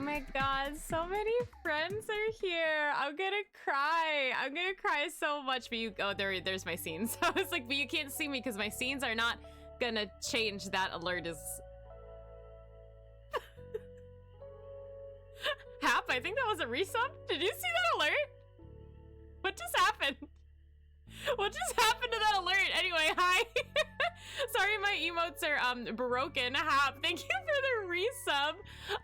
my god, so many friends are here. I'm gonna cry. I'm gonna cry so much. But you, oh, there's my scenes. I was like, but you can't see me because my scenes are not gonna change. That alert is. Hap, I think that was a resub. Did you see that alert? What just happened? What just happened to that alert? Anyway, hi. Sorry, my emotes are broken. Hap, thank you for the resub.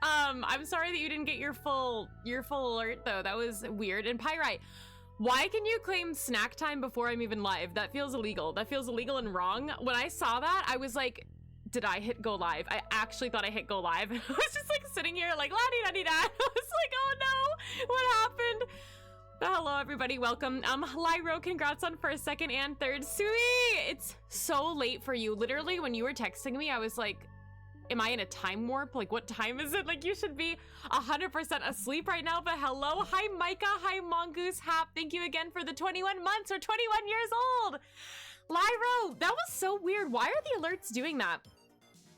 I'm sorry that you didn't get your full alert though. That was weird. And Pyrite, why can you claim snack time before I'm even live? That feels illegal. That feels illegal and wrong. When I saw that, I was like, did I hit go live? I actually thought I hit go live. And I was just like sitting here like la-di-da-di-da. I was like, oh no, what happened? But hello everybody, welcome. Lyro, congrats on first, second, and third. Sui, it's so late for you. Literally, when you were texting me, I was like, am I in a time warp? Like, what time is it? Like, you should be 100% asleep right now, but hello. Hi, Micah. Hi, Mongoose Hap. Thank you again for the 21 months or 21 years old. Lyro, that was so weird. Why are the alerts doing that?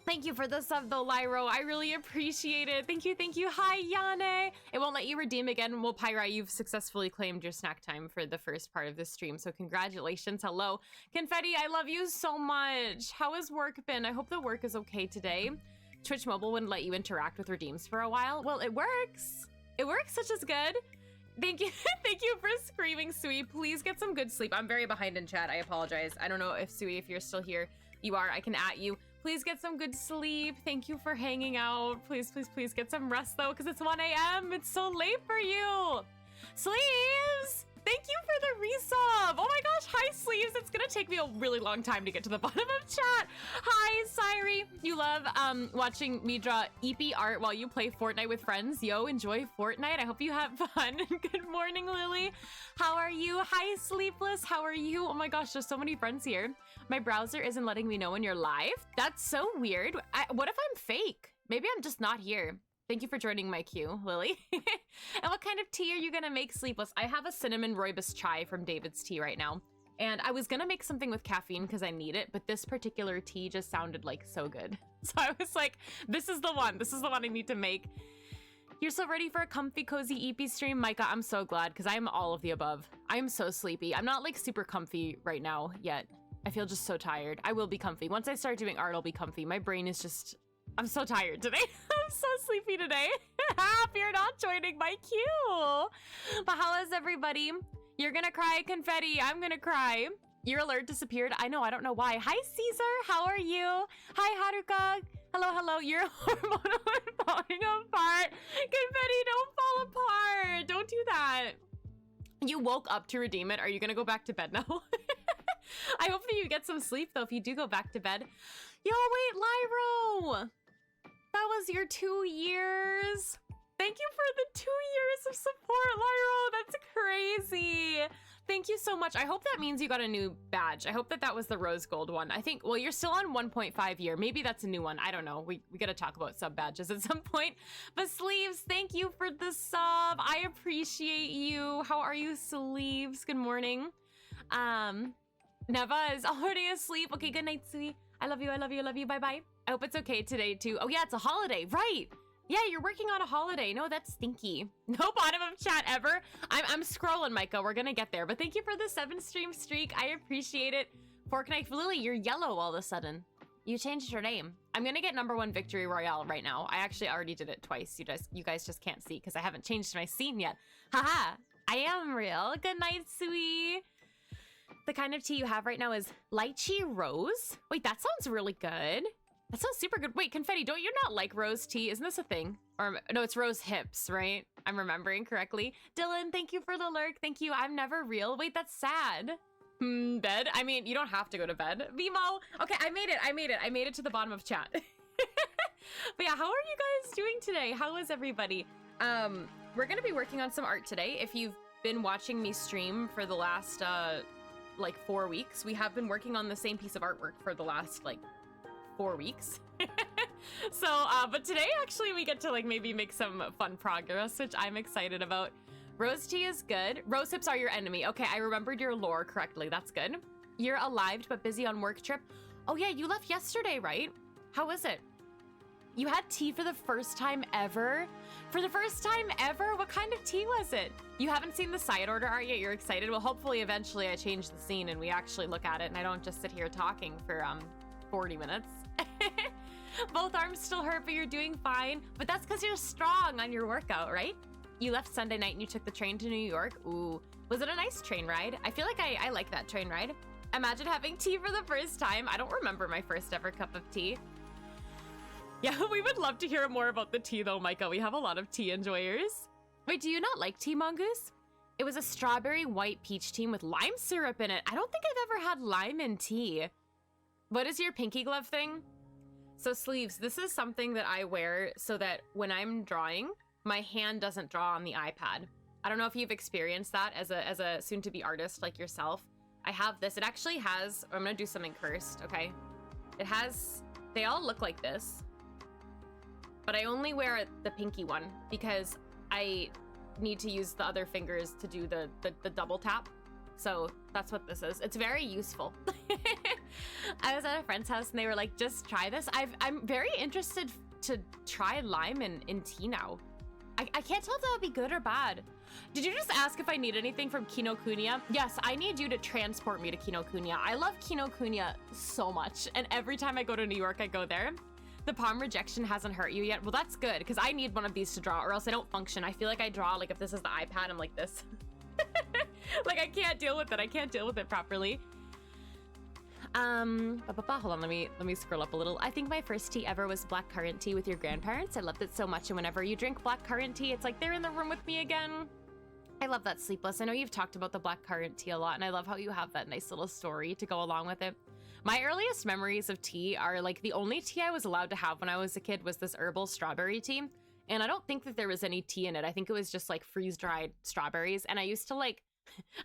Thank you for the sub though, Lyro. I really appreciate it. Thank you, thank you. Hi, Yane. It won't let you redeem again. Well, Pyra, you've successfully claimed your snack time for the first part of this stream, so congratulations. Hello. Confetti, I love you so much. How has work been? I hope the work is okay today. Twitch Mobile wouldn't let you interact with redeems for a while. Well, it works. It works, which is good. Thank you. Thank you for screaming, Sui. Please get some good sleep. I'm very behind in chat. I apologize. I don't know if Sui, if you're still here. You are. I can at you. Please get some good sleep. Thank you for hanging out. Please, please, please get some rest though, because it's 1 a.m. It's so late for you. Sleeves! Thank you for the resub. Oh my gosh, hi Sleeves. It's gonna take me a really long time to get to the bottom of chat. Hi, Syri. You love watching me draw EP art while you play Fortnite with friends. Yo, enjoy Fortnite. I hope you have fun. Good morning, Lily. How are you? Hi, Sleepless. How are you? Oh my gosh, there's so many friends here. My browser isn't letting me know when you're live. That's so weird. What if I'm fake? Maybe I'm just not here. Thank you for joining my queue, Lily. And what kind of tea are you gonna make, Sleepless? I have a cinnamon rooibos chai from David's Tea right now. And I was gonna make something with caffeine because I need it, but this particular tea just sounded like so good. So I was like, this is the one. This is the one I need to make. You're so ready for a comfy, cozy EP stream? Micah, I'm so glad because I am all of the above. I am so sleepy. I'm not like super comfy right now yet. I feel just so tired. I will be comfy. Once I start doing art, I'll be comfy. My brain is just... I'm so tired today. I'm so sleepy today. If you're not joining my queue. But how is everybody? You're gonna cry, Confetti. I'm gonna cry. Your alert disappeared. I know, I don't know why. Hi, Caesar. How are you? Hi, Haruka. Hello, hello. You're hormonal falling apart. Confetti, don't fall apart. Don't do that. You woke up to redeem it. Are you gonna go back to bed now? I hope that you get some sleep, though, if you do go back to bed. Yo, wait, Lyro! That was your 2 years. Thank you for the 2 years of support, Lyro. That's crazy. Thank you so much. I hope that means you got a new badge. I hope that that was the rose gold one. I think, well, you're still on 1.5 year. Maybe that's a new one. I don't know. We got to talk about sub badges at some point. But Sleeves, thank you for the sub. I appreciate you. How are you, Sleeves? Good morning. Neva is already asleep. Okay, good night, sweetie. I love you, I love you, I love you. Bye-bye. I hope it's okay today, too. Oh, yeah, it's a holiday. Right. Yeah, you're working on a holiday. No, that's stinky. No bottom of chat ever. I'm scrolling, Micah. We're gonna get there. But thank you for the 7 stream streak. I appreciate it. Fork Knife Lily, you're yellow all of a sudden. You changed your name. I'm gonna get #1 victory royale right now. I actually already did it twice. You guys just can't see because I haven't changed my scene yet. Haha. I am real. Good night, Sui. The kind of tea you have right now is lychee rose. Wait, that sounds really good. That sounds super good. Wait, Confetti, don't you not like rose tea? Isn't this a thing? Or no, it's rose hips, right? I'm remembering correctly. Dylan, thank you for the lurk. Thank you. I'm never real. Wait, that's sad. Bed? I mean, you don't have to go to bed. Vimo. Okay, I made it. I made it to the bottom of chat. But yeah, how are you guys doing today? How is everybody? We're gonna be working on some art today. If you've been watching me stream for the last like 4 weeks, we have been working on the same piece of artwork for the last like 4 weeks. So but today actually we get to like maybe make some fun progress, which I'm excited about. Rose tea is good. Rose hips are your enemy. Okay, I remembered your lore correctly. That's good. You're alive but busy on work trip. Oh yeah, you left yesterday, right? How was it? You had tea for the first time ever? For the first time ever? What kind of tea was it? You haven't seen the side order art yet? You're excited? Well, hopefully eventually I change the scene and we actually look at it and I don't just sit here talking for 40 minutes. Both arms still hurt, but you're doing fine. But that's because you're strong on your workout, right? You left Sunday night and you took the train to New York. Ooh, was it a nice train ride? I feel like I like that train ride. Imagine having tea for the first time. I don't remember my first ever cup of tea. Yeah, we would love to hear more about the tea though, Micah. We have a lot of tea enjoyers. Wait, do you not like tea, Mongoose? It was a strawberry white peach tea with lime syrup in it. I don't think I've ever had lime in tea. What is your pinky glove thing? So sleeves, this is something that I wear so that when I'm drawing, my hand doesn't draw on the iPad. I don't know if you've experienced that as a soon-to-be artist like yourself. I have this. It actually has, I'm gonna do something cursed, okay? It has, they all look like this, but I only wear the pinky one because I need to use the other fingers to do the double tap. So that's what this is. It's very useful. I was at a friend's house and they were like, just try this. I'm very interested to try lime in tea now. I can't tell if that would be good or bad. Did you just ask if I need anything from Kinokuniya? Yes, I need you to transport me to Kinokuniya. I love Kinokuniya so much. And every time I go to New York, I go there. The palm rejection hasn't hurt you yet. Well, that's good because I need one of these to draw or else I don't function. I feel like I draw like if this is the iPad, I'm like this. Like I can't deal with it. I can't deal with it properly. Hold on, let me scroll up a little. I think my first tea ever was blackcurrant tea with your grandparents. I loved it so much, and whenever you drink blackcurrant tea, it's like they're in the room with me again. I love that Sleepless. I know you've talked about the blackcurrant tea a lot, and I love how you have that nice little story to go along with it. My earliest memories of tea are like the only tea I was allowed to have when I was a kid was this herbal strawberry tea. And I don't think that there was any tea in it. I think it was just like freeze-dried strawberries. And I used to like,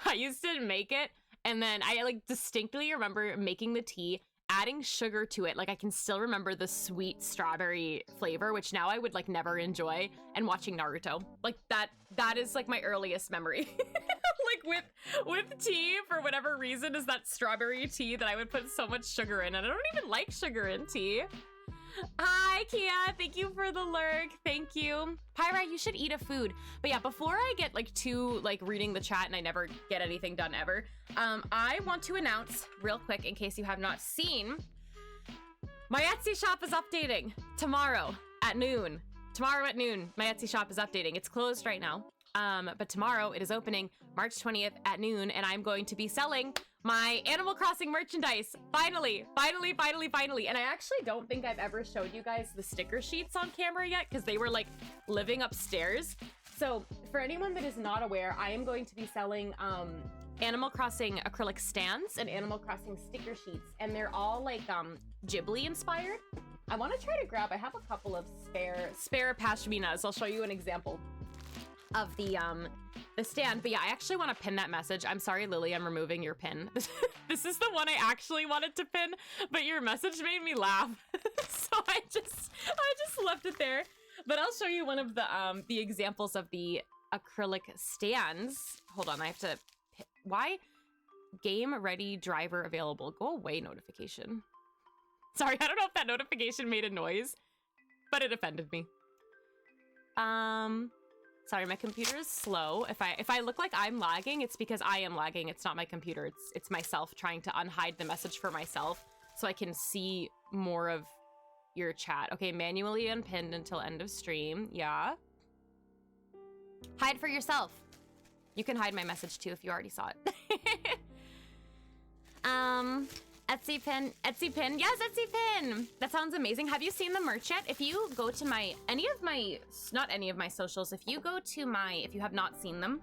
I used to make it. And then I like distinctly remember making the tea, adding sugar to it. Like I can still remember the sweet strawberry flavor, which now I would like never enjoy, and watching Naruto. Like that is like my earliest memory. Like with tea, for whatever reason, is that strawberry tea that I would put so much sugar in. And I don't even like sugar in tea. Hi, Kia. Thank you for the lurk. Thank you. Pyra, you should eat a food. But yeah, before I get like to like reading the chat and I never get anything done ever, I want to announce real quick in case you have not seen, my Etsy shop is updating tomorrow at noon. Tomorrow at noon, my Etsy shop is updating. It's closed right now. But tomorrow it is opening March 20th at noon, and I'm going to be selling my Animal Crossing merchandise. Finally. And I actually don't think I've ever showed you guys the sticker sheets on camera yet because they were like living upstairs. So for anyone that is not aware, I am going to be selling Animal Crossing acrylic stands and Animal Crossing sticker sheets, and they're all like Ghibli inspired. I want to try to grab, I have a couple of spare pashminas. I'll show you an example of the stand. But yeah, I actually want to pin that message. I'm sorry, Lily, I'm removing your pin. This is the one I actually wanted to pin, but your message made me laugh. So I just left it there. But I'll show you one of the examples of the acrylic stands. Hold on, I have to, why? Game ready driver available. Go away notification. Sorry, I don't know if that notification made a noise, but it offended me. Sorry, my computer is slow. If I look like I'm lagging, it's because I am lagging. It's not my computer. It's myself trying to unhide the message for myself so I can see more of your chat. Okay, manually unpinned until end of stream. Yeah. Hide for yourself. You can hide my message too if you already saw it. Etsy pin. Yes, Etsy pin. That sounds amazing. Have you seen the merch yet? If you go to not any of my socials, if you have not seen them,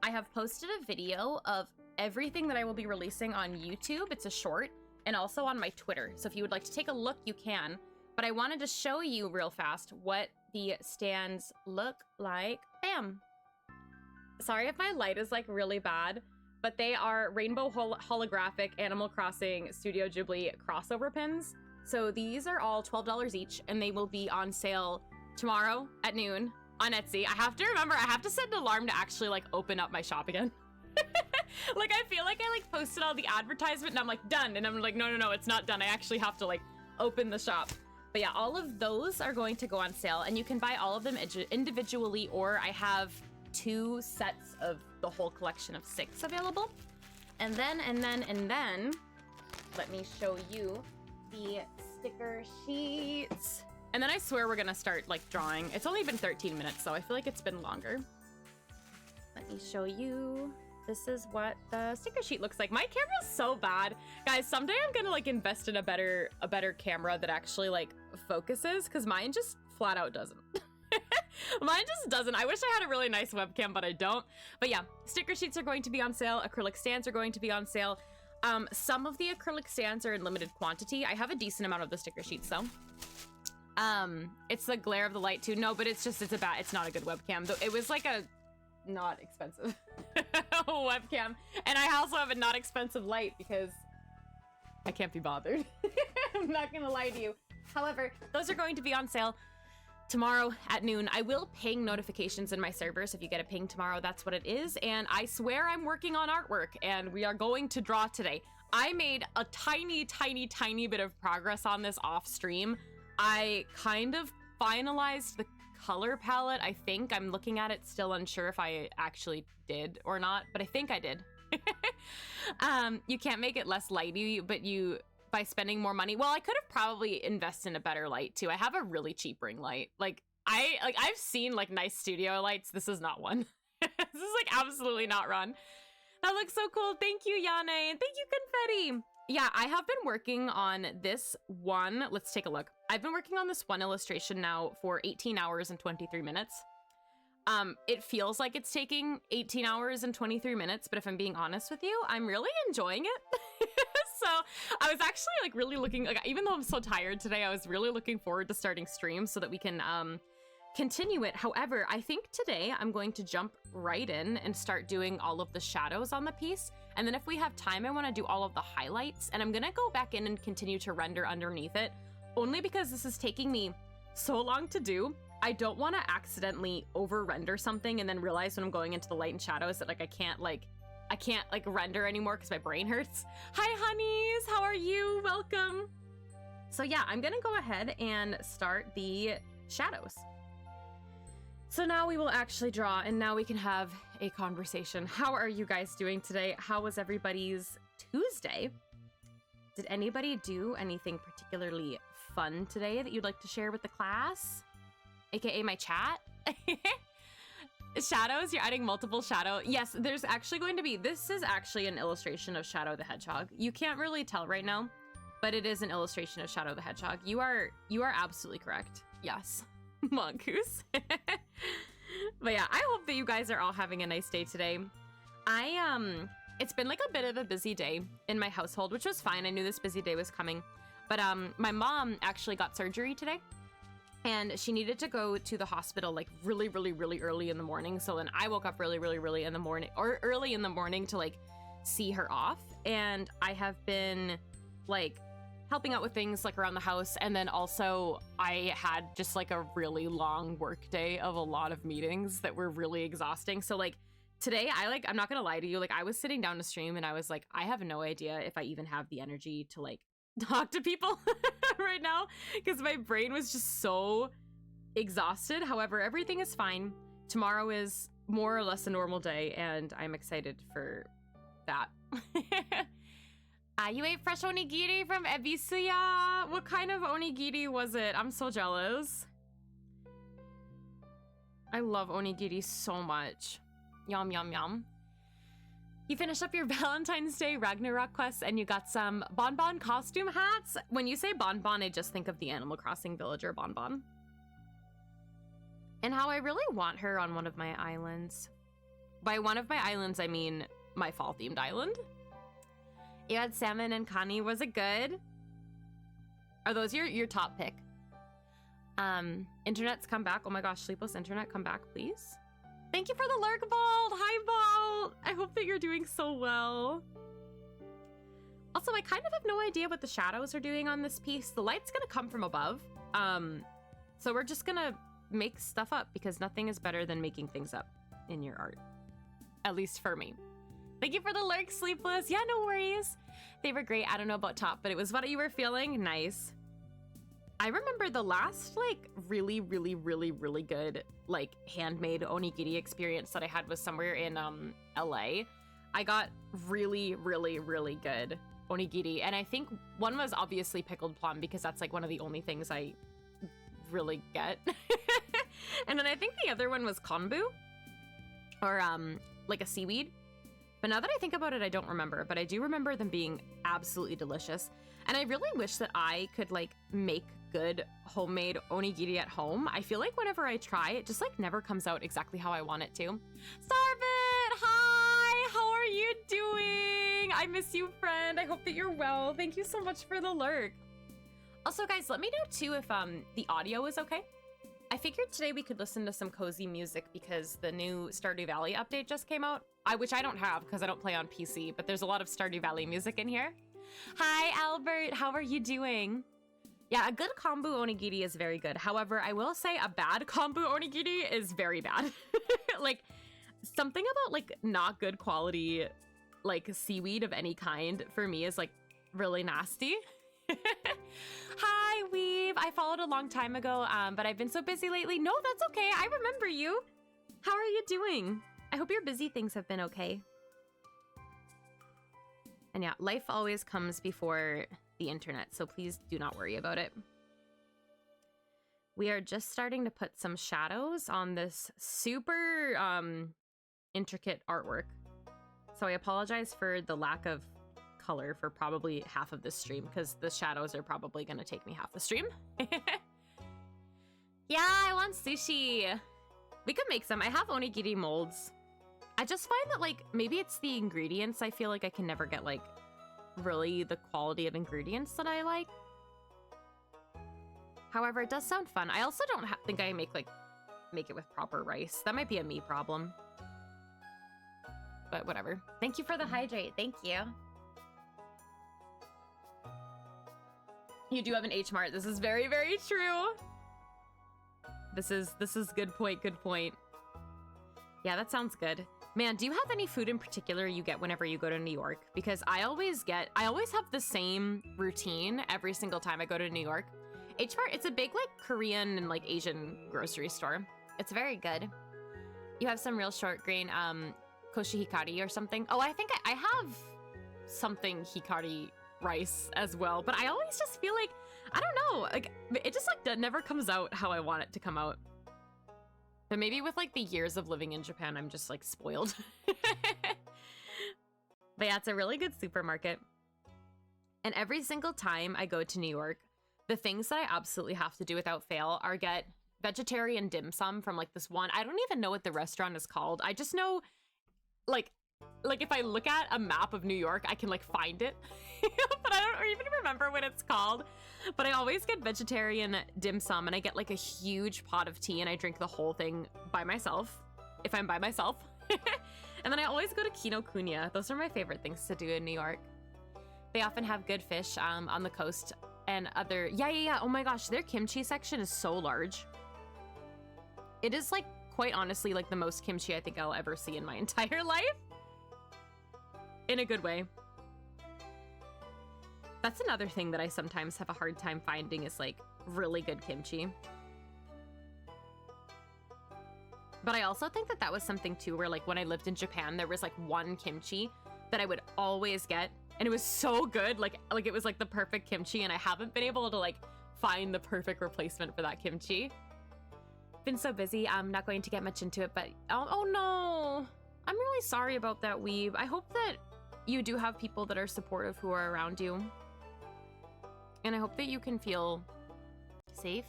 I have posted a video of everything that I will be releasing on YouTube. It's a short, and also on my Twitter. So if you would like to take a look, you can. But I wanted to show you real fast what the stands look like. Bam. Sorry if my light is like really bad, but they are rainbow holographic Animal Crossing Studio Ghibli crossover pins. So these are all $12 each, and they will be on sale tomorrow at noon on Etsy. I have to set an alarm to actually like open up my shop again. Like I feel like I like posted all the advertisement and I'm like done, and I'm like no, it's not done. I actually have to like open the shop. But yeah, all of those are going to go on sale, and you can buy all of them individually, or I have 2 sets of the whole collection of 6 available. And then, let me show you the sticker sheets. And then I swear we're gonna start like drawing. It's only been 13 minutes, so I feel like it's been longer. Let me show you. This is what the sticker sheet looks like. My camera's so bad. Guys, someday I'm gonna like invest in a better camera that actually like focuses, because mine just flat out doesn't. Mine just doesn't. I wish I had a really nice webcam, but I don't. But yeah, sticker sheets are going to be on sale. Acrylic stands are going to be on sale. Some of the acrylic stands are in limited quantity. I have a decent amount of the sticker sheets though. It's the glare of the light too. No, but it's not a good webcam. Though it was like a not expensive webcam, and I also have a not expensive light because I can't be bothered. I'm not gonna lie to you. However, those are going to be on sale tomorrow at noon. I will ping notifications in my server, so if you get a ping tomorrow, that's what it is. And I swear I'm working on artwork, and we are going to draw today. I made a tiny bit of progress on this off stream. I kind of finalized the color palette. I think I'm looking at it, still unsure if I actually did or not, but I think I did. You can't make it less lighty, but by spending more money. Well, I could have probably invested in a better light too. I have a really cheap ring light. I've seen like nice studio lights. This is not one. This is like absolutely not run. That looks so cool. Thank you, Yane, and thank you, Confetti. Yeah, I have been working on this one. Let's take a look. I've been working on this one illustration now for 18 hours and 23 minutes. It feels like it's taking 18 hours and 23 minutes, but if I'm being honest with you, I'm really enjoying it. So I was actually like really looking, like, even though I'm so tired today, I was really looking forward to starting streams so that we can continue it. However, I think today I'm going to jump right in and start doing all of the shadows on the piece. And then if we have time, I want to do all of the highlights, and I'm going to go back in and continue to render underneath it, only because this is taking me so long to do. I don't want to accidentally over render something and then realize when I'm going into the light and shadows that like I can't render anymore because my brain hurts. Hi honeys, how are you? Welcome. So yeah, I'm gonna go ahead and start the shadows. So now we will actually draw, and now we can have a conversation. How are you guys doing today? How was everybody's Tuesday? Did anybody do anything particularly fun today that you'd like to share with the class? AKA my chat? Shadows, you're adding multiple shadow. Yes, there's actually going to be, this is actually an illustration of Shadow the Hedgehog. You can't really tell right now, but it is an illustration of Shadow the Hedgehog. You are absolutely correct. Yes. Mongoose. But yeah, I hope that you guys are all having a nice day today. It's been like a bit of a busy day in my household, which was fine. I knew this busy day was coming. But my mom actually got surgery today, and she needed to go to the hospital like really early in the morning. So then I woke up really in the morning, or early in the morning, to like see her off. And I have been like helping out with things like around the house, and then also I had just like a really long work day of a lot of meetings that were really exhausting. So like today I'm not gonna lie to you, like I was sitting down to stream and I was like, I have no idea if I even have the energy to like talk to people right now, because my brain was just so exhausted. However, everything is fine. Tomorrow is more or less a normal day, and I'm excited for that. You ate fresh onigiri from Ebisuya? What kind of onigiri was it? I'm so jealous. I love onigiri so much. Yum, yum, yum. You finished up your Valentine's Day Ragnarok quests, and you got some Bonbon costume hats. When you say Bonbon, I just think of the Animal Crossing villager Bonbon. And how I really want her on one of my islands. By one of my islands, I mean my fall-themed island. You had salmon and kani. Was it good? Are those your top pick? Internet's come back. Oh my gosh, sleepless internet, come back, please. Thank you for the lurk, Bald. Hi, Bald. I hope that you're doing so well. Also, I kind of have no idea what the shadows are doing on this piece. The light's gonna come from above. So we're just gonna make stuff up, because nothing is better than making things up in your art. At least for me. Thank you for the lurk, Sleepless. Yeah, no worries. They were great. I don't know about top, but it was what you were feeling. Nice. I remember the last like really good like handmade onigiri experience that I had was somewhere in LA. I got really good onigiri, and I think one was obviously pickled plum because that's like one of the only things I really get. And then I think the other one was kombu, or like a seaweed. But now that I think about it, I don't remember, but I do remember them being absolutely delicious. And I really wish that I could like make good homemade onigiri at home. I feel like whenever I try, it just like never comes out exactly how I want it to. Starvit, hi, how are you doing? I miss you, friend. I hope that you're well. Thank you so much for the lurk. Also, guys, let me know too if the audio is okay. I figured today we could listen to some cozy music because the new Stardew Valley update just came out. Which I don't have because I don't play on PC, but there's a lot of Stardew Valley music in here. Hi, Albert. How are you doing? Yeah, a good kombu onigiri is very good. However, I will say a bad kombu onigiri is very bad. Like, something about, like, not good quality, like, seaweed of any kind for me is, like, really nasty. Hi, Weave. I followed a long time ago, but I've been so busy lately. No, that's okay. I remember you. How are you doing? I hope your busy things have been okay. And yeah, life always comes before the internet, so please do not worry about it. We are just starting to put some shadows on this super intricate artwork. So I apologize for the lack of color for probably half of this stream, because the shadows are probably going to take me half the stream. Yeah, I want sushi. We could make some. I have onigiri molds. I just find that, like, maybe it's the ingredients. I feel like I can never get, like, really the quality of ingredients that I like. However, it does sound fun. I also don't think I make it with proper rice. That might be a me problem. But whatever. Thank you for the hydrate. Thank you. You do have an H Mart. This is very true. This is good point, good point. Yeah, that sounds good. Man, do you have any food in particular you get whenever you go to New York? Because I always have the same routine every single time I go to New York. H Mart, it's a big like Korean and like Asian grocery store. It's very good. You have some real short grain koshi hikari or something. Oh, I think I have something hikari rice as well, but I always just feel like, I don't know, like it just like never comes out how I want it to come out. But maybe with like the years of living in Japan, I'm just like spoiled. But yeah, it's a really good supermarket. And every single time I go to New York, the things that I absolutely have to do without fail are get vegetarian dim sum from like this one. I don't even know what the restaurant is called. I just know like if I look at a map of New York, I can like find it. But I don't even remember what it's called. But I always get vegetarian dim sum and I get like a huge pot of tea and I drink the whole thing by myself, if I'm by myself. And then I always go to Kinokuniya. Those are my favorite things to do in New York. They often have good fish on the coast and other, yeah. Oh my gosh, their kimchi section is so large. It is like, quite honestly, like the most kimchi I think I'll ever see in my entire life. In a good way. That's another thing that I sometimes have a hard time finding is like really good kimchi. But I also think that was something too where like when I lived in Japan, there was like one kimchi that I would always get and it was so good. Like it was like the perfect kimchi and I haven't been able to like find the perfect replacement for that kimchi. Been so busy, I'm not going to get much into it, but oh no. I'm really sorry about that, Weeb. I hope that you do have people that are supportive who are around you. And I hope that you can feel safe.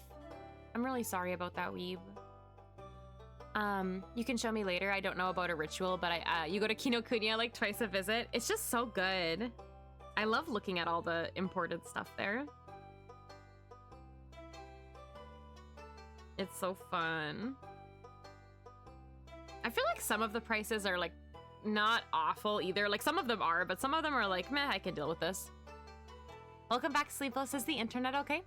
I'm really sorry about that, Weeb. You can show me later. I don't know about a ritual, but you go to Kinokuniya like twice a visit. It's just so good. I love looking at all the imported stuff there. It's so fun. I feel like some of the prices are like not awful either. Like some of them are, but some of them are like, meh, I can deal with this. Welcome back, Sleepless. Is the internet okay?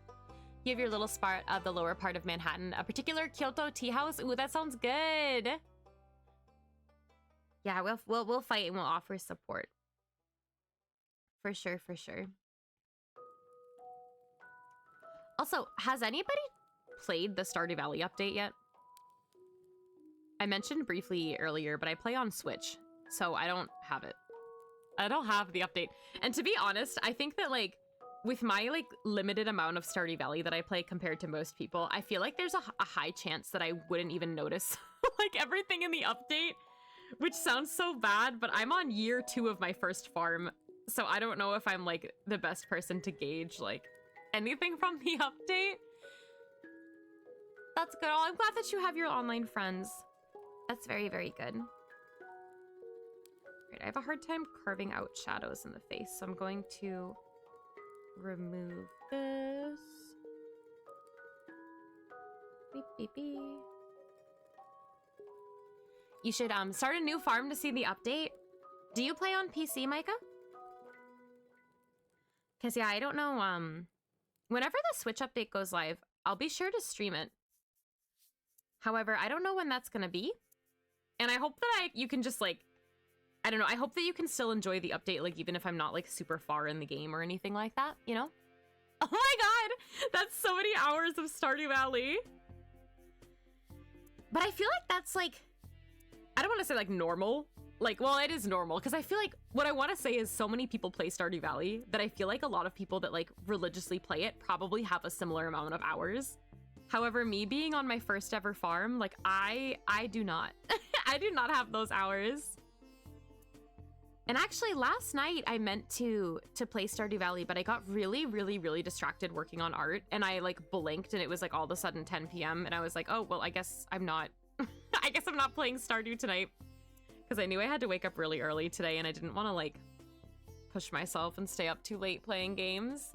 You have your little spot of the lower part of Manhattan, a particular Kyoto tea house. Ooh, that sounds good. Yeah, we'll fight and we'll offer support. For sure, for sure. Also, has anybody played the Stardew Valley update yet? I mentioned briefly earlier, but I play on Switch, so I don't have it. I don't have the update. And to be honest, I think that like with my like limited amount of Stardew Valley that I play compared to most people, I feel like there's a high chance that I wouldn't even notice like everything in the update, which sounds so bad, but I'm on year 2 of my first farm, so I don't know if I'm like the best person to gauge like anything from the update. That's good. Oh, I'm glad that you have your online friends. That's very, very good. Right, I have a hard time carving out shadows in the face, so I'm going to remove this. Beep, beep, beep. You should start a new farm to see the update. Do you play on PC, Micah? Because yeah, I don't know. Whenever the Switch update goes live, I'll be sure to stream it. However, I don't know when that's gonna be, and I hope that you can just like, I don't know. I hope that you can still enjoy the update, like even if I'm not like super far in the game or anything like that. You know? Oh my god, that's so many hours of Stardew Valley. But I feel like that's like, I don't want to say like normal. Like, well, it is normal because I feel like what I want to say is so many people play Stardew Valley that I feel like a lot of people that like religiously play it probably have a similar amount of hours. However, me being on my first ever farm, like I do not. I do not have those hours. And actually last night I meant to play Stardew Valley, but I got really, really, really distracted working on art, and I like blinked and it was like all of a sudden 10 p.m. and I was like, oh, well, I guess I'm not, I guess I'm not playing Stardew tonight. Because I knew I had to wake up really early today and I didn't want to like push myself and stay up too late playing games.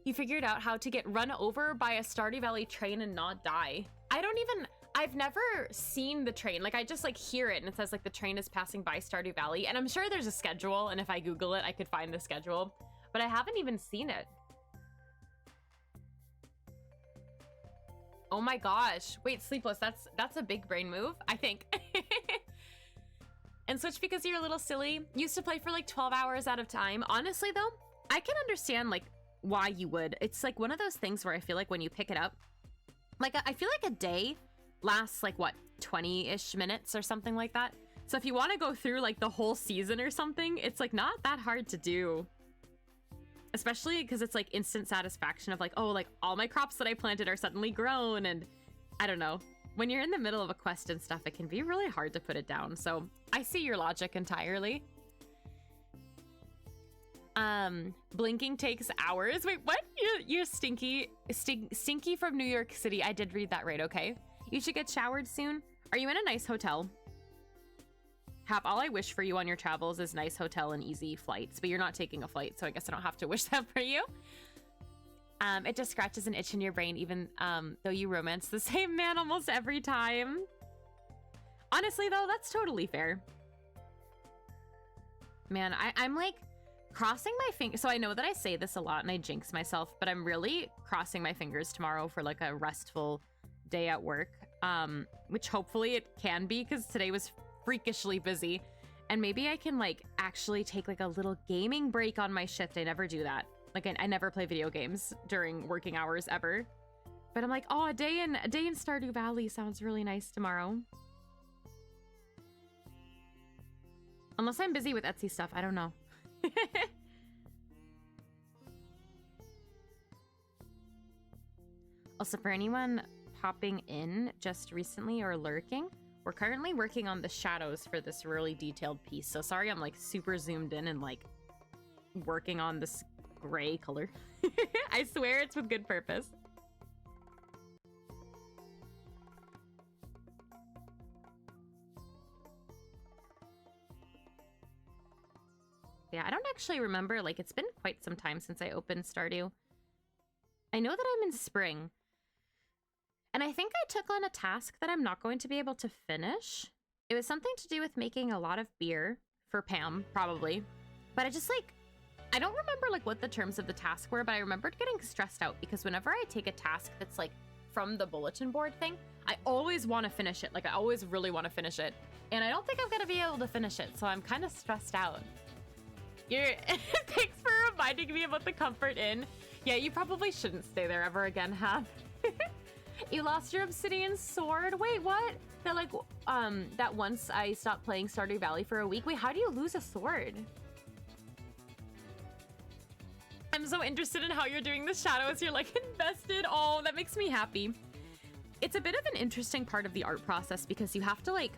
You figured out how to get run over by a Stardew Valley train and not die. I've never seen the train. Like I just like hear it and it says like the train is passing by Stardew Valley, and I'm sure there's a schedule, and if I Google it, I could find the schedule, but I haven't even seen it. Oh my gosh. Wait, Sleepless, that's a big brain move, I think. And Switch because you're a little silly. Used to play for like 12 hours at a time. Honestly though, I can understand like why you would. It's like one of those things where I feel like when you pick it up, like I feel like a day lasts like what, 20-ish minutes or something like that. So if you want to go through like the whole season or something, it's like not that hard to do. Especially because it's like instant satisfaction of like, oh, like all my crops that I planted are suddenly grown, and I don't know. When you're in the middle of a quest and stuff, it can be really hard to put it down. So I see your logic entirely. Blinking takes hours. Wait, what? You're Stinky from New York City. I did read that right, okay. You should get showered soon. Are you in a nice hotel? Hap, all I wish for you on your travels is nice hotel and easy flights, but you're not taking a flight, so I guess I don't have to wish that for you. It just scratches an itch in your brain, even though you romance the same man almost every time. Honestly, though, that's totally fair. Man, I'm like crossing my fingers. So I know that I say this a lot and I jinx myself, but I'm really crossing my fingers tomorrow for like a restful day at work, which hopefully it can be, because today was freakishly busy, and maybe I can like actually take like a little gaming break on my shift. I never do that. Like I never play video games during working hours ever, but I'm like, oh, a day in Stardew Valley sounds really nice tomorrow. Unless I'm busy with Etsy stuff, I don't know. Also, for anyone popping in just recently or lurking, we're currently working on the shadows for this really detailed piece. So sorry I'm like super zoomed in and like working on this gray color. I swear it's with good purpose. Yeah, I don't actually remember, like it's been quite some time since I opened Stardew. I know that I'm in spring. And I think I took on a task that I'm not going to be able to finish. It was something to do with making a lot of beer for Pam, probably. But I just like, I don't remember like what the terms of the task were, but I remembered getting stressed out because whenever I take a task that's like from the bulletin board thing, I always want to finish it. Like I always really want to finish it. And I don't think I'm going to be able to finish it. So I'm kind of stressed out. Thanks for reminding me about the Comfort Inn. Yeah, you probably shouldn't stay there ever again, huh? You lost your obsidian sword? Wait, what? That like, that once I stopped playing Stardew Valley for a week. Wait, how do you lose a sword? I'm so interested in how you're doing the shadows. You're like invested. Oh, that makes me happy. It's a bit of an interesting part of the art process because you have to like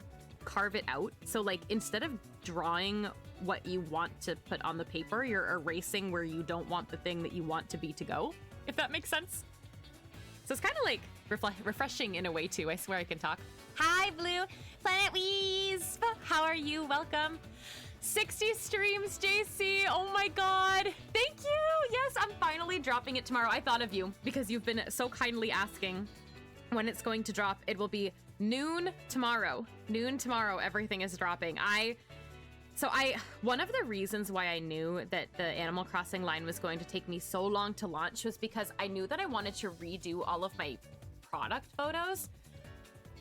carve it out. So like instead of drawing what you want to put on the paper, you're erasing where you don't want the thing that you want to be to go, if that makes sense. So it's kind of like refreshing in a way too. I swear I can talk. Hi, Blue Planet Weez. How are you? Welcome. 60 streams, JC. Oh my god. Thank you. Yes, I'm finally dropping it tomorrow. I thought of you because you've been so kindly asking when it's going to drop. It will be noon tomorrow. Noon tomorrow, everything is dropping. One of the reasons why I knew that the Animal Crossing line was going to take me so long to launch was because I knew that I wanted to redo all of my product photos.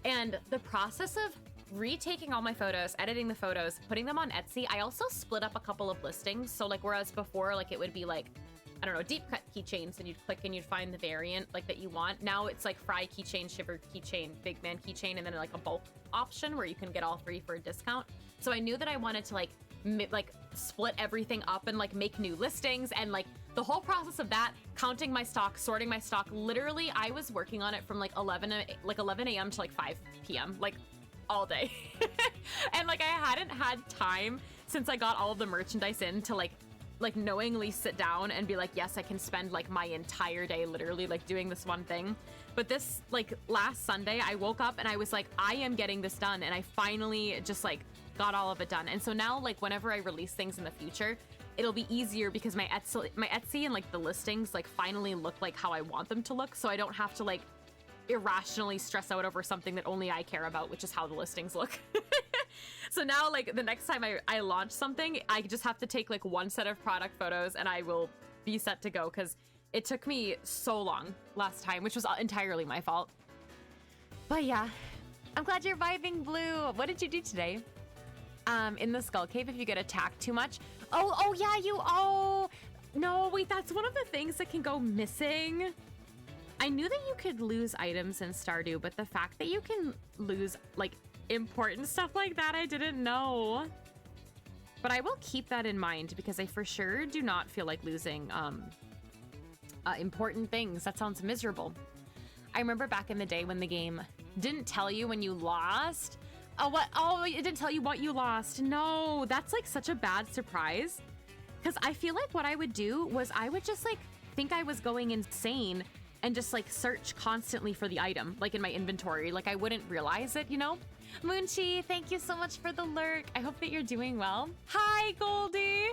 And the process of retaking all my photos, editing the photos, putting them on Etsy, I also split up a couple of listings. So like, whereas before, like it would be like, I don't know, deep cut keychains, and you'd click and you'd find the variant like that you want. Now it's like fry keychain, shiver keychain, big man keychain, and then like a bulk option where you can get all three for a discount. So I knew that I wanted to like split everything up and like make new listings, and like the whole process of that, counting my stock, sorting my stock, literally I was working on it from like 11 a.m. to like 5 p.m. like all day. And like I hadn't had time since I got all of the merchandise in to like knowingly sit down and be like, yes, I can spend like my entire day literally like doing this one thing. But this like last Sunday I woke up and I was like, I am getting this done, and I finally just like got all of it done. And so now like whenever I release things in the future, it'll be easier because my Etsy and like the listings like finally look like how I want them to look, so I don't have to like irrationally stress out over something that only I care about, which is how the listings look. So now like the next time I launch something, I just have to take like one set of product photos and I will be set to go, because it took me so long last time, which was entirely my fault. But yeah, I'm glad you're vibing, Blue. What did you do today? In the Skull Cave, if you get attacked too much. Oh yeah, oh no, wait, that's one of the things that can go missing. I knew that you could lose items in Stardew, but the fact that you can lose like important stuff like that, I didn't know. But I will keep that in mind because I for sure do not feel like losing important things. That sounds miserable. I remember back in the day when the game didn't tell you when you lost. Oh, it didn't tell you what you lost. No, that's like such a bad surprise. Because I feel like what I would do was I would just like think I was going insane and just like search constantly for the item, like in my inventory. Like I wouldn't realize it, you know? Moonchi, thank you so much for the lurk. I hope that you're doing well. Hi, Goldie.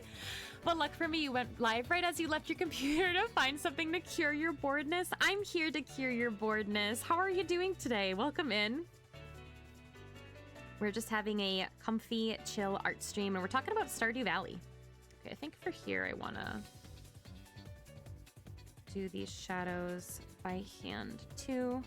Well, luck for me, you went live right as you left your computer to find something to cure your boredness. I'm here to cure your boredness. How are you doing today? Welcome in. We're just having a comfy, chill art stream, and we're talking about Stardew Valley. Okay, I think for here I want to do these shadows by hand too.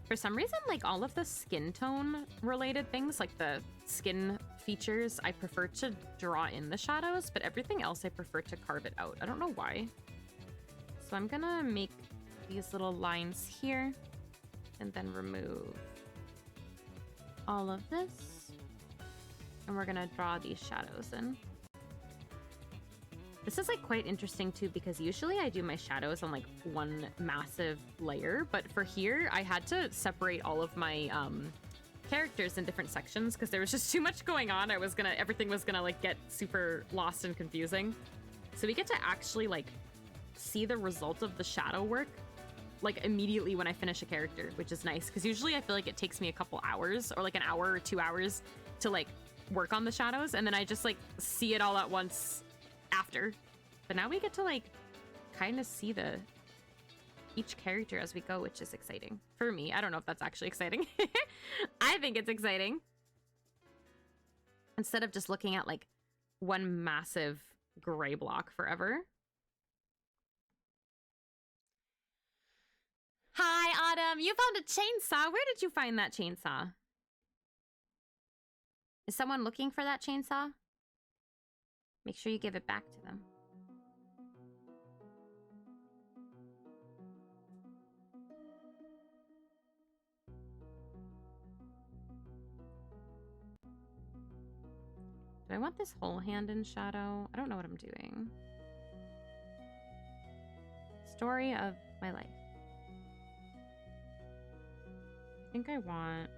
For some reason, like all of the skin tone related things, like the skin features, I prefer to draw in the shadows, but everything else I prefer to carve it out. I don't know why. So I'm gonna make these little lines here and then remove all of this. And we're gonna draw these shadows in. This is like quite interesting too, because usually I do my shadows on like one massive layer, but for here I had to separate all of my characters in different sections because there was just too much going on. Everything was gonna like get super lost and confusing. So we get to actually like see the result of the shadow work like immediately when I finish a character, which is nice, because usually I feel like it takes me a couple hours or like an hour or 2 hours to like work on the shadows, and then I just like see it all at once after. But now we get to like kind of see each character as we go, which is exciting for me. I don't know if that's actually exciting. I think it's exciting, instead of just looking at like one massive gray block forever. Hi, Autumn. You found a chainsaw. Where did you find that chainsaw? Is someone looking for that chainsaw? Make sure you give it back to them. Do I want this whole hand in shadow? I don't know what I'm doing. Story of my life. I think I want it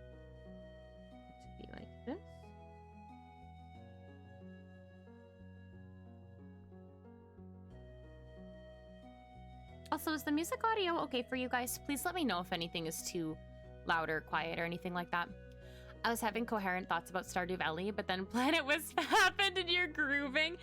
to be like this. Also, is the music audio okay for you guys? Please let me know if anything is too loud or quiet or anything like that. I was having coherent thoughts about Stardew Valley, but then Planet Wisp happened and you're grooving.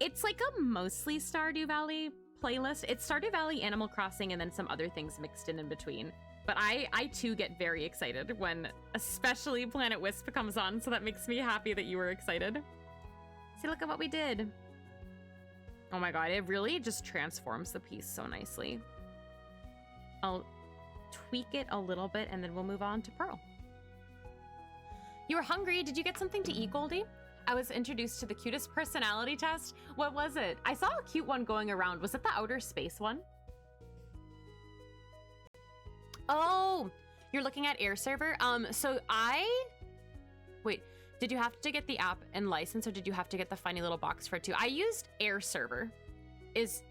It's like a mostly Stardew Valley playlist. It's Stardew Valley, Animal Crossing, and then some other things mixed in between. But I too get very excited when especially Planet Wisp comes on, so that makes me happy that you were excited. See, look at what we did. Oh my god, it really just transforms the piece so nicely. I'll tweak it a little bit and then we'll move on to Pearl. You were hungry. Did you get something to eat, Goldie? I was introduced to the cutest personality test. What was it? I saw a cute one going around. Was it the outer space one? Oh, you're looking at Air Server? Wait, did you have to get the app and license or did you have to get the funny little box for it too? I used Air Server. Is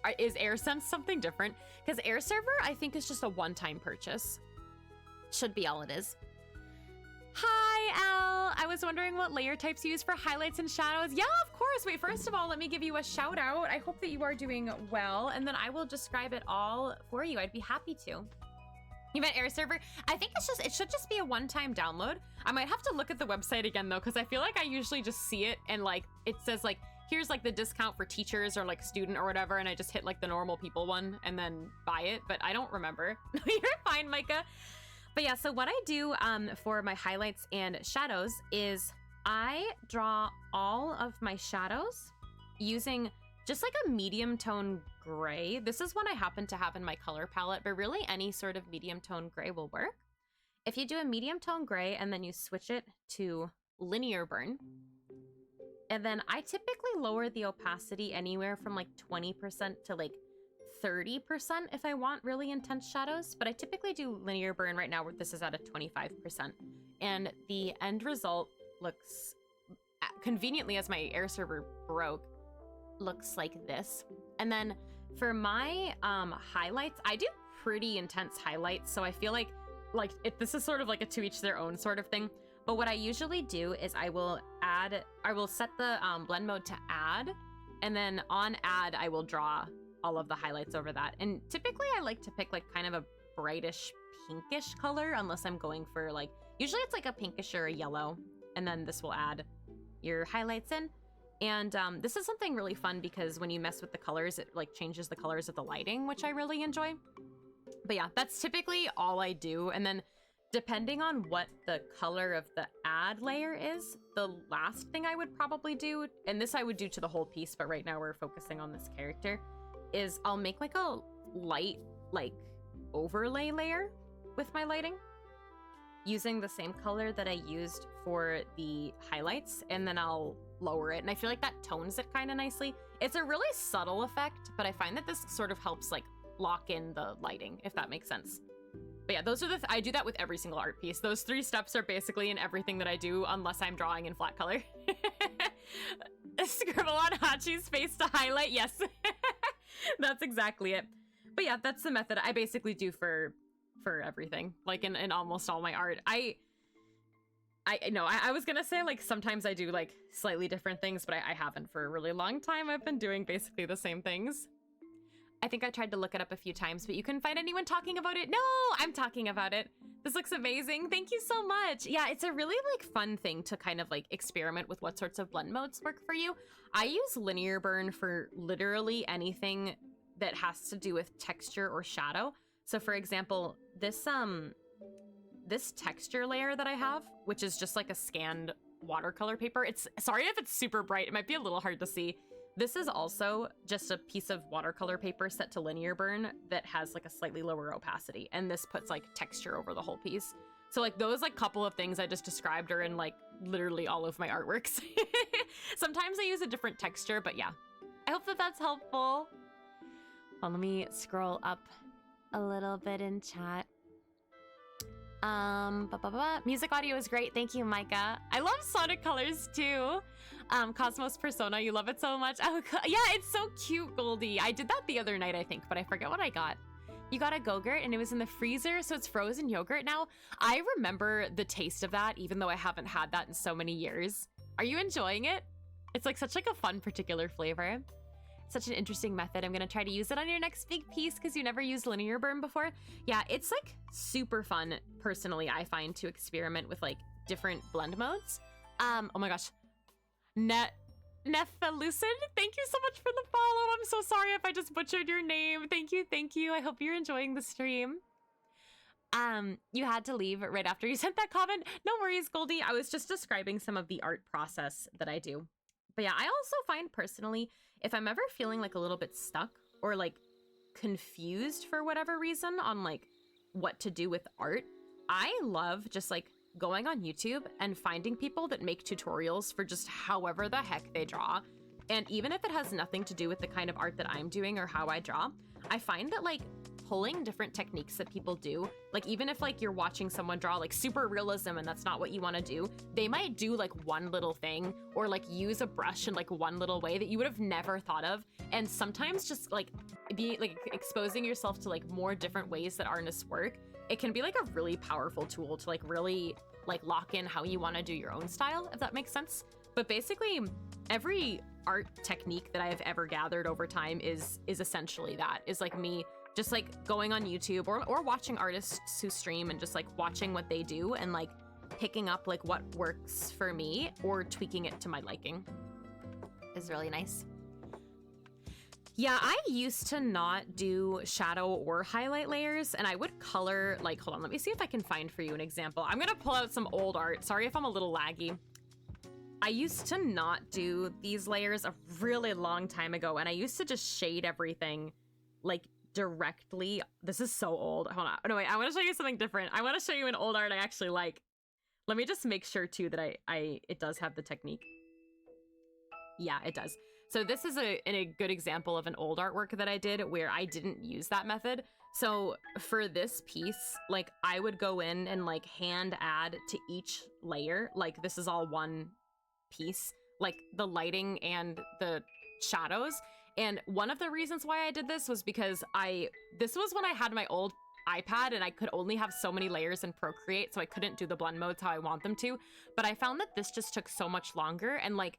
AirSense something different? Because Air Server, I think, is just a one-time purchase. Should be all it is. Hi, Al. I was wondering what layer types you use for highlights and shadows. Yeah, of course. Wait, first of all, let me give you a shout out. I hope that you are doing well, and then I will describe it all for you. I'd be happy to. You meant Air Server? I think it should just be a one-time download. I might have to look at the website again though, because I feel like I usually just see it and like it says like, here's like the discount for teachers or like student or whatever, and I just hit like the normal people one and then buy it, but I don't remember. You're fine, Micah. But yeah, so what I do for my highlights and shadows is I draw all of my shadows using just like a medium tone gray. This is one I happen to have in my color palette, but really any sort of medium tone gray will work. If you do a medium tone gray and then you switch it to linear burn, and then I typically lower the opacity anywhere from like 20% to like 30% if I want really intense shadows, but I typically do linear burn right now where this is at a 25%. And the end result looks, conveniently as my Air Server broke, looks like this. And then for my highlights, I do pretty intense highlights, so I feel like this is sort of like a to each their own sort of thing. But what I usually do is I will set the blend mode to add, and then on add I will draw all of the highlights over that. And typically I like to pick like kind of a brightish pinkish color, unless I'm going for like, usually it's like a pinkish or a yellow, and then this will add your highlights in. And this is something really fun because when you mess with the colors, it like changes the colors of the lighting, which I really enjoy. But yeah, that's typically all I do. And then depending on what the color of the add layer is, the last thing I would probably do, and this I would do to the whole piece, but right now we're focusing on this character, is I'll make like a light like overlay layer with my lighting using the same color that I used for the highlights, and then I'll lower it, and I feel like that tones it kind of nicely. It's a really subtle effect, but I find that this sort of helps like lock in the lighting, if that makes sense. But yeah, those are I do that with every single art piece. Those 3 steps are basically in everything that I do, unless I'm drawing in flat color. Scribble on Hachi's face to highlight, yes. That's exactly it. But yeah, that's the method I basically do for everything, like in almost all my art. I was gonna say like sometimes I do like slightly different things, but I haven't for a really long time. I've been doing basically the same things. I think I tried to look it up a few times, but you couldn't find anyone talking about it. No, I'm talking about it. This looks amazing. Thank you so much. Yeah, it's a really like fun thing to kind of like experiment with what sorts of blend modes work for you. I use linear burn for literally anything that has to do with texture or shadow. So for example, this texture layer that I have, which is just like a scanned watercolor paper. Sorry if it's super bright. It might be a little hard to see. This is also just a piece of watercolor paper set to linear burn that has like a slightly lower opacity. And this puts like texture over the whole piece. So like those like couple of things I just described are in like literally all of my artworks. Sometimes I use a different texture, but yeah. I hope that that's helpful. Well, let me scroll up a little bit in chat. Music audio is great. Thank you, Micah. I love Sonic colors too. Cosmos Persona, you love it so much. Oh, yeah, it's so cute, Goldie. I did that the other night, I think, but I forget what I got. You got a Go-Gurt and it was in the freezer, so it's frozen yogurt now. I remember the taste of that, even though I haven't had that in so many years. Are you enjoying it? It's like such like a fun particular flavor. Such an interesting method. I'm gonna try to use it on your next big piece because you never used linear burn before. Yeah, it's like super fun, personally, I find, to experiment with like different blend modes. Oh my gosh. Nephalucid, thank you so much for the follow. I'm so sorry if I just butchered your name. Thank you, thank you. I hope you're enjoying the stream. You had to leave right after you sent that comment. No worries, Goldie. I was just describing some of the art process that I do. But yeah, I also find personally, if I'm ever feeling like a little bit stuck or like confused for whatever reason on like what to do with art, I love just like going on YouTube and finding people that make tutorials for just however the heck they draw. And even if it has nothing to do with the kind of art that I'm doing or how I draw, I find that like pulling different techniques that people do, like even if like you're watching someone draw like super realism and that's not what you want to do, they might do like one little thing or like use a brush in like one little way that you would have never thought of. And sometimes just like be like exposing yourself to like more different ways that artists work, it can be like a really powerful tool to like really like lock in how you want to do your own style, if that makes sense. But basically every art technique that I have ever gathered over time is essentially that, is like me just like going on YouTube or watching artists who stream and just like watching what they do and like picking up like what works for me or tweaking it to my liking is really nice. Yeah, I used to not do shadow or highlight layers, and I would color, like, hold on, let me see if I can find for you an example. I'm gonna pull out some old art. Sorry if I'm a little laggy. I used to not do these layers a really long time ago, and I used to just shade everything, like, directly. This is so old. Hold on. No, wait, I want to show you something different. I want to show you an old art I actually like. Let me just make sure, too, that it does have the technique. Yeah, it does. So this is a good example of an old artwork that I did where I didn't use that method. So for this piece, like I would go in and like hand add to each layer, like this is all one piece, like the lighting and the shadows. And one of the reasons why I did this was because this was when I had my old iPad and I could only have so many layers in Procreate, so I couldn't do the blend modes how I want them to. But I found that this just took so much longer, and like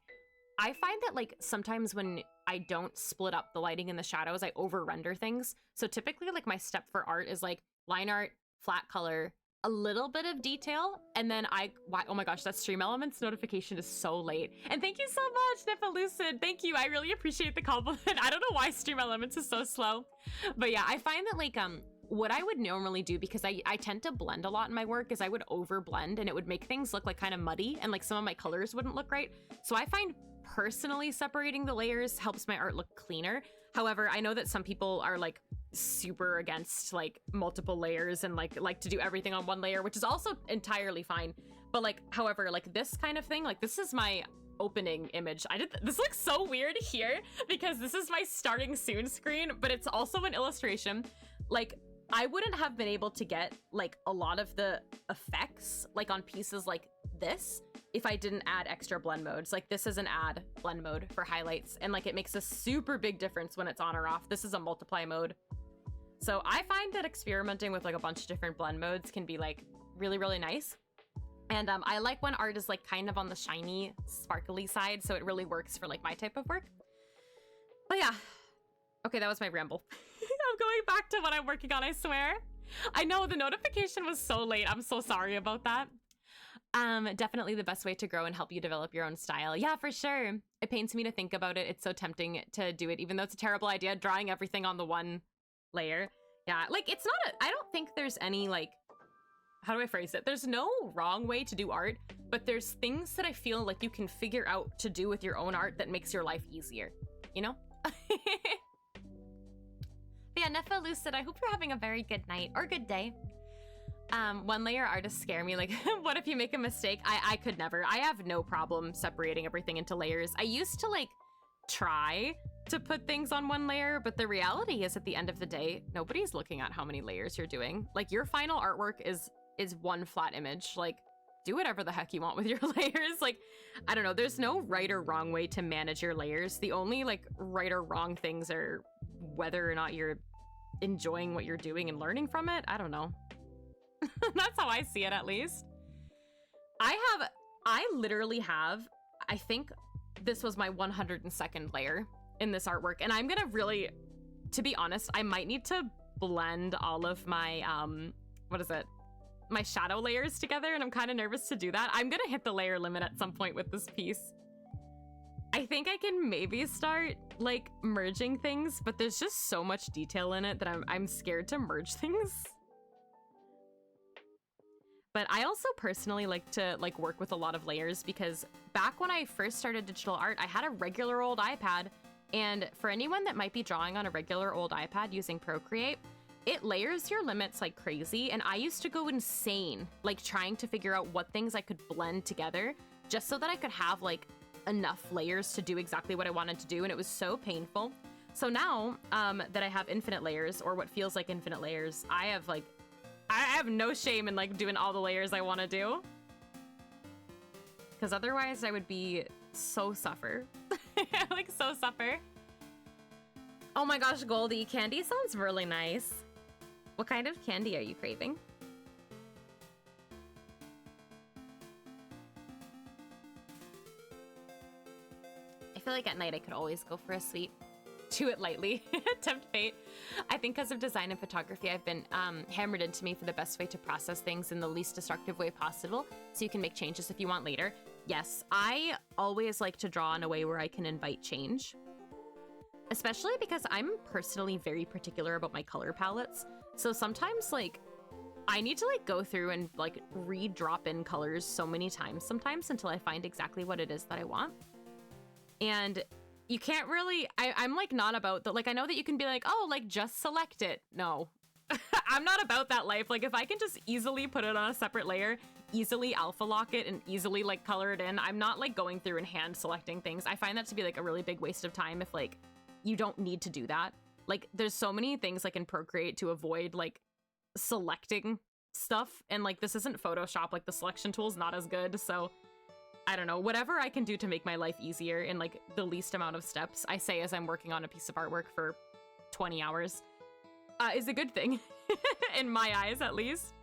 I find that like sometimes when I don't split up the lighting and the shadows, I over render things. So typically like my step for art is like line art, flat color, a little bit of detail, and then oh my gosh, that Stream Elements notification is so late. And thank you so much, Nephalucid. Thank you. I really appreciate the compliment. I don't know why Stream Elements is so slow. But yeah, I find that like what I would normally do, because I tend to blend a lot in my work, is I would over blend and it would make things look like kind of muddy and like some of my colors wouldn't look right. So I find personally separating the layers helps my art look cleaner. However, I know that some people are like super against like multiple layers and like to do everything on one layer, which is also entirely fine. But like, however, like this kind of thing, like this is my opening image. This looks so weird here because this is my starting soon screen, but it's also an illustration. Like I wouldn't have been able to get like a lot of the effects like on pieces like this if I didn't add extra blend modes. Like this is an add blend mode for highlights, and like it makes a super big difference when it's on or off. This is a multiply mode. So I find that experimenting with like a bunch of different blend modes can be like really, really nice. And I like when art is like kind of on the shiny, sparkly side, so it really works for like my type of work. But yeah, okay, that was my ramble. I'm going back to what I'm working on, I swear. I know the notification was so late. I'm so sorry about that. Definitely the best way to grow and help you develop your own style. Yeah, for sure. It pains me to think about it. It's so tempting to do it, even though it's a terrible idea, drawing everything on the one layer. Yeah, like it's not I don't think there's any like, how do I phrase it? There's no wrong way to do art, but there's things that I feel like you can figure out to do with your own art that makes your life easier, you know? Yeah, Nephalucid, I hope you're having a very good night or good day. One layer artists scare me. Like, what if you make a mistake? I could never. I have no problem separating everything into layers. I used to like try to put things on one layer, but the reality is at the end of the day, nobody's looking at how many layers you're doing. Like your final artwork is one flat image. Like do whatever the heck you want with your layers. Like, I don't know, there's no right or wrong way to manage your layers. The only like right or wrong things are whether or not you're enjoying what you're doing and learning from it. I don't know. That's how I see it, at least. I literally have, I think this was my 102nd layer in this artwork, and I'm gonna really, to be honest, I might need to blend all of my, my shadow layers together, and I'm kind of nervous to do that. I'm gonna hit the layer limit at some point with this piece. I think I can maybe start like merging things, but there's just so much detail in it that I'm scared to merge things. But I also personally like to like work with a lot of layers, because back when I first started digital art, I had a regular old iPad, and for anyone that might be drawing on a regular old iPad using Procreate, it layers your limits like crazy, and I used to go insane like trying to figure out what things I could blend together just so that I could have like enough layers to do exactly what I wanted to do, and it was so painful. So now that I have infinite layers, or what feels like infinite layers, I have no shame in like doing all the layers I want to do, because otherwise I would be so suffer. Like so suffer. Oh my gosh, Goldie, candy sounds really nice. What kind of candy are you craving? I feel like at night I could always go for a sweet. Do it lightly. Tempt fate. I think because of design and photography, I've been hammered into me for the best way to process things in the least destructive way possible, so you can make changes if you want later. Yes, I always like to draw in a way where I can invite change, especially because I'm personally very particular about my color palettes. So sometimes like I need to like go through and like re-drop in colors so many times sometimes until I find exactly what it is that I want. And you can't really, I'm like not about the, like I know that you can be like, oh, like just select it. No, I'm not about that life. Like if I can just easily put it on a separate layer, easily alpha lock it, and easily like color it in, I'm not like going through and hand selecting things. I find that to be like a really big waste of time if like you don't need to do that. Like there's so many things like in Procreate to avoid like selecting stuff, and like this isn't Photoshop, like the selection tool's not as good. So I don't know, whatever I can do to make my life easier in like the least amount of steps, I say as I'm working on a piece of artwork for 20 hours, is a good thing. In my eyes, at least.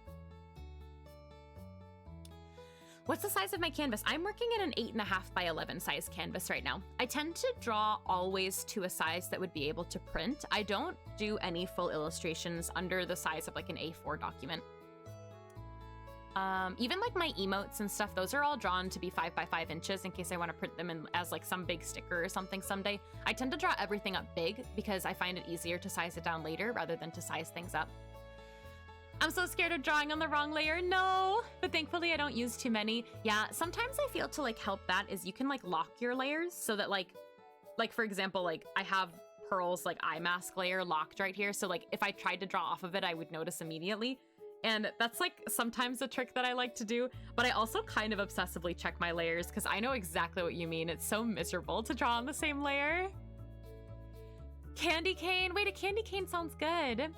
What's the size of my canvas? I'm working at an 8.5 by 11 size canvas right now. I tend to draw always to a size that would be able to print. I don't do any full illustrations under the size of like an A4 document. Even like my emotes and stuff, those are all drawn to be 5 by 5 inches in case I want to print them in as like some big sticker or something someday. I tend to draw everything up big because I find it easier to size it down later rather than to size things up. I'm so scared of drawing on the wrong layer. No, but thankfully I don't use too many. Yeah, sometimes I feel to like help that is you can like lock your layers so that like for example, like I have Pearl's like eye mask layer locked right here. So like if I tried to draw off of it, I would notice immediately. And that's like sometimes a trick that I like to do, but I also kind of obsessively check my layers because I know exactly what you mean. It's so miserable to draw on the same layer. Candy cane. Wait, a candy cane sounds good.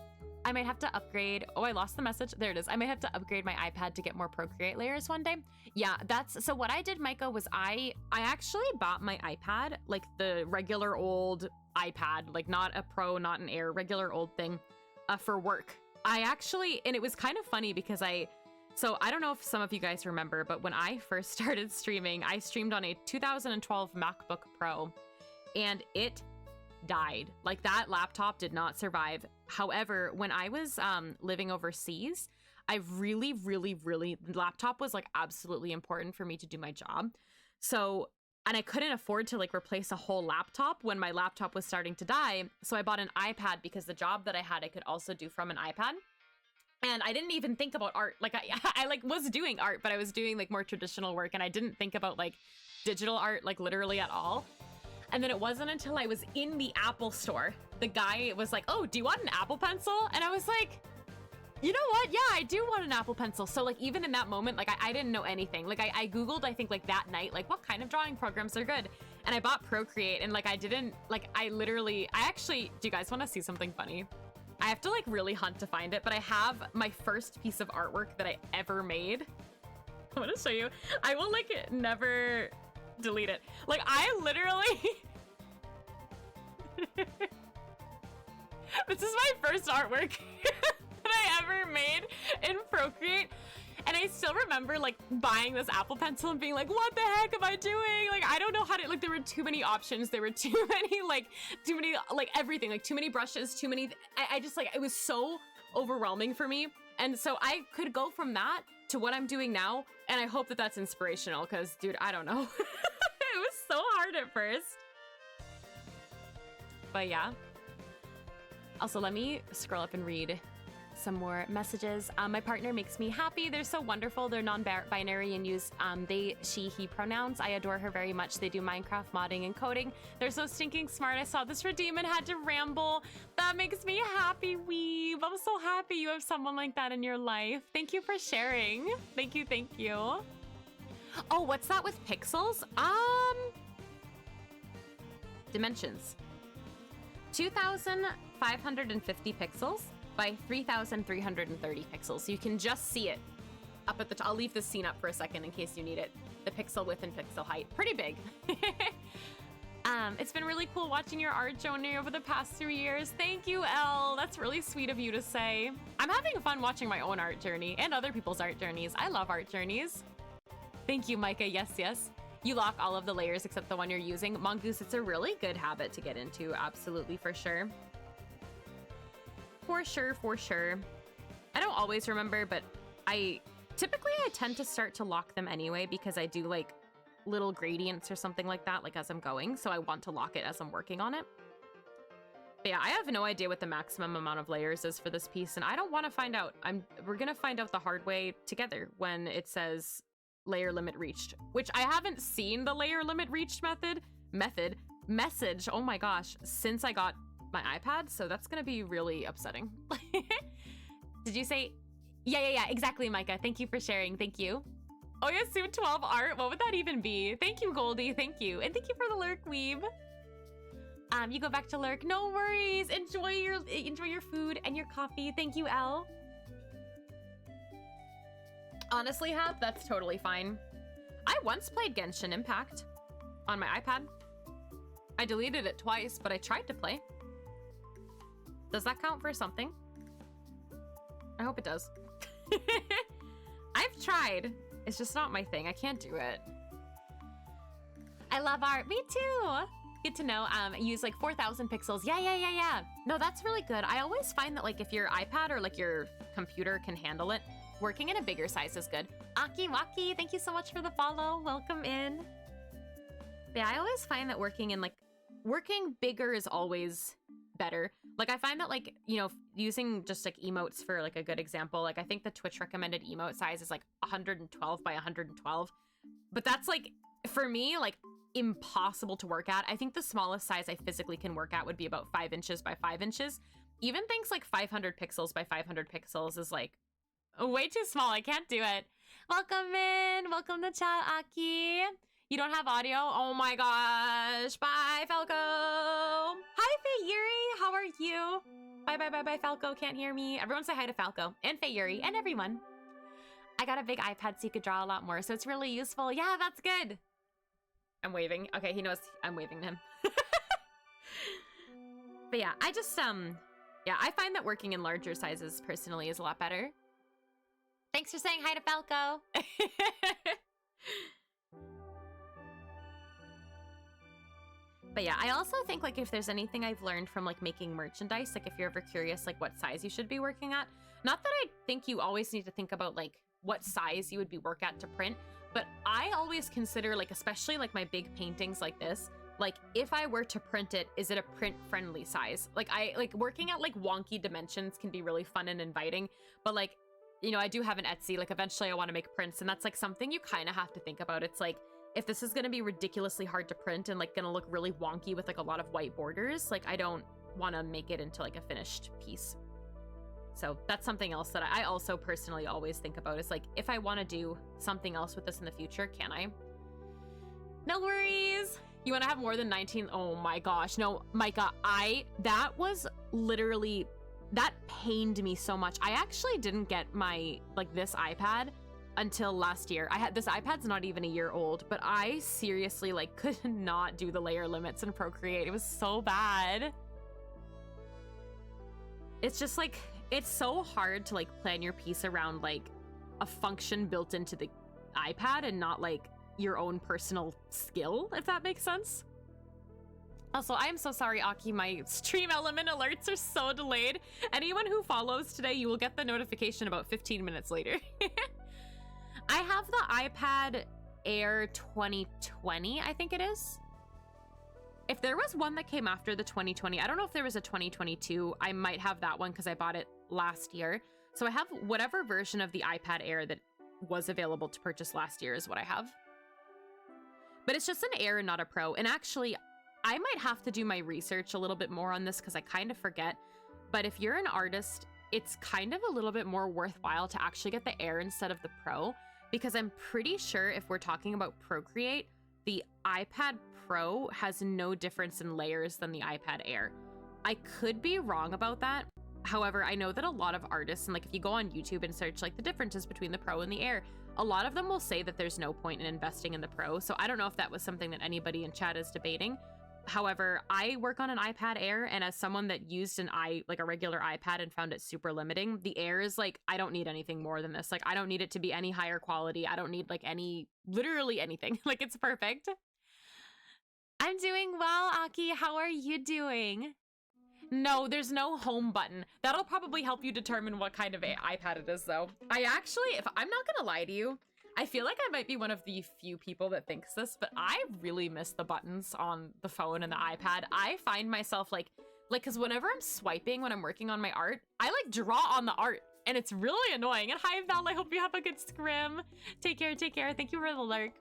I might have to upgrade. Oh, I lost the message. There it is. I might have to upgrade my iPad to get more Procreate layers one day. Yeah, that's so what I did, Micah, was I actually bought my iPad, like the regular old iPad, like not a Pro, not an Air, regular old thing, for work. I actually, and it was kind of funny because so I don't know if some of you guys remember, but when I first started streaming, I streamed on a 2012 MacBook Pro and it died. Like that laptop did not survive. However, when I was living overseas, I really, the laptop was like absolutely important for me to do my job. So, and I couldn't afford to like replace a whole laptop when my laptop was starting to die. So I bought an iPad because the job that I had, I could also do from an iPad. And I didn't even think about art. Like I like was doing art, but I was doing like more traditional work. And I didn't think about like digital art, like literally at all. And then it wasn't until I was in the Apple store, the guy was like, oh, do you want an Apple Pencil? And I was like, you know what? Yeah, I do want an Apple Pencil. So like even in that moment, like I didn't know anything. Like I Googled, I think like that night, like what kind of drawing programs are good? And I bought Procreate and like I actually, do you guys want to see something funny? I have to like really hunt to find it, but I have my first piece of artwork that I ever made. I'm gonna show you. I will like never delete it. Like I literally this is my first artwork that I ever made in Procreate. And I still remember like buying this Apple Pencil and being like, what the heck am I doing? Like, I don't know how to, like, there were too many options. There were too many, like, everything, like too many brushes, too many, I just like, it was so overwhelming for me. And so I could go from that to what I'm doing now. And I hope that that's inspirational because, dude, I don't know. It was so hard at first. But yeah. Also, let me scroll up and read some more messages. My partner makes me happy. They're so wonderful. They're non-binary and use they, she, he pronouns. I adore her very much. They do Minecraft modding and coding. They're so stinking smart. I saw this redeem and had to ramble. That makes me happy, Weeb. I'm so happy you have someone like that in your life. Thank you for sharing. Thank you, thank you. Oh, what's that with pixels? Dimensions. 2,550 pixels by 3,330 pixels. You can just see it up at the top. I'll leave this scene up for a second in case you need it. The pixel width and pixel height. Pretty big. It's been really cool watching your art journey over the past 3 years. Thank you, Elle. That's really sweet of you to say. I'm having fun watching my own art journey and other people's art journeys. I love art journeys. Thank you, Micah. Yes, yes. You lock all of the layers except the one you're using. Mongoose, it's a really good habit to get into. Absolutely, for sure. For sure, for sure. I don't always remember, but typically I tend to start to lock them anyway because I do like little gradients or something like that, like as I'm going. So I want to lock it as I'm working on it. But yeah, I have no idea what the maximum amount of layers is for this piece, and I don't want to find out. We're gonna find out the hard way together when it says layer limit reached, which I haven't seen the layer limit reached message. Oh my gosh, since I got my iPad, so that's gonna be really upsetting. Did you say? Yeah, exactly, Micah. Thank you for sharing. Thank you. Oh yeah, Suit 12 art. What would that even be? Thank you, Goldie. Thank you, and thank you for the lurk, Weeb. You go back to lurk. No worries. Enjoy your food and your coffee. Thank you, Elle. Honestly, Hap, that's totally fine. I once played Genshin Impact on my iPad. I deleted it twice, but I tried to play. Does that count for something? I hope it does. I've tried. It's just not my thing. I can't do it. I love art. Me too. Good to know. Use like 4,000 pixels. Yeah. No, that's really good. I always find that like if your iPad or like your computer can handle it, working in a bigger size is good. Aki Waki, thank you so much for the follow. Welcome in. Yeah, I always find that working bigger is always better. Like I find that like, you know, using just like emotes for like a good example, like I think the Twitch recommended emote size is like 112 by 112. But that's like, for me, like impossible to work at. I think the smallest size I physically can work at would be about 5 inches by 5 inches. Even things like 500 pixels by 500 pixels is like way too small. I can't do it. Welcome in. Welcome to chat, Aki. You don't have audio? Oh my gosh. Bye, Falco. Hi, Faye Yuri. How are you? Bye, Falco. Can't hear me. Everyone say hi to Falco and Faye Yuri and everyone. I got a big iPad so you could draw a lot more, so it's really useful. Yeah, that's good. I'm waving. Okay, he knows I'm waving to him. But yeah, I just, yeah, I find that working in larger sizes personally is a lot better. Thanks for saying hi to Falco. But yeah, I also think like if there's anything I've learned from like making merchandise, like if you're ever curious like what size you should be working at, not that I think you always need to think about like what size you would be work at to print, but I always consider like, especially like my big paintings like this, like if I were to print it, is it a print friendly size? Like I like working at like wonky dimensions can be really fun and inviting, but like, you know, I do have an Etsy, like eventually I want to make prints, and that's like something you kind of have to think about. It's like, if this is going to be ridiculously hard to print and like going to look really wonky with like a lot of white borders, like I don't want to make it into like a finished piece. So that's something else that I also personally always think about is like, if I want to do something else with this in the future, can I? No worries. You want to have more than 19? Oh my gosh. No, Micah, that was literally, that pained me so much. I actually didn't get my, like this iPad until last year. I had this iPad's not even a year old, but I seriously like could not do the layer limits in Procreate. It was so bad. It's just like, it's so hard to like plan your piece around like a function built into the iPad and not like your own personal skill, if that makes sense. Also, I am so sorry, Aki, my stream element alerts are so delayed. Anyone who follows today, you will get the notification about 15 minutes later. I have the iPad Air 2020, I think it is. If there was one that came after the 2020, I don't know if there was a 2022. I might have that one because I bought it last year. So I have whatever version of the iPad Air that was available to purchase last year is what I have. But it's just an Air and not a Pro. And actually, I might have to do my research a little bit more on this because I kind of forget. But if you're an artist, it's kind of a little bit more worthwhile to actually get the Air instead of the Pro, because I'm pretty sure if we're talking about Procreate, the iPad Pro has no difference in layers than the iPad Air. I could be wrong about that. However, I know that a lot of artists, and like if you go on YouTube and search like the differences between the Pro and the Air, a lot of them will say that there's no point in investing in the Pro. So I don't know if that was something that anybody in chat is debating. However, I work on an iPad Air, and as someone that used like a regular iPad and found it super limiting, the Air is like, I don't need anything more than this. Like, I don't need it to be any higher quality. I don't need like literally anything. Like, it's perfect. I'm doing well, Aki. How are you doing? No, there's no home button. That'll probably help you determine what kind of iPad it is, though. I actually, if I'm not gonna lie to you, I feel like I might be one of the few people that thinks this, but I really miss the buttons on the phone and the iPad. I find myself like, because whenever I'm swiping when I'm working on my art, I like draw on the art, and it's really annoying. And hi, Val, I hope you have a good scrim. Take care, take care. Thank you for the lurk.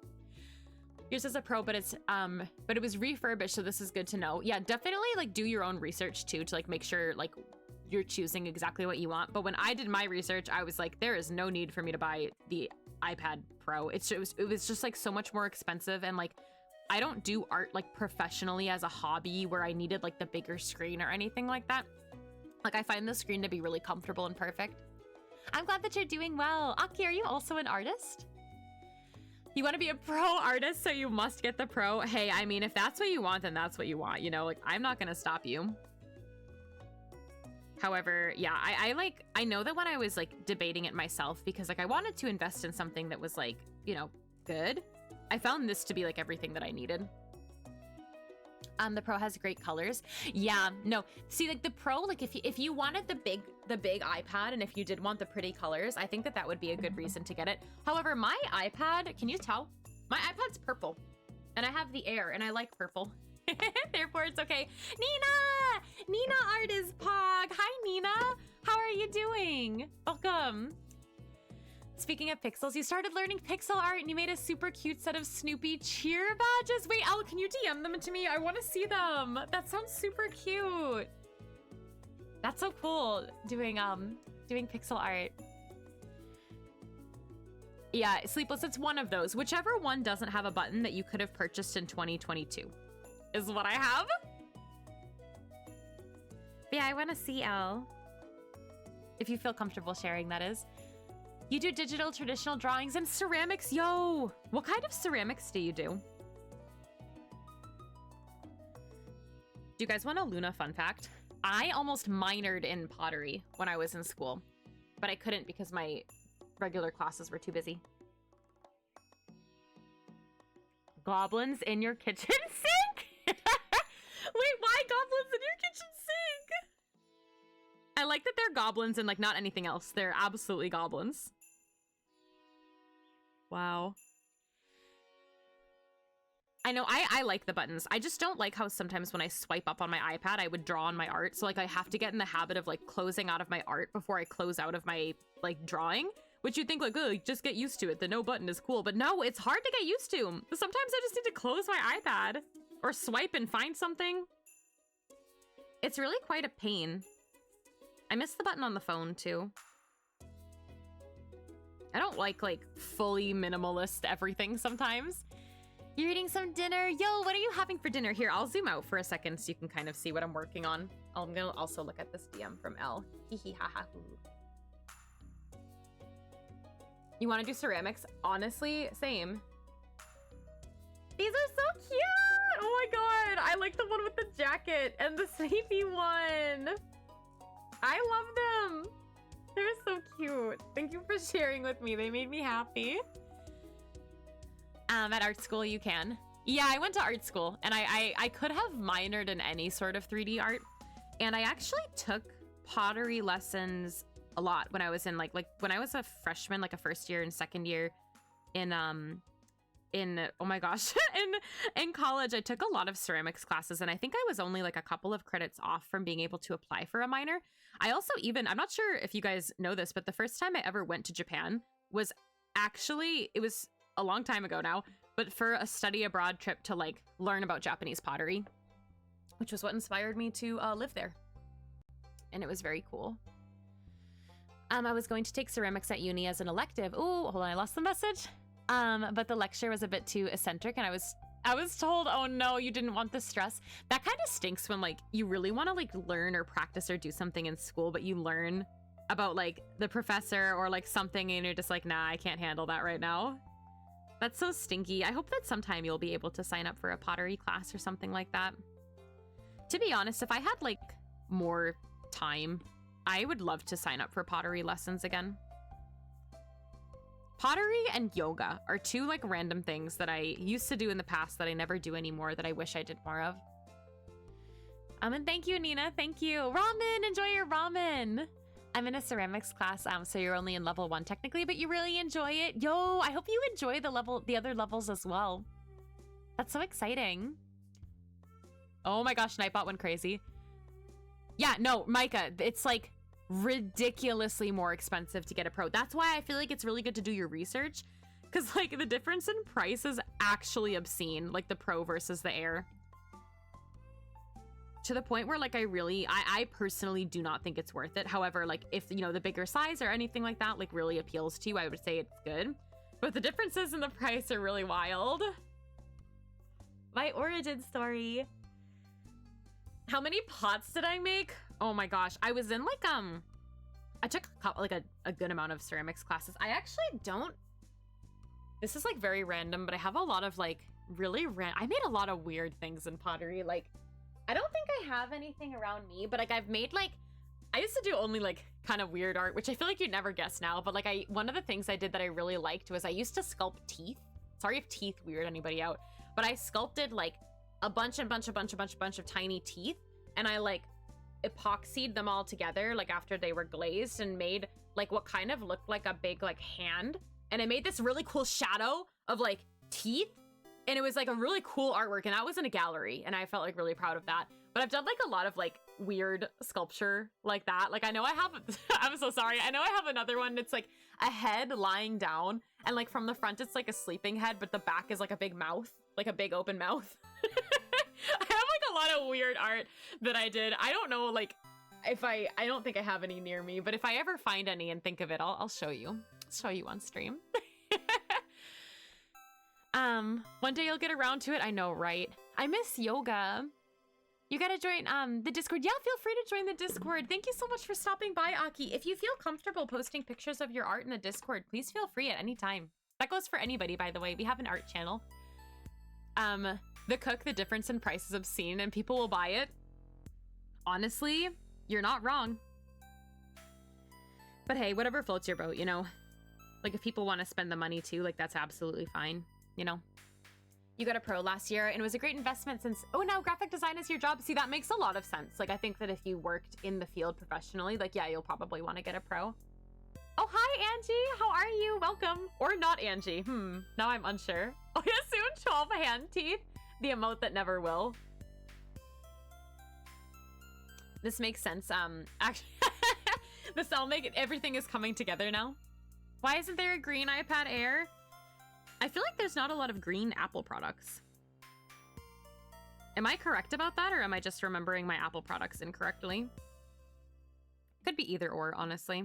Yours is a Pro, but it was refurbished, so this is good to know. Yeah, definitely like do your own research too to like make sure like you're choosing exactly what you want. But when I did my research, I was like, there is no need for me to buy the iPad Pro. It was just like so much more expensive, and like I don't do art like professionally as a hobby where I needed like the bigger screen or anything like that. Like I find the screen to be really comfortable and perfect. I'm glad that you're doing well. Aki, are you also an artist? You want to be a pro artist, so you must get the Pro. Hey, I mean, if that's what you want, then that's what you want, you know? Like, I'm not gonna stop you. However, yeah, I know that when I was like debating it myself, because like I wanted to invest in something that was like, you know, good, I found this to be like everything that I needed. The Pro has great colors. Yeah, no, see, like the Pro, like if you wanted the big iPad, and if you did want the pretty colors, I think that would be a good reason to get it. However, my iPad, can you tell? My iPad's purple, and I have the Air, and I like purple. Therefore, it's okay. Nina Art is Pog. Hi, Nina. How are you doing? Welcome. Speaking of pixels, you started learning pixel art and you made a super cute set of Snoopy cheer badges. Wait, Elle, can you DM them to me? I want to see them. That sounds super cute. That's so cool, doing pixel art. Yeah, Sleepless, it's one of those. Whichever one doesn't have a button that you could have purchased in 2022 is what I have. But yeah, I want to see Elle. If you feel comfortable sharing, that is. You do digital traditional drawings and ceramics. Yo, what kind of ceramics do you do? Do you guys want a Luna fun fact? I almost minored in pottery when I was in school, but I couldn't because my regular classes were too busy. Goblins in your kitchen sink? Wait, why goblins in your kitchen sink? I like that they're goblins and like not anything else. They're absolutely goblins. Wow. I know, I like the buttons. I just don't like how sometimes when I swipe up on my iPad, I would draw on my art. So like I have to get in the habit of like closing out of my art before I close out of my like drawing, which you'd think like, oh, just get used to it. The no button is cool. But no, it's hard to get used to. Sometimes I just need to close my iPad or swipe and find something. It's really quite a pain. I miss the button on the phone too. I don't like fully minimalist everything sometimes. You're eating some dinner. Yo, what are you having for dinner? Here, I'll zoom out for a second so you can kind of see what I'm working on. I'm gonna also look at this DM from Elle. Hee hee ha ha hoo. You want to do ceramics? Honestly, same. These are so cute! Oh my god, I like the one with the jacket and the sleepy one. I love them. They're so cute. Thank you for sharing with me. They made me happy. At art school, you can. Yeah, I went to art school, and I could have minored in any sort of 3D art, and I actually took pottery lessons a lot when I was in like when I was a freshman, like a first year and second year in oh my gosh, in college. I took a lot of ceramics classes, and I think I was only like a couple of credits off from being able to apply for a minor. I also I'm not sure if you guys know this, but the first time I ever went to Japan was actually, it was a long time ago now, but for a study abroad trip to like learn about Japanese pottery, which was what inspired me to live there. And it was very cool. I was going to take ceramics at uni as an elective. Oh, hold on, I lost the message. But the lecture was a bit too eccentric, and I was told, oh no, you didn't want the stress. That kind of stinks when like you really want to like learn or practice or do something in school, but you learn about like the professor or like something and you're just like, nah, I can't handle that right now. That's so stinky. I hope that sometime you'll be able to sign up for a pottery class or something like that. To be honest, if I had like more time, I would love to sign up for pottery lessons again. Pottery and yoga are two like random things that I used to do in the past that I never do anymore that I wish I did more of. And thank you, Nina. Thank you. Ramen, enjoy your ramen. I'm in a ceramics class, so you're only in level 1 technically, but you really enjoy it. Yo, I hope you enjoy the other levels as well. That's so exciting. Oh my gosh, Nightbot went crazy. Yeah, no, Micah, it's like ridiculously more expensive to get a pro. That's why I feel like it's really good to do your research, because like the difference in price is actually obscene, like the pro versus the air. To the point where like I personally do not think it's worth it. However, like if you know the bigger size or anything like that like really appeals to you, I would say it's good. But the differences in the price are really wild. My origin story. How many pots did I make? Oh my gosh, I was in like I took a good amount of ceramics classes. I actually don't. This is like very random, but I have a lot of like really I made a lot of weird things in pottery. Like I don't think I have anything around me, but like I've made like, I used to do only like kind of weird art, which I feel like you'd never guess now, but like one of the things I did that I really liked was I used to sculpt teeth. Sorry if teeth weird anybody out, but I sculpted like a bunch of tiny teeth, and I like epoxied them all together like after they were glazed and made like what kind of looked like a big like hand, and I made this really cool shadow of like teeth. And it was like a really cool artwork, and that was in a gallery, and I felt like really proud of that. But I've done like a lot of like weird sculpture like that. Like I know I have, I'm so sorry. I know I have another one. It's like a head lying down, and like from the front it's like a sleeping head, but the back is like a big mouth, like a big open mouth. I have like a lot of weird art that I did. I don't know, like if I don't think I have any near me, but if I ever find any and think of it, I'll show you. I'll show you on stream. One day you'll get around to it. I know, right? I miss yoga. You gotta join the Discord. Yeah, feel free to join the Discord. Thank you so much for stopping by, Aki. If you feel comfortable posting pictures of your art in the Discord, please feel free at any time. That goes for anybody, by the way. We have an art channel. The cook, the difference in price is obscene and people will buy it. Honestly, you're not wrong. But hey, whatever floats your boat, you know? Like if people want to spend the money too, like that's absolutely fine. You know, you got a pro last year and it was a great investment since, oh, now graphic design is your job. See, that makes a lot of sense. Like, I think that if you worked in the field professionally, like, yeah, you'll probably want to get a pro. Oh, hi, Angie. How are you? Welcome. Or not Angie. Now I'm unsure. Oh, yeah, soon 12 hand teeth. The emote that never will. This makes sense. Actually, this all make it, everything is coming together now. Why isn't there a green iPad Air? I feel like there's not a lot of green Apple products. Am I correct about that, or am I just remembering my Apple products incorrectly? Could be either or, honestly.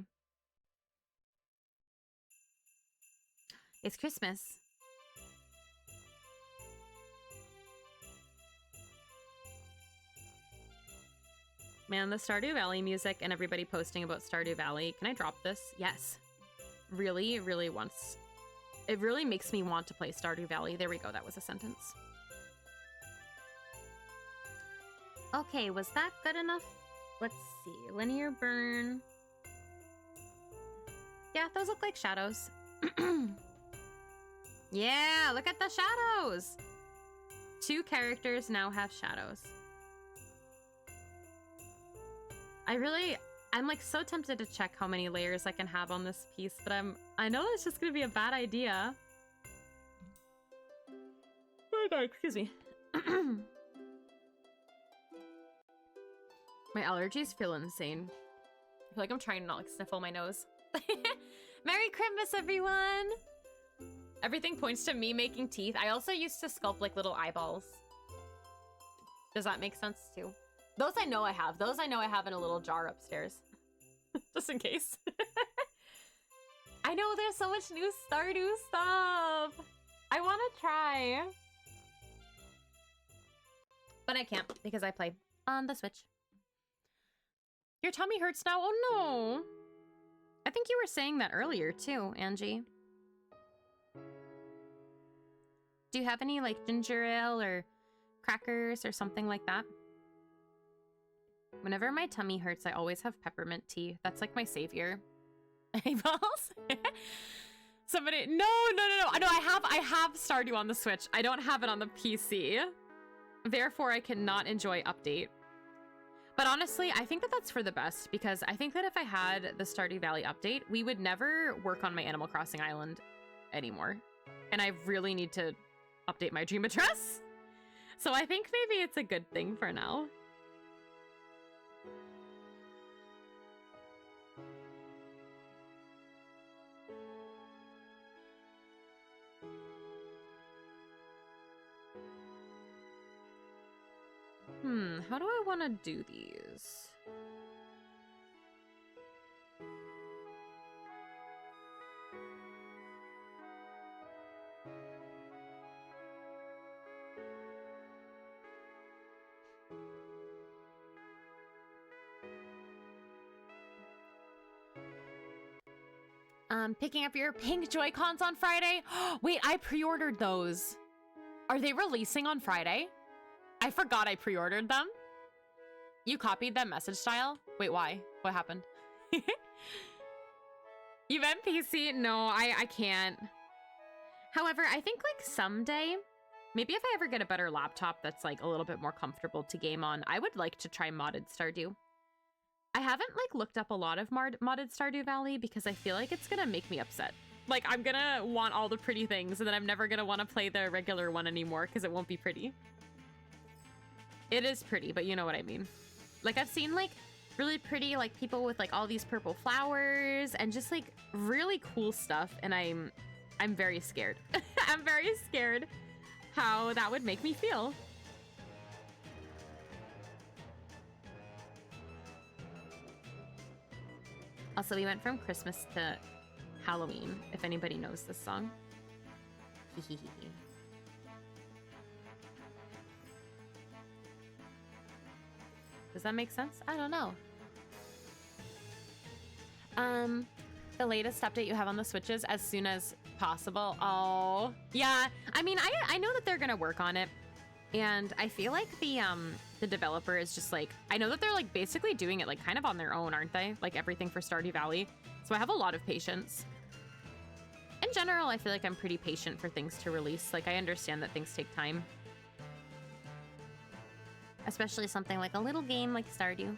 It's Christmas. Man, the Stardew Valley music and everybody posting about Stardew Valley. Can I drop this? Yes. really, really wants... It really makes me want to play Stardew Valley. There we go. That was a sentence. Okay, was that good enough? Let's see. Linear burn. Yeah, those look like shadows. Yeah, look at the shadows. 2 characters now have shadows. I'm like so tempted to check how many layers I can have on this piece, but I know it's just gonna be a bad idea. Oh god, excuse me. My allergies feel insane. I feel like I'm trying to not like sniffle my nose. Merry Christmas, everyone! Everything points to me making teeth. I also used to sculpt like little eyeballs. Does that make sense too? Those I know I have. Those I know I have in a little jar upstairs. Just in case. I know there's so much new Stardew stuff. I want to try. But I can't because I play on the Switch. Your tummy hurts now? Oh no. I think you were saying that earlier too, Angie. Do you have any like ginger ale or crackers or something like that? Whenever my tummy hurts, I always have peppermint tea. That's like my savior. Eyeballs? Somebody, no. I have Stardew on the Switch. I don't have it on the PC. Therefore, I cannot enjoy Update. But honestly, I think that that's for the best because I think that if I had the Stardew Valley update, we would never work on my Animal Crossing island anymore. And I really need to update my dream address. So I think maybe it's a good thing for now. How do I want to do these? Picking up your pink Joy-Cons on Friday? Wait, I pre-ordered those. Are they releasing on Friday? I forgot I pre-ordered them. You copied them message style? Wait, why? What happened? You meant PC? No, I can't. However, I think like someday, maybe if I ever get a better laptop that's like a little bit more comfortable to game on, I would like to try modded Stardew. I haven't like looked up a lot of modded Stardew Valley because I feel like it's gonna make me upset. Like I'm gonna want all the pretty things and then I'm never gonna want to play the regular one anymore because it won't be pretty. It is pretty, but you know what I mean. Like I've seen like really pretty like people with like all these purple flowers and just like really cool stuff and I'm very scared. I'm very scared how that would make me feel. Also, we went from Christmas to Halloween, if anybody knows this song. Does that make sense? I don't know. The latest update you have on the Switches as soon as possible. Oh, yeah. I mean, I know that they're gonna work on it. And I feel like the developer is just like, I know that they're like basically doing it like kind of on their own, aren't they? Like everything for Stardew Valley. So I have a lot of patience. In general, I feel like I'm pretty patient for things to release. Like I understand that things take time. Especially something like a little game like Stardew.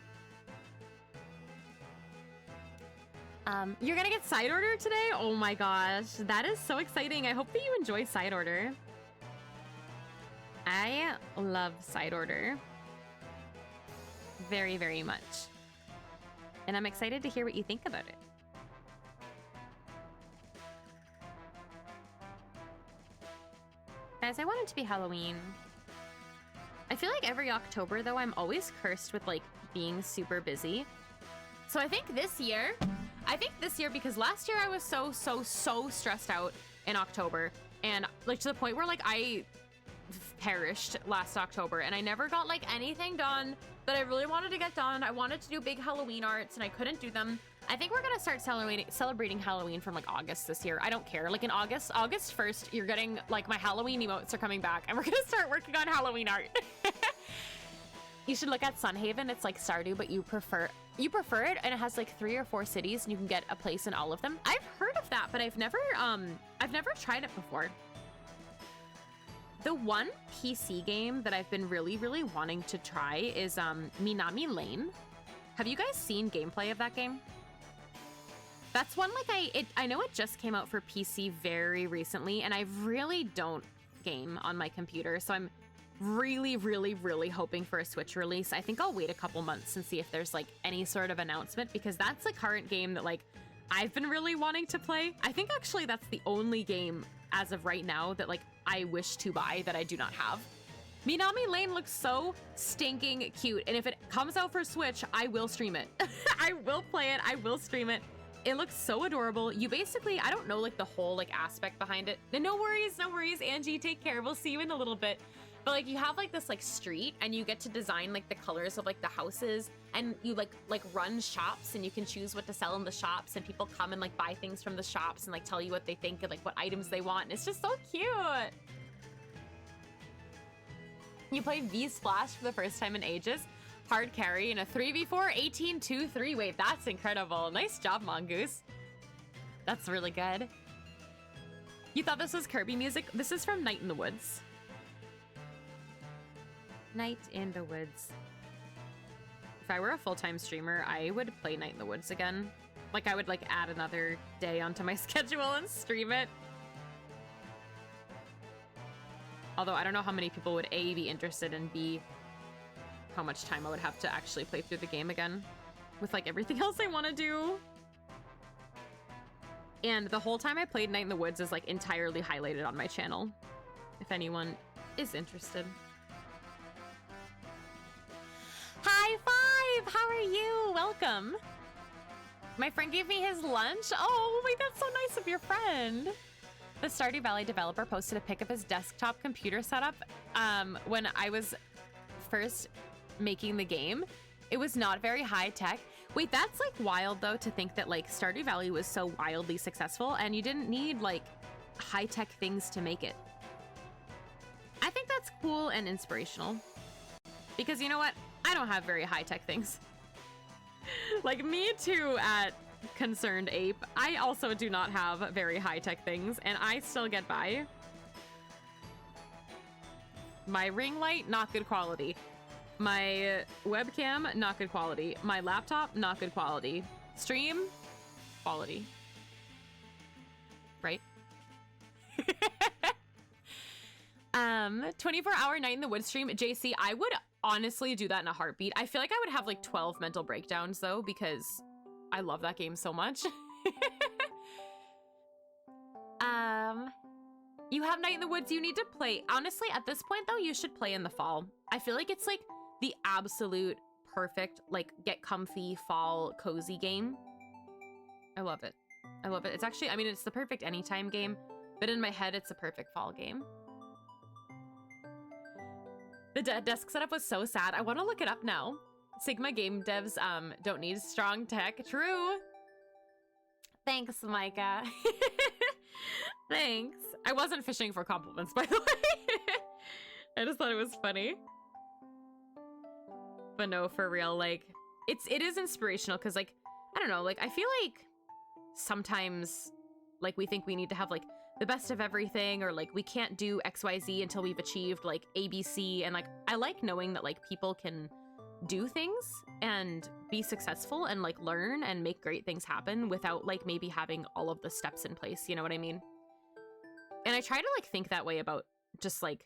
You're gonna get side order today? Oh my gosh, that is so exciting. I hope that you enjoy side order. I love side order very, very much. And I'm excited to hear what you think about it. Guys, I want it to be Halloween. I feel like every October, though, I'm always cursed with, like, being super busy. So I think this year, because last year I was so stressed out in October. And, like, to the point where, like, I perished last October. And I never got, like, anything done that I really wanted to get done. I wanted to do big Halloween arts and I couldn't do them. I think we're gonna start celebrating Halloween from like August this year. I don't care. Like in August 1st, you're getting like my Halloween emotes are coming back and we're gonna start working on Halloween art. You should look at Sunhaven. It's like Stardew, but you prefer it, and it has like 3 or 4 cities and you can get a place in all of them. I've heard of that, but I've never tried it before. The one PC game that I've been really, really wanting to try is Minami Lane. Have you guys seen gameplay of that game? That's one like I know it just came out for PC very recently, and I really don't game on my computer, so I'm really, really, really hoping for a Switch release. I think I'll wait a couple months and see if there's like any sort of announcement, because that's the current game that like I've been really wanting to play. I think actually that's the only game as of right now that like I wish to buy that I do not have. Minami Lane looks so stinking cute, and if it comes out for Switch, I will stream it. I will play it, I will stream it. It looks so adorable. You basically, I don't know like the whole like aspect behind it. No worries, Angie, take care. We'll see you in a little bit. But like you have like this like street and you get to design like the colors of like the houses, and you like run shops and you can choose what to sell in the shops, and people come and like buy things from the shops and like tell you what they think and like what items they want. And it's just so cute. You play V-Splash for the first time in ages. Hard carry in a 3v4 18-2-3. Wait, that's incredible. Nice job, Mongoose. That's really good. You thought this was Kirby music? This is from Night in the Woods. Night in the Woods. If I were a full-time streamer, I would play Night in the Woods again. Like I would like add another day onto my schedule and stream it. Although I don't know how many people would A, be interested, and B, how much time I would have to actually play through the game again with like everything else I want to do. And the whole time I played Night in the Woods is like entirely highlighted on my channel, if anyone is interested. High five! How are you? Welcome. My friend gave me his lunch. Oh, wait, that's so nice of your friend. The Stardew Valley developer posted a pic of his desktop computer setup when I was first making the game. It was not very high tech. Wait, that's like wild though, to think that like Stardew Valley was so wildly successful and you didn't need like high tech things to make it. I think that's cool and inspirational, because you know what? I don't have very high tech things. Like me too at Concerned Ape. I also do not have very high tech things and I still get by. My ring light, not good quality. My webcam, not good quality. My laptop, not good quality. Stream, quality. Right? 24-hour Night in the Woods stream. JC, I would honestly do that in a heartbeat. I feel like I would have like 12 mental breakdowns though, because I love that game so much. You have Night in the Woods, you need to play. Honestly, at this point though, you should play in the fall. I feel like it's like the absolute perfect, like get comfy fall cozy game. I love it. I love it. It's actually, I mean, it's the perfect anytime game, but in my head, it's a perfect fall game. The desk setup was so sad. I want to look it up now. Sigma game devs don't need strong tech. True. Thanks, Micah. Thanks. I wasn't fishing for compliments, by the way. I just thought it was funny. But no, for real, like, it is inspirational because, like, I don't know, like, I feel like sometimes, like, we think we need to have, like, the best of everything, or, like, we can't do XYZ until we've achieved, like, ABC, and, like, I like knowing that, like, people can do things and be successful and, like, learn and make great things happen without, like, maybe having all of the steps in place, you know what I mean? And I try to, like, think that way about just, like,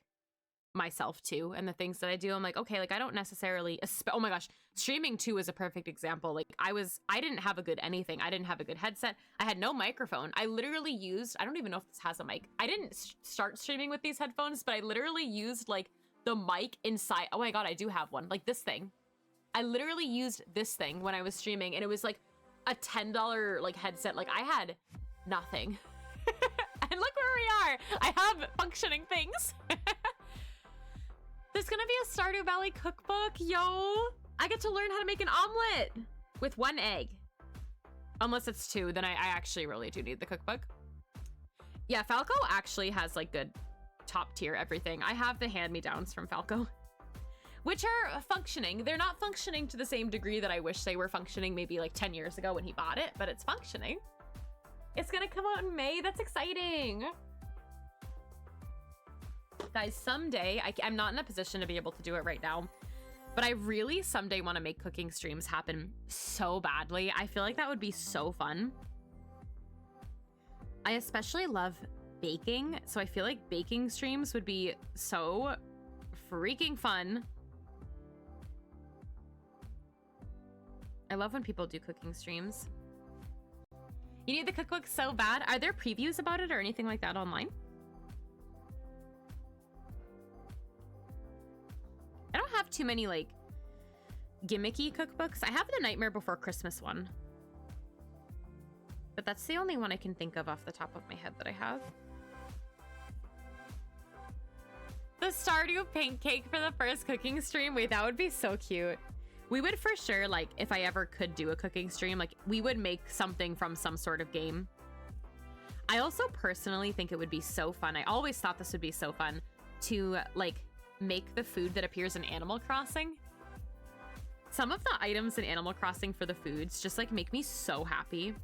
myself too, and the things that I do. I'm like, okay, like I don't necessarily, oh my gosh, streaming too is a perfect example. Like I didn't have a good anything. I didn't have a good headset. I had no microphone. I literally used, I don't even know if this has a mic. I didn't start streaming with these headphones, but I literally used like the mic inside. Oh my God, I do have one, like this thing. I literally used this thing when I was streaming, and it was like a $10 like headset. Like I had nothing. And look where we are. I have functioning things. There's gonna be a Stardew Valley cookbook, yo. I get to learn how to make an omelet with 1 egg. Unless it's 2, then I actually really do need the cookbook. Yeah, Falco actually has like good top tier everything. I have the hand-me-downs from Falco, which are functioning. They're not functioning to the same degree that I wish they were functioning maybe like 10 years ago when he bought it, but it's functioning. It's gonna come out in May. That's exciting. Guys, someday, I'm not in a position to be able to do it right now, but I really someday want to make cooking streams happen so badly. I feel like that would be so fun. I especially love baking, so I feel like baking streams would be so freaking fun. I love when people do cooking streams. You need the cookbook so bad. Are there previews about it or anything like that online? I don't have too many like gimmicky cookbooks. I have the Nightmare Before Christmas one, but that's the only one I can think of off the top of my head that I have. The Stardew pancake for the first cooking stream. Wait, that would be so cute. We would for sure, like, if I ever could do a cooking stream, like, we would make something from some sort of game. I also personally think it would be so fun. I always thought this would be so fun to, like, make the food that appears in Animal Crossing. Some of the items in Animal Crossing for the foods just, like, make me so happy.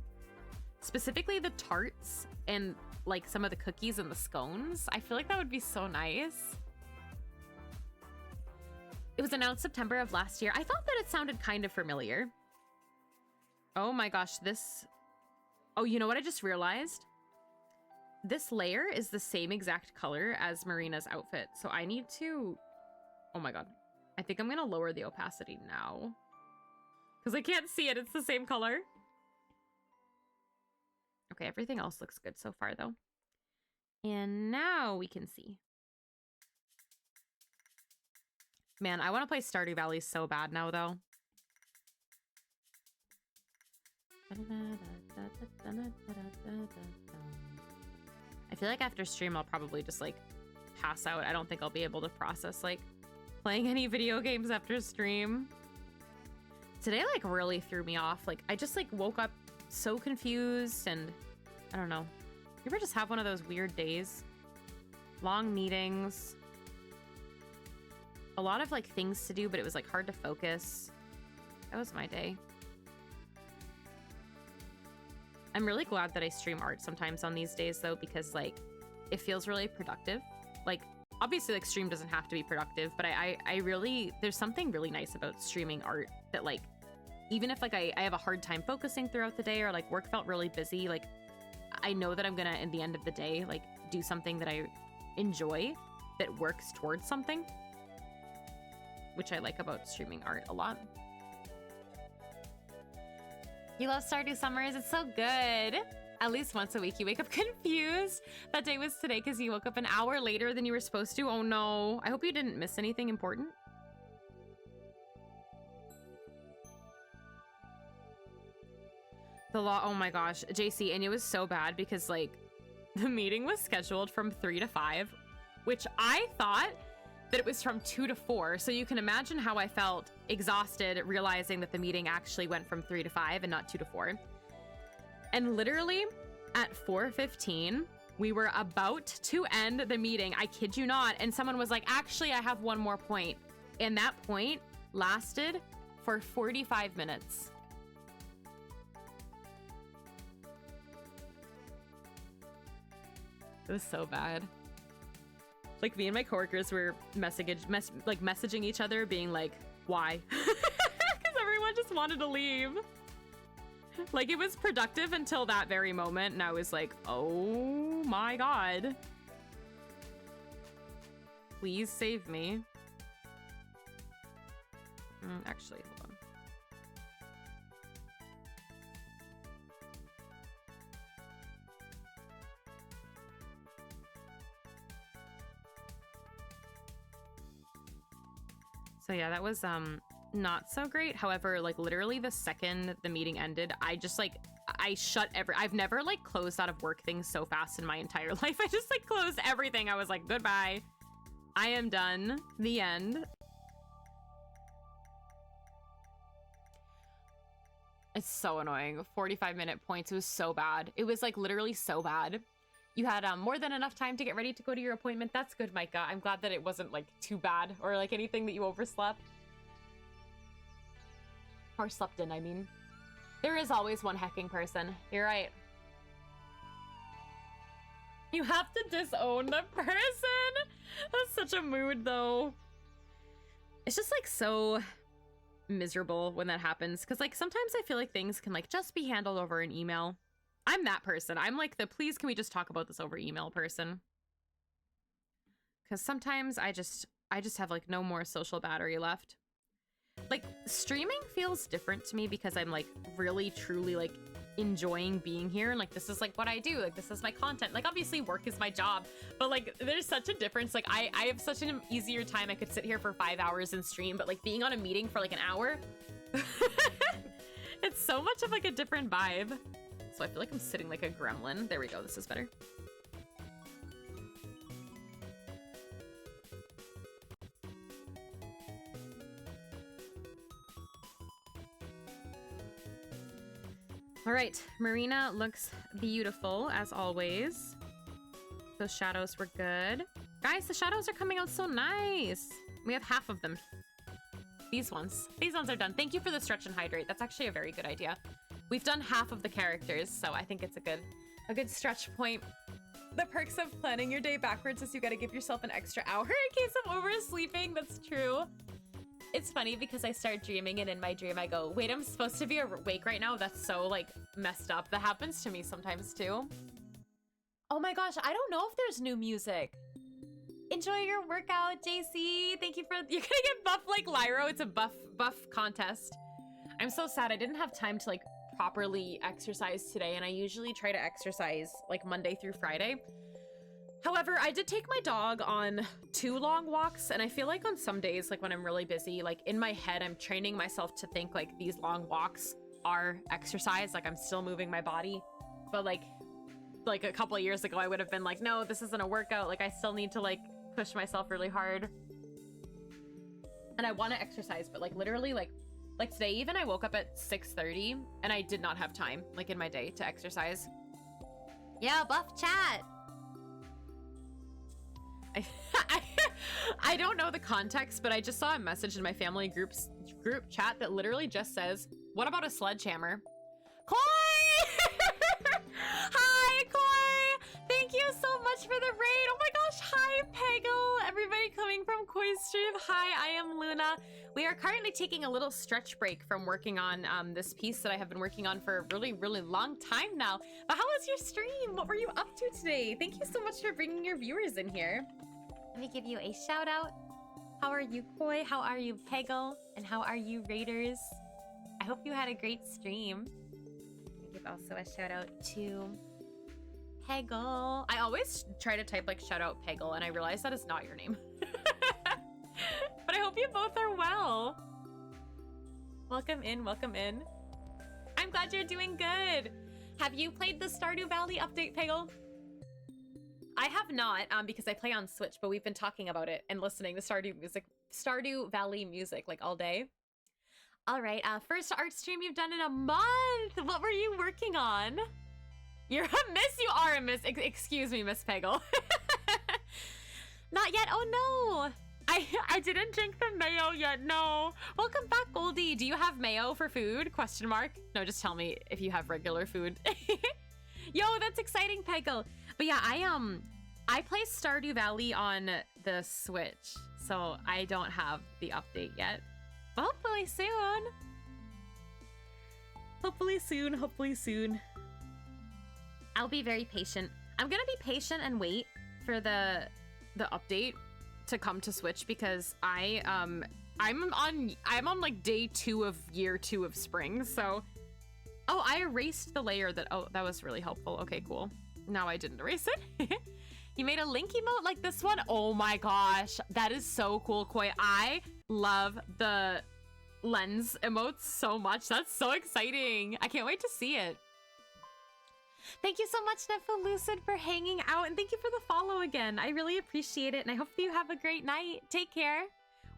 Specifically the tarts and, like, some of the cookies and the scones. I feel like that would be so nice. It was announced September of last year. I thought that it sounded kind of familiar. Oh my gosh, this... Oh, you know what I just realized? This layer is the same exact color as Marina's outfit. So I need to... Oh my god. I think I'm going to lower the opacity now. Because I can't see it. It's the same color. Okay, everything else looks good so far, though. And now we can see. Man, I want to play Stardew Valley so bad now, though. I feel like after stream, I'll probably just, like, pass out. I don't think I'll be able to process, like, playing any video games after stream. Today, like, really threw me off. Like, I just, like, woke up so confused, and I don't know. You ever just have one of those weird days? Long meetings. A lot of, like, things to do, but it was, like, hard to focus. That was my day. I'm really glad that I stream art sometimes on these days, though, because, like, it feels really productive. Like, obviously, like, stream doesn't have to be productive, but I really... There's something really nice about streaming art that, like, even if, like, I have a hard time focusing throughout the day or, like, work felt really busy, like, I know that I'm gonna, at the end of the day, like, do something that I enjoy that works towards something. Which I like about streaming art a lot. You love Stardew Summers? It's so good. At least once a week you wake up confused. That day was today because you woke up an hour later than you were supposed to. Oh no. I hope you didn't miss anything important. The law, oh my gosh. JC, and it was so bad because, like, the meeting was scheduled from 3 to 5, which I thought that it was from 2 to 4. So you can imagine how I felt exhausted realizing that the meeting actually went from 3 to 5 and not 2 to 4. And literally at 4:15, we were about to end the meeting. I kid you not. And someone was like, actually, I have one more point. And that point lasted for 45 minutes. It was so bad. Like, me and my coworkers were messaging each other being like, why? Because everyone just wanted to leave. Like, it was productive until that very moment, and I was like, oh my god. Please save me. Actually, hold on. So yeah, that was not so great. However, like, literally the second the meeting ended, I just, like, I shut I've never, like, closed out of work things so fast in my entire life. I just, like, closed everything. I was like, goodbye. I am done. The end. It's so annoying. 45-minute points. It was so bad. It was like literally so bad. You had more than enough time to get ready to go to your appointment. That's good, Micah. I'm glad that it wasn't like too bad or like anything that you overslept. Or slept in, I mean. There is always one hecking person. You're right. You have to disown the person. That's such a mood, though. It's just like so miserable when that happens. Because like sometimes I feel like things can like just be handled over an email. I'm that person. I'm like the please can we just talk about this over email person. Because sometimes I just have like no more social battery left. Like streaming feels different to me because I'm like really truly like enjoying being here and like this is like what I do, like this is my content. Like obviously work is my job, but like there's such a difference. Like I have such an easier time. I could sit here for 5 hours and stream, but like being on a meeting for like an hour it's so much of like a different vibe. So I feel like I'm sitting like a gremlin. There we go, this is better. All right, Marina looks beautiful as always. Those shadows were good. Guys, the shadows are coming out so nice. We have half of them. These ones are done. Thank you for the stretch and hydrate. That's actually a very good idea. We've done half of the characters, so I think it's a good stretch point. The perks of planning your day backwards is you gotta give yourself an extra hour in case I'm oversleeping. That's true. It's funny because I start dreaming and in my dream I go, wait, I'm supposed to be awake right now? That's so like messed up. That happens to me sometimes too. Oh my gosh, I don't know if there's new music. Enjoy your workout, JC. Thank you for, you're gonna get buff like Lyro. It's a buff contest. I'm so sad I didn't have time to like properly exercise today, and I usually try to exercise like Monday through Friday. However, I did take my dog on 2 long walks, and I feel like on some days, like when I'm really busy, like in my head, I'm training myself to think like these long walks are exercise, like I'm still moving my body. But like a couple of years ago, I would have been like, no, this isn't a workout. Like I still need to like push myself really hard. And I want to exercise, but like literally like today, even I woke up at 6:30 and I did not have time like in my day to exercise. Yeah, buff chat. I don't know the context, but I just saw a message in my family group chat that literally just says, what about a sledgehammer? Koi! Hi, Koi! Thank you so much for the raid. Oh my gosh, hi, Peggle. Everybody coming from Koi's stream. Hi, I am Luna. We are currently taking a little stretch break from working on this piece that I have been working on for a really, really long time now. But how was your stream? What were you up to today? Thank you so much for bringing your viewers in here. Let me give you a shout out. How are you, Koi? How are you, Peggle? And how are you, Raiders? I hope you had a great stream. Let me give also a shout out to Peggle. I always try to type like shout out Peggle, and I realize that is not your name. But I hope you both are well. Welcome in, welcome in. I'm glad you're doing good. Have you played the Stardew Valley update, Peggle? I have not, because I play on Switch, but we've been talking about it and listening to Stardew Valley music like all day. All right, first art stream you've done in a month. What were you working on? You're a miss. You are a miss. Excuse me, Miss Peggle. Not yet. Oh no. I didn't drink the mayo yet. No. Welcome back, Goldie. Do you have mayo for food? Question mark. No, just tell me if you have regular food. Yo, that's exciting, Peggle. But yeah, I play Stardew Valley on the Switch, so I don't have the update yet. But hopefully soon. Hopefully soon. Hopefully soon. I'll be very patient. I'm gonna be patient and wait for the update to come to Switch because I'm on like day 2 of year 2 of spring. So, oh, I erased the layer that. Oh, that was really helpful. Okay, cool. No, I didn't erase it. You made a link emote like this one? Oh my gosh, that is so cool, Koi. I love the lens emotes so much. That's so exciting. I can't wait to see it. Thank you so much, Nefa Lucid, for hanging out, and thank you for the follow again. I really appreciate it, and I hope you have a great night. Take care.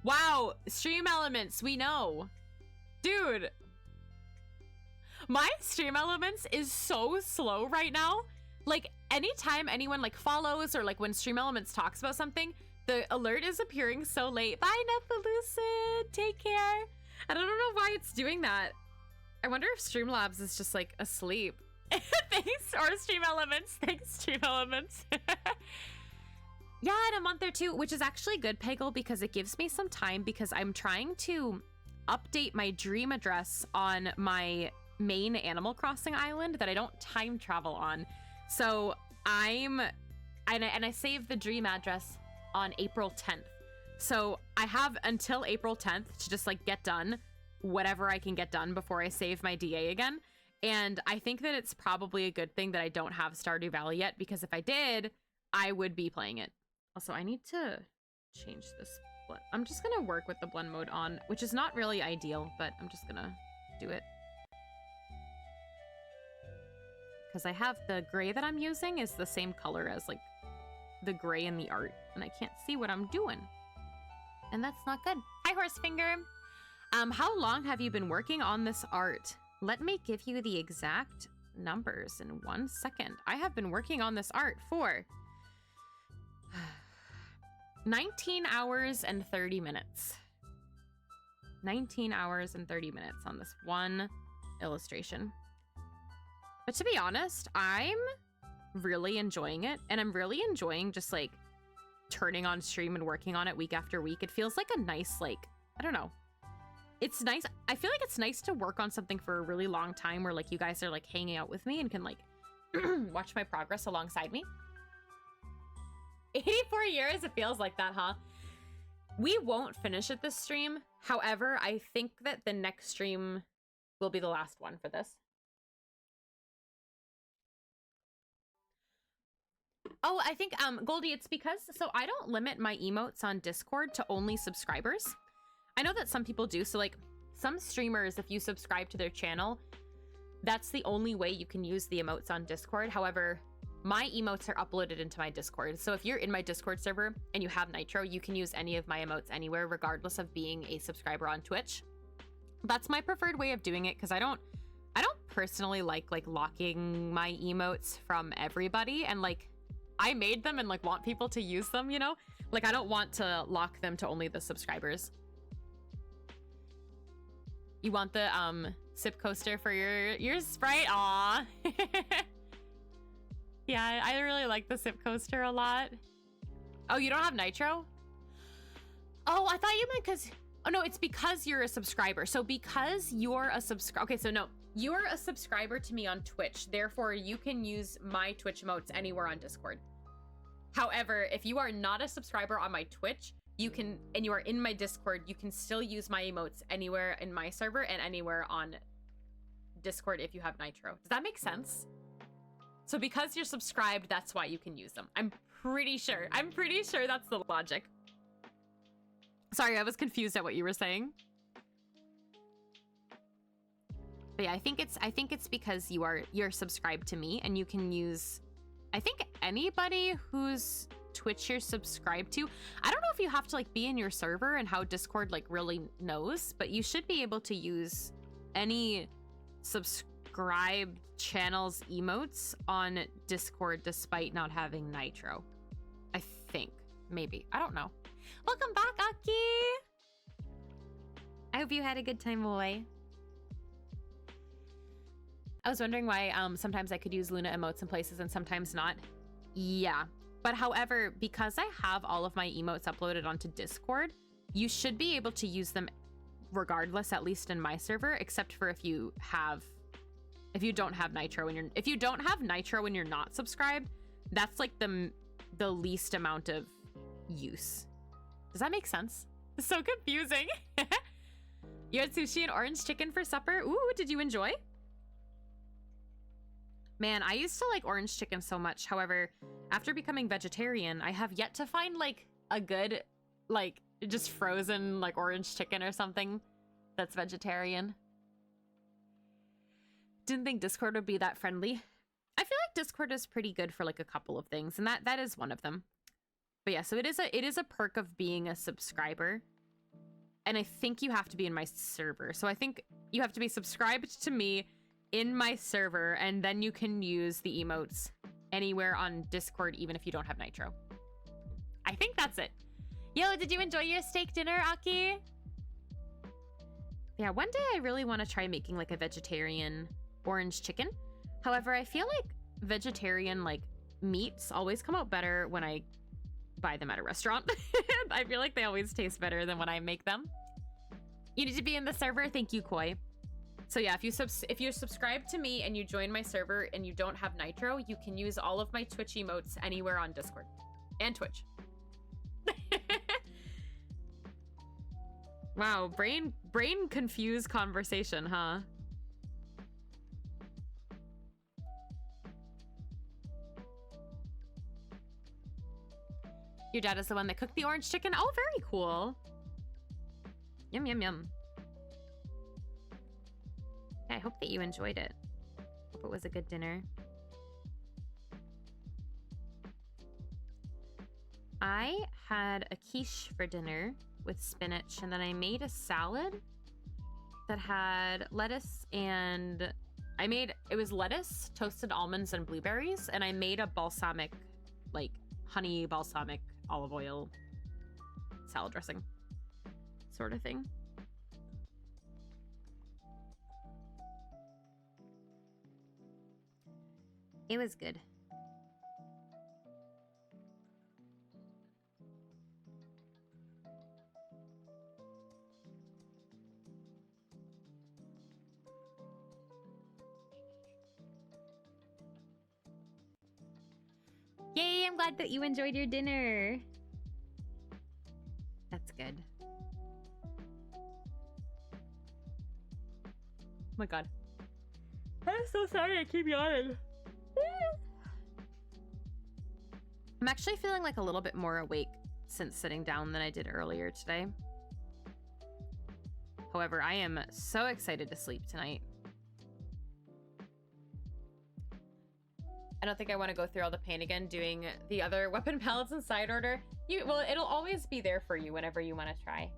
Wow, stream elements, we know. Dude. My stream elements is so slow right now. Like anytime anyone like follows or like when stream elements talks about something, the alert is appearing so late. Bye, Nephalucid. Take care. And I don't know why it's doing that. I wonder if Streamlabs is just like asleep. Thanks, or Stream Elements. Thanks, Stream Elements. Yeah, in a month or two, which is actually good, Peggle, because it gives me some time because I'm trying to update my dream address on my main Animal Crossing island that I don't time travel on. So I saved the dream address on April 10th. So I have until April 10th to just like get done whatever I can get done before I save my DA again. And I think that it's probably a good thing that I don't have Stardew Valley yet, because if I did, I would be playing it. Also, I need to change this. I'm just gonna work with the blend mode on, which is not really ideal, but I'm just gonna do it. Because I have the gray that I'm using is the same color as like the gray in the art, and I can't see what I'm doing. And that's not good. Hi, Horsefinger. How long have you been working on this art? Let me give you the exact numbers in 1 second. I have been working on this art for 19 hours and 30 minutes. 19 hours and 30 minutes on this one illustration. But to be honest, I'm really enjoying it, and I'm really enjoying just like turning on stream and working on it week after week. It feels like a nice, like, I don't know. It's nice. I feel like it's nice to work on something for a really long time where like you guys are like hanging out with me and can like watch my progress alongside me. 84 years, it feels like that, huh? We won't finish it this stream. However, I think that the next stream will be the last one for this. Oh, I think, Goldie, it's because, so I don't limit my emotes on Discord to only subscribers. I know that some people do, so like some streamers, if you subscribe to their channel, that's the only way you can use the emotes on Discord. However, my emotes are uploaded into my Discord. So if you're in my Discord server and you have Nitro, you can use any of my emotes anywhere, regardless of being a subscriber on Twitch. That's my preferred way of doing it, because I don't personally like locking my emotes from everybody, and like I made them and like want people to use them, you know? Like I don't want to lock them to only the subscribers. You want the sip coaster for your Sprite? Aw. Yeah, I really like the sip coaster a lot. Oh, you don't have Nitro? Oh, I thought you meant because... Oh, no, it's because you're a subscriber. So because you're a subscriber... Okay, so no. You're a subscriber to me on Twitch. Therefore, you can use my Twitch emotes anywhere on Discord. However, if you are not a subscriber on my Twitch, you can, and you are in my Discord, you can still use my emotes anywhere in my server and anywhere on Discord if you have Nitro. Does that make sense? So because you're subscribed, that's why you can use them. I'm pretty sure that's the logic. Sorry, I was confused at what you were saying. But yeah, I think it's because you're subscribed to me, and you can use, I think, anybody whose Twitch you're subscribed to. I don't know if you have to like be in your server and how Discord like really knows, but you should be able to use any subscribed channel's emotes on Discord despite not having Nitro. I think. Maybe. I don't know. Welcome back, Aki! I hope you had a good time away. I was wondering why sometimes I could use Luna emotes in places and sometimes not. Yeah. But however, because I have all of my emotes uploaded onto Discord, you should be able to use them regardless, at least in my server, except for if you don't have Nitro and if you don't have Nitro when you're not subscribed, that's like the least amount of use. Does that make sense? It's so confusing. You had sushi and orange chicken for supper. Ooh, did you enjoy? Man, I used to like orange chicken so much. However, after becoming vegetarian, I have yet to find like a good, like just frozen like orange chicken or something that's vegetarian. Didn't think Discord would be that friendly. I feel like Discord is pretty good for like a couple of things, and that is one of them. But yeah, so it is a perk of being a subscriber. And I think you have to be in my server. So I think you have to be subscribed to me in my server, and then you can use the emotes anywhere on Discord, even if you don't have Nitro. I think that's it. Yo, did you enjoy your steak dinner, Aki? Yeah, one day I really want to try making like a vegetarian orange chicken. However, I feel like vegetarian like meats always come out better when I buy them at a restaurant. I feel like they always taste better than when I make them. You need to be in the server. Thank you, Koi. So yeah, if you subscribe to me and you join my server and you don't have Nitro, you can use all of my Twitch emotes anywhere on Discord and Twitch. Wow, brain confused conversation, huh? Your dad is the one that cooked the orange chicken. Oh, very cool. Yum, yum, yum. Yeah, I hope that you enjoyed it. Hope it was a good dinner. I had a quiche for dinner with spinach, and then I made a salad that had lettuce and it was lettuce, toasted almonds, and blueberries, and I made a balsamic, like honey balsamic olive oil salad dressing sort of thing. It was good. Yay, I'm glad that you enjoyed your dinner. That's good. Oh my god. I'm so sorry I keep yawning. I'm actually feeling like a little bit more awake since sitting down than I did earlier today. However, I am so excited to sleep tonight. I don't think I want to go through all the pain again doing the other weapon palettes in side order. Well, it'll always be there for you whenever you want to try.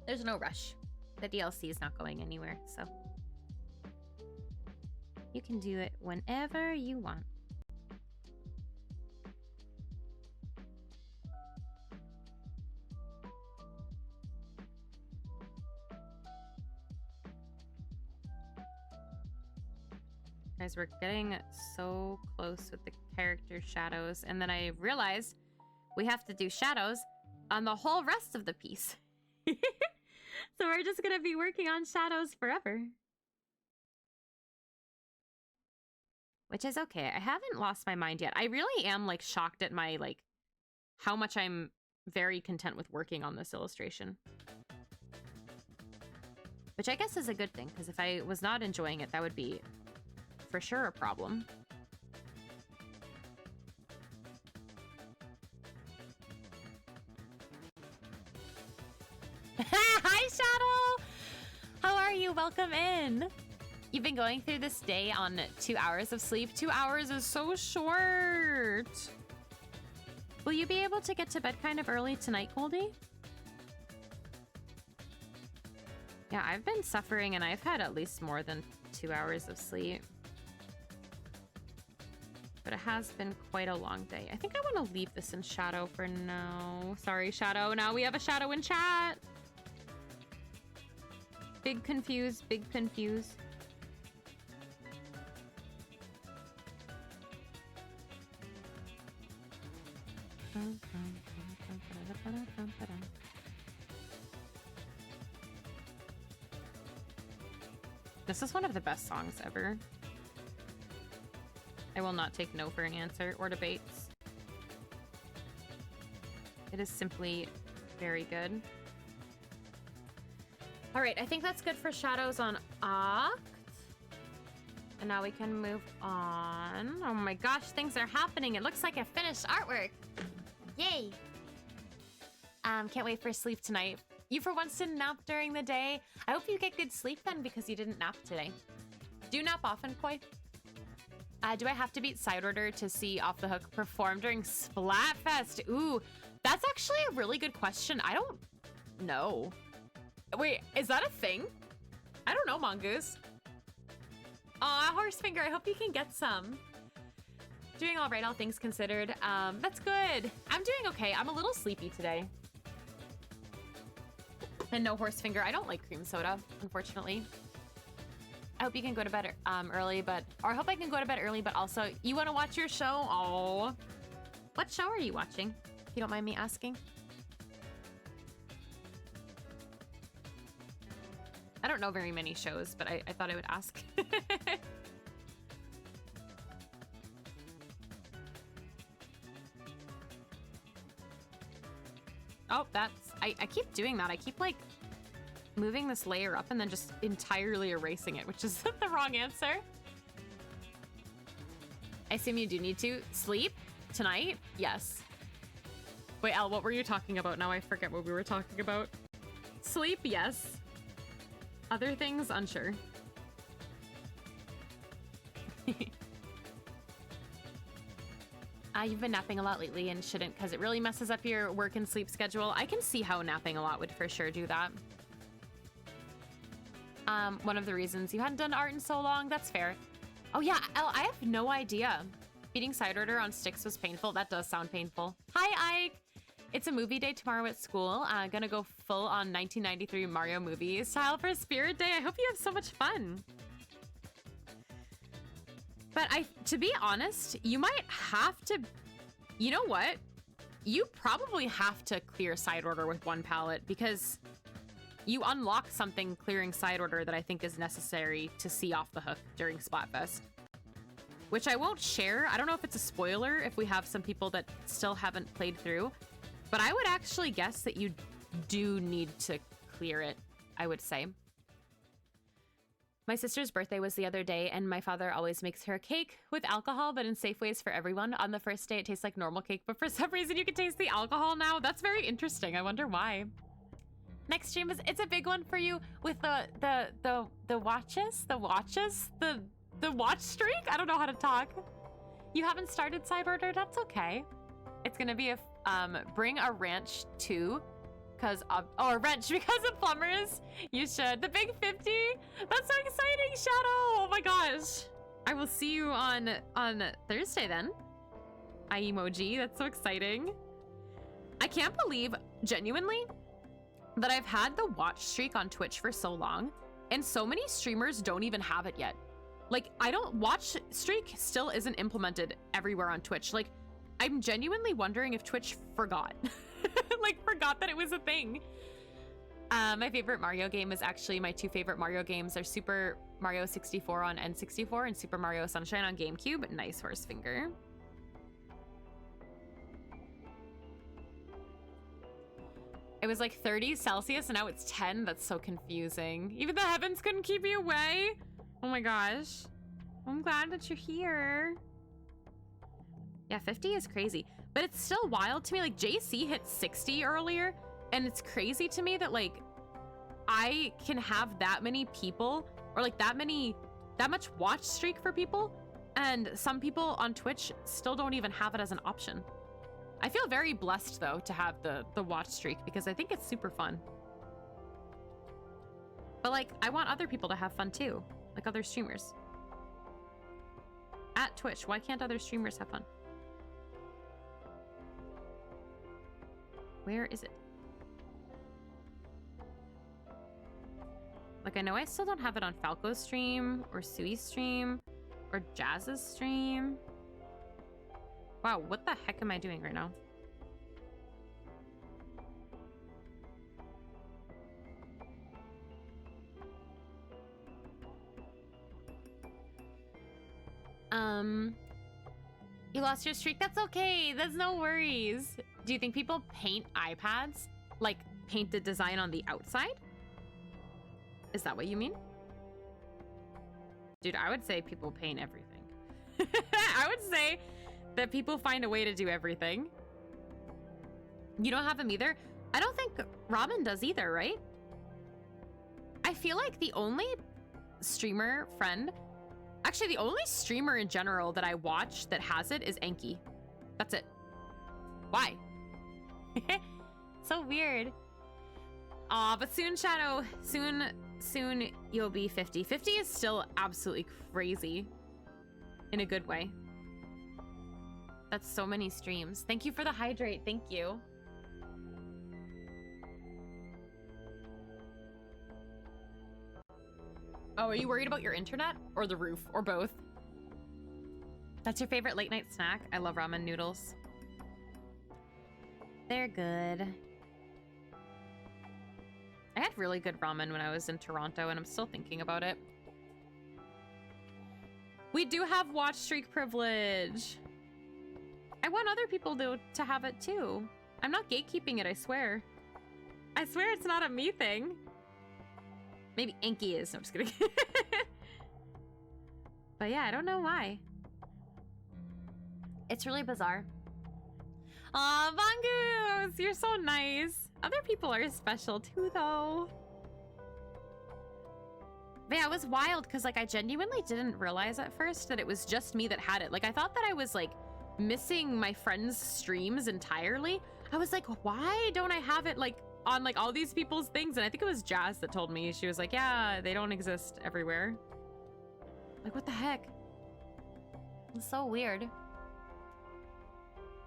There's no rush. The DLC is not going anywhere, so you can do it whenever you want. Guys, we're getting so close with the character shadows, and then I realized we have to do shadows on the whole rest of the piece. So we're just gonna be working on shadows forever. Which is okay. I haven't lost my mind yet. I really am like shocked at my like how much I'm very content with working on this illustration. Which I guess is a good thing, because if I was not enjoying it, that would be for sure a problem. Hi, Shadow! How are you? Welcome in. You've been going through this day on 2 hours of sleep. 2 hours is so short. Will you be able to get to bed kind of early tonight, Goldie? Yeah, I've been suffering and I've had at least more than 2 hours of sleep. But it has been quite a long day. I think I want to leave this in shadow for now. Sorry, Shadow. Now we have a shadow in chat. Big confused, big confused. This is one of the best songs ever. I will not take no for an answer or debates. It is simply very good. All right, I think that's good for shadows on Oct. And now we can move on. Oh my gosh, things are happening. It looks like a finished artwork. Yay. Can't wait for sleep tonight. You for once didn't nap during the day. I hope you get good sleep then, because you didn't nap today. Do you nap often, Koi? Do I have to beat side order to see Off the Hook perform during Splatfest? Ooh, that's actually a really good question. I don't know. Wait, is that a thing? I don't know, Mongoose. Aw, Horsefinger, I hope you can get some. Doing all right, all things considered. That's good. I'm doing okay. I'm a little sleepy today. And no Horsefinger. I don't like cream soda, unfortunately. I hope you can go to bed early, or I hope I can go to bed early, but also, you want to watch your show? Oh, what show are you watching? If you don't mind me asking. I don't know very many shows, but I thought I would ask. Oh, I keep doing that. I keep like moving this layer up and then just entirely erasing it, which is the wrong answer. I assume you do need to sleep tonight? Yes. Wait, Elle, what were you talking about? Now I forget what we were talking about. Sleep, yes. Other things, unsure. You've been napping a lot lately and shouldn't, because it really messes up your work and sleep schedule. I can see how napping a lot would for sure do that. One of the reasons you hadn't done art in so long, that's fair. Oh yeah, Elle, I have no idea. Feeding side order on sticks was painful. That does sound painful. Hi, Ike. It's a movie day tomorrow at school. Gonna go full on 1993 Mario movie style for Spirit Day. I hope you have so much fun. But to be honest, you might have to, you know what? You probably have to clear side order with one palette because you unlock something clearing side order that I think is necessary to see off the hook during Splatfest. Which I won't share. I don't know if it's a spoiler if we have some people that still haven't played through, but I would actually guess that you do need to clear it, I would say. My sister's birthday was the other day, and my father always makes her a cake with alcohol, but in safe ways for everyone. On the first day, it tastes like normal cake, but for some reason, you can taste the alcohol now. That's very interesting. I wonder why. Next stream it's a big one for you with the watches, the watch streak. I don't know how to talk. You haven't started side order. That's okay. It's gonna be a bring a wrench too. Because of, a wrench because of plumbers. You should. The big 50. That's so exciting, Shadow. Oh my gosh. I will see you on Thursday then. I emoji. That's so exciting. I can't believe, genuinely, that I've had the watch streak on Twitch for so long, and so many streamers don't even have it yet. Like, watch streak still isn't implemented everywhere on Twitch. Like, I'm genuinely wondering if Twitch forgot. Like, forgot that it was a thing. My favorite Mario game is actually my two favorite Mario games are Super Mario 64 on N64 and Super Mario Sunshine on GameCube. Nice, Horsefinger. It was like 30 Celsius and now it's 10. That's so confusing. Even the heavens couldn't keep you away. Oh my gosh. I'm glad that you're here. Yeah, 50 is crazy. But it's still wild to me. Like, JC hit 60 earlier, and it's crazy to me that, like, I can have that many people, or, like, that much watch streak for people, and some people on Twitch still don't even have it as an option. I feel very blessed, though, to have the watch streak, because I think it's super fun. But, like, I want other people to have fun, too. Like, other streamers. At Twitch, why can't other streamers have fun? Where is it? Like, I know I still don't have it on Falco's stream, or Sui's stream, or Jazz's stream. Wow, what the heck am I doing right now? You lost your streak? That's okay. That's no worries. Do you think people paint iPads? Like, paint the design on the outside? Is that what you mean? Dude, I would say people paint everything. I would say that people find a way to do everything. You don't have them either? I don't think Robin does either, right? I feel like the only streamer friend... Actually, the only streamer in general that I watch that has it is Enki. That's it. Why? So weird. Aw, but soon, Shadow. Soon soon you'll be 50. 50 is still absolutely crazy in a good way. That's so many streams. Thank you for the hydrate. Thank you. Oh, are you worried about your internet or the roof or both? That's your favorite late night snack? I love ramen noodles. They're good. I had really good ramen when I was in Toronto and I'm still thinking about it. We do have watch streak privilege. I want other people to have it too. I'm not gatekeeping it, I swear. I swear it's not a me thing. Maybe Enki is. No, I'm just kidding. But yeah, I don't know why. It's really bizarre. Aw, Mongoose! You're so nice. Other people are special too, though. But yeah, it was wild because, like, I genuinely didn't realize at first that it was just me that had it. Like, I thought that I was, like, missing my friends' streams entirely. I was like, why don't I have it, like, on, like, all these people's things? And I think it was Jazz that told me. She was like, yeah, they don't exist everywhere. Like, what the heck? It's so weird.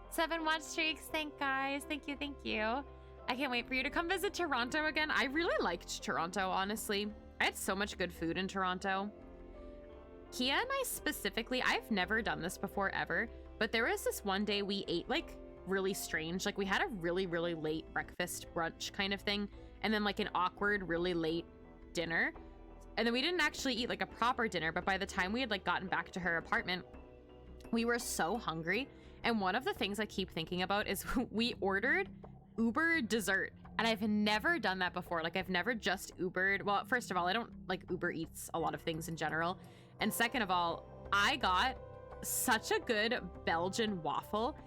7 watch streaks. Thank guys. Thank you. Thank you. I can't wait for you to come visit Toronto again. I really liked Toronto, honestly. I had so much good food in Toronto. Kia and I specifically, I've never done this before ever, but there was this one day we ate like really strange. Like we had a really, really late breakfast brunch kind of thing. And then like an awkward, really late dinner. And then we didn't actually eat like a proper dinner, but by the time we had like gotten back to her apartment, we were so hungry. And one of the things I keep thinking about is we ordered Uber dessert. And I've never done that before. Like I've never just Ubered. Well, first of all, I don't like Uber Eats a lot of things in general. And second of all, I got such a good Belgian waffle.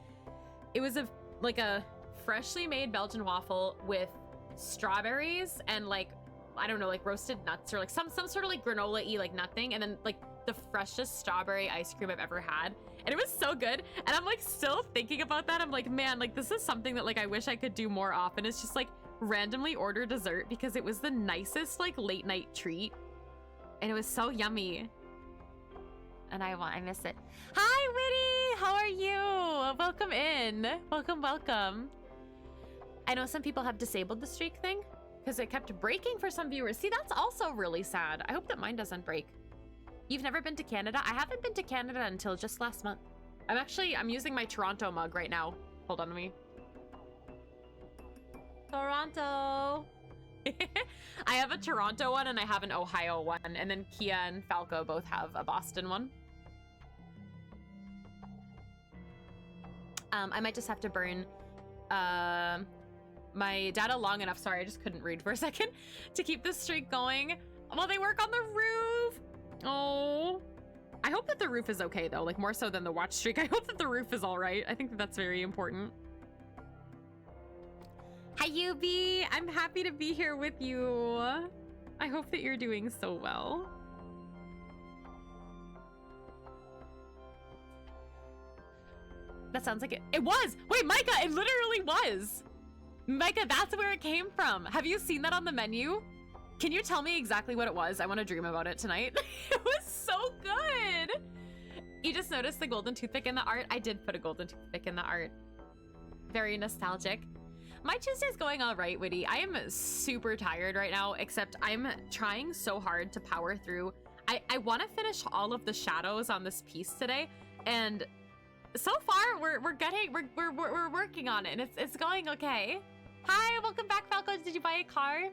It was like a freshly made Belgian waffle with strawberries and like, I don't know, like roasted nuts or like some sort of like granola-y like nut thing. And then like the freshest strawberry ice cream I've ever had. And it was so good. And I'm like still thinking about that. I'm like, man, like this is something that like I wish I could do more often. It's just like randomly order dessert because it was the nicest like late night treat. And it was so yummy. And I miss it. Hi, Witty! How are you? Welcome in. Welcome, welcome. I know some people have disabled the streak thing because it kept breaking for some viewers. See, that's also really sad. I hope that mine doesn't break. You've never been to Canada? I haven't been to Canada until just last month. I'm using my Toronto mug right now. Hold on to me. Toronto. I have a Toronto one and I have an Ohio one. And then Kia and Falco both have a Boston one. I might just have to burn my data long enough. Sorry, I just couldn't read for a second to keep this streak going while they work on the roof. Oh, I hope that the roof is okay though, like more so than the watch streak. I hope that the roof is all right. I think that that's very important. Hi, Yubi. I'm happy to be here with you. I hope that you're doing so well. That sounds like it. It was. Wait, Micah, it literally was. Micah, that's where it came from. Have you seen that on the menu? Can you tell me exactly what it was? I want to dream about it tonight. It was so good. You just noticed the golden toothpick in the art? I did put a golden toothpick in the art. Very nostalgic. My Tuesday's going all right, Witty. I am super tired right now, except I'm trying so hard to power through. I want to finish all of the shadows on this piece today, and so far we're working on it, and it's going okay. Hi, welcome back, Falco. Did you buy a car?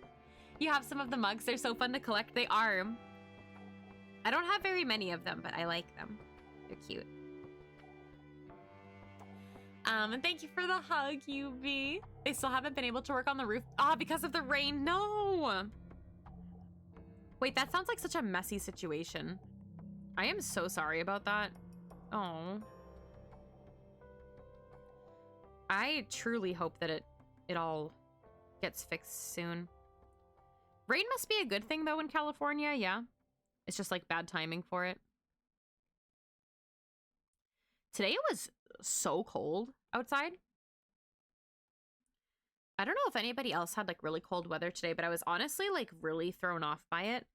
You have some of the mugs. They're so fun to collect. They are. I don't have very many of them, but I like them. They're cute. And thank you for the hug, UV. They still haven't been able to work on the roof. Ah, because of the rain. No. Wait, that sounds like such a messy situation. I am so sorry about that. Oh. I truly hope that it all gets fixed soon. Rain must be a good thing, though, in California, yeah? It's just, like, bad timing for it. Today it was so cold outside. I don't know if anybody else had like really cold weather today, but I was honestly like really thrown off by it.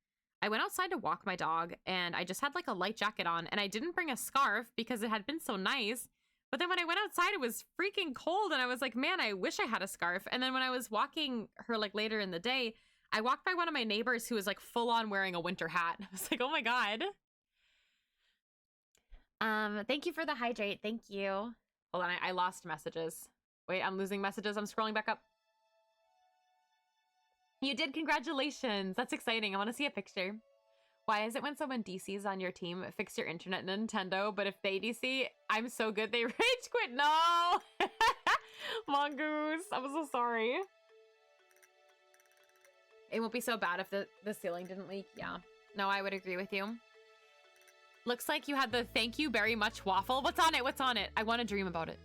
I went outside to walk my dog and I just had like a light jacket on and I didn't bring a scarf because it had been so nice. But then when I went outside, it was freaking cold and I was like, man, I wish I had a scarf. And then when I was walking her like later in the day, I walked by one of my neighbors who was like full on wearing a winter hat. I was like, oh my God. Thank you for the hydrate. Thank you. Hold on, I lost messages. Wait, I'm losing messages. I'm scrolling back up. You did, congratulations. That's exciting. I want to see a picture. Why is it when someone DC's on your team, fix your internet, Nintendo, but if they DC, I'm so good they rage quit? No! Mongoose, I'm so sorry. It won't be so bad if the ceiling didn't leak. Yeah. No, I would agree with you. Looks like you had the thank you very much waffle. What's on it? What's on it? I want to dream about it.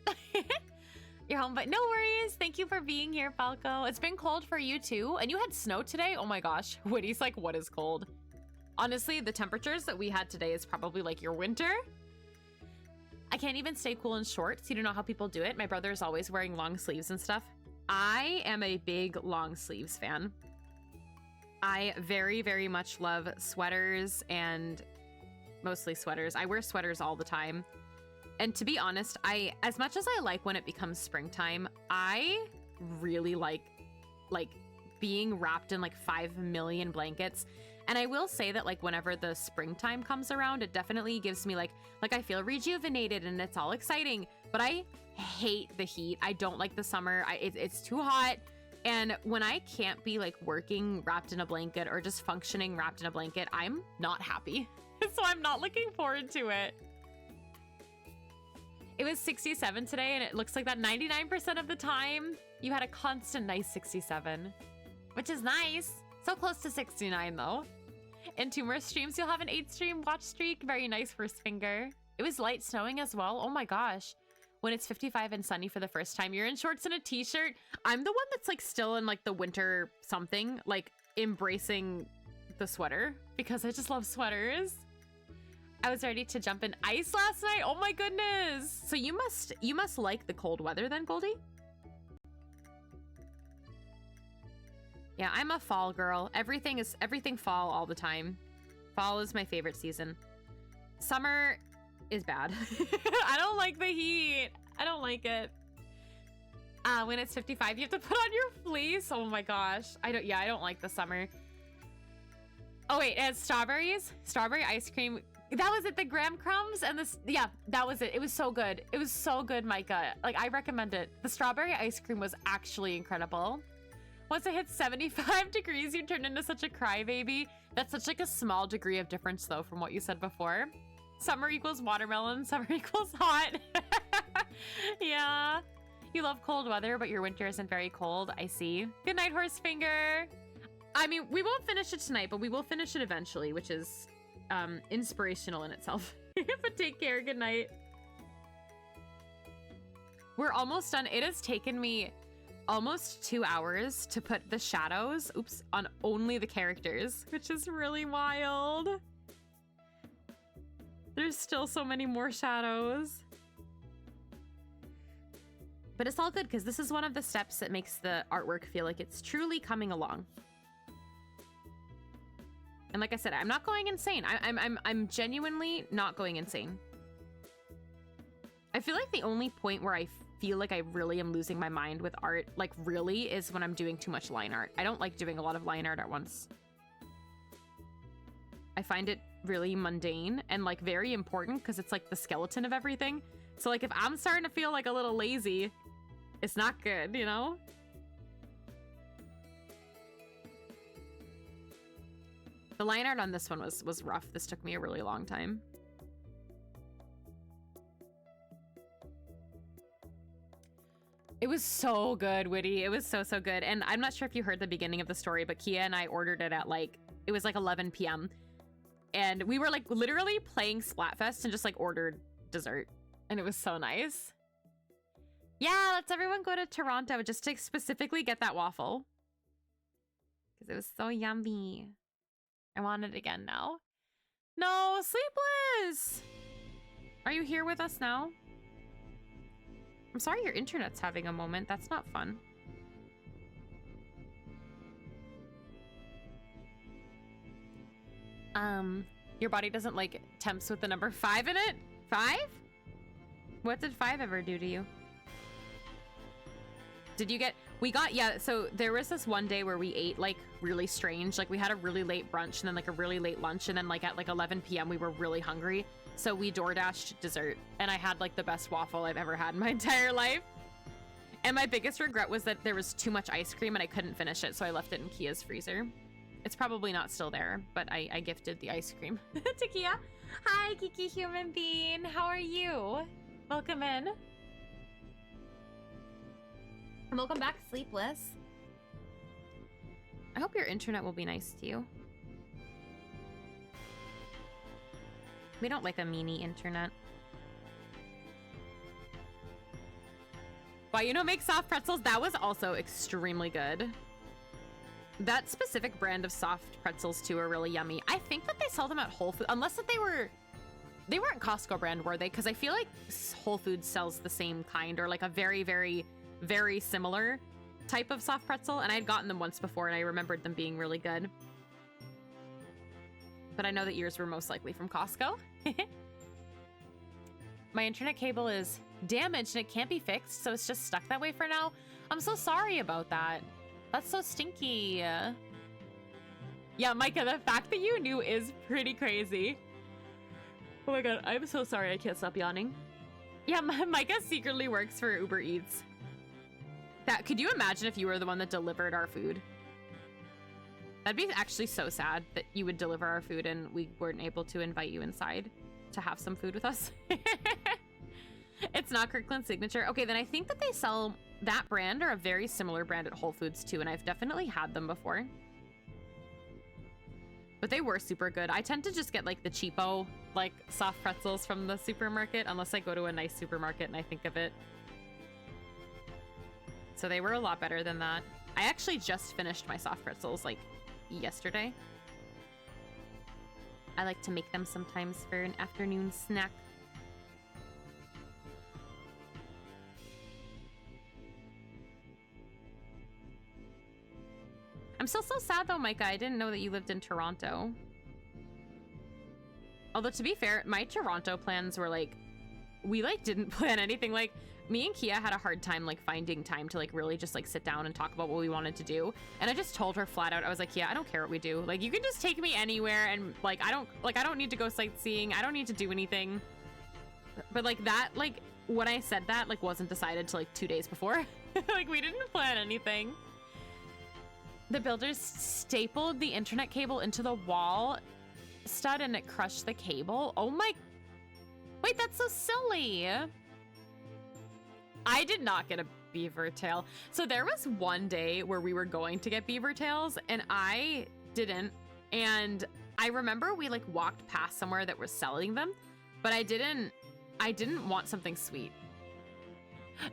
You're home, but no worries. Thank you for being here, Falco. It's been cold for you too. And you had snow today? Oh my gosh. Woody's like, what is cold? Honestly, the temperatures that we had today is probably like your winter. I can't even stay cool in shorts. You don't know how people do it. My brother is always wearing long sleeves and stuff. I am a big long sleeves fan. I very, very much love sweaters and mostly sweaters. I wear sweaters all the time. And to be honest, as much as I like when it becomes springtime, I really like being wrapped in like 5 million blankets. And I will say that like whenever the springtime comes around, it definitely gives me like I feel rejuvenated and it's all exciting, but I hate the heat. I don't like the summer. It's too hot. And when I can't be like working wrapped in a blanket or just functioning wrapped in a blanket, I'm not happy. So I'm not looking forward to it. It was 67 today, and it looks like that 99% of the time you had a constant nice 67, which is nice. So close to 69 though. In 2 more streams, you'll have an 8-stream watch streak. Very nice first finger. It was light snowing as well. Oh my gosh. When it's 55 and sunny for the first time, you're in shorts and a t-shirt. I'm the one that's like still in like the winter something, like embracing the sweater because I just love sweaters. I was ready to jump in ice last night. Oh my goodness. So you must like the cold weather then, Goldie? Yeah, I'm a fall girl. Everything fall all the time. Fall is my favorite season. Summer is bad. I don't like the heat. I don't like it. When it's 55, you have to put on your fleece. Oh my gosh. I don't like the summer. Oh wait, and strawberries? Strawberry ice cream. That was it, the graham crumbs and this, yeah, that was it. It was so good. It was so good, Micah. Like, I recommend it. The strawberry ice cream was actually incredible. Once it hits 75 degrees, you turn into such a crybaby. That's such like a small degree of difference though from what you said before. Summer equals watermelon, summer equals hot. Yeah. You love cold weather, but your winter isn't very cold. I see. Good night, Horsefinger. I mean, we won't finish it tonight, but we will finish it eventually, which is inspirational in itself. But take care. Good night. We're almost done. It has taken me almost 2 hours to put the shadows, on only the characters, which is really wild. There's still so many more shadows. But it's all good because this is one of the steps that makes the artwork feel like it's truly coming along. And like I said, I'm not going insane. I'm genuinely not going insane. I feel like the only point where I feel like I really am losing my mind with art, like really, is when I'm doing too much line art. I don't like doing a lot of line art at once. I find it really mundane and like very important because it's like the skeleton of everything. So like if I'm starting to feel like a little lazy, it's not good, you know? The line art on this one was rough. This took me a really long time. It was so good, Witty. It was so good. And I'm not sure if you heard the beginning of the story, but Kia and I ordered it at like, it was like 11 p.m. And we were like literally playing Splatfest and just like ordered dessert. And it was so nice. Yeah, let's everyone go to Toronto just to specifically get that waffle. Because it was so yummy. I want it again now. No, Sleepless! Are you here with us now? I'm sorry your internet's having a moment. That's not fun. Your body doesn't like temps with the number 5 in it? 5? What did 5 ever do to you? Did you get, yeah, so there was this one day where we ate like really strange. Like we had a really late brunch and then like a really late lunch. And then like at like 11 p.m. we were really hungry. So we DoorDashed dessert and I had like the best waffle I've ever had in my entire life. And my biggest regret was that there was too much ice cream and I couldn't finish it. So I left it in Kia's freezer. It's probably not still there, but I gifted the ice cream to Kia. Hi, Kiki Human Bean. How are you? Welcome in. And welcome back, Sleepless. I hope your internet will be nice to you. We don't like a meanie internet. Wow, you know, make soft pretzels. That was also extremely good. That specific brand of soft pretzels too are really yummy. I think that they sell them at Whole Foods, unless that they weren't Costco brand, were they? Because I feel like Whole Foods sells the same kind or like a very, very, very similar type of soft pretzel. And I had gotten them once before and I remembered them being really good. But I know that yours were most likely from Costco. My internet cable is damaged and it can't be fixed, so it's just stuck that way for now. I'm so sorry about that. That's so stinky. Yeah, Micah, the fact that you knew is pretty crazy. Oh my god, I'm so sorry I can't stop yawning. Yeah, Micah secretly works for Uber Eats. Could you imagine if you were the one that delivered our food? That'd be actually so sad that you would deliver our food and we weren't able to invite you inside to have some food with us. It's not Kirkland's Signature. Okay, then I think that they sell that brand or a very similar brand at Whole Foods too, and I've definitely had them before. But they were super good. I tend to just get like the cheapo, like soft pretzels from the supermarket, unless I go to a nice supermarket and I think of it. So they were a lot better than that. I actually just finished my soft pretzels like yesterday. I like to make them sometimes for an afternoon snack. I'm still so sad though, Micah. I didn't know that you lived in Toronto. Although to be fair, my Toronto plans were like, we like didn't plan anything. Like me and Kia had a hard time like finding time to like really just like sit down and talk about what we wanted to do. And I just told her flat out, I was like, yeah, I don't care what we do. Like you can just take me anywhere and like I don't need to go sightseeing. I don't need to do anything. But like that, like when I said that, like wasn't decided till like 2 days before. Like we didn't plan anything. The builders stapled the internet cable into the wall stud and it crushed the cable. Oh my, wait, that's so silly. I did not get a beaver tail. So there was one day where we were going to get beaver tails and I didn't. And I remember we like walked past somewhere that was selling them, but I didn't want something sweet.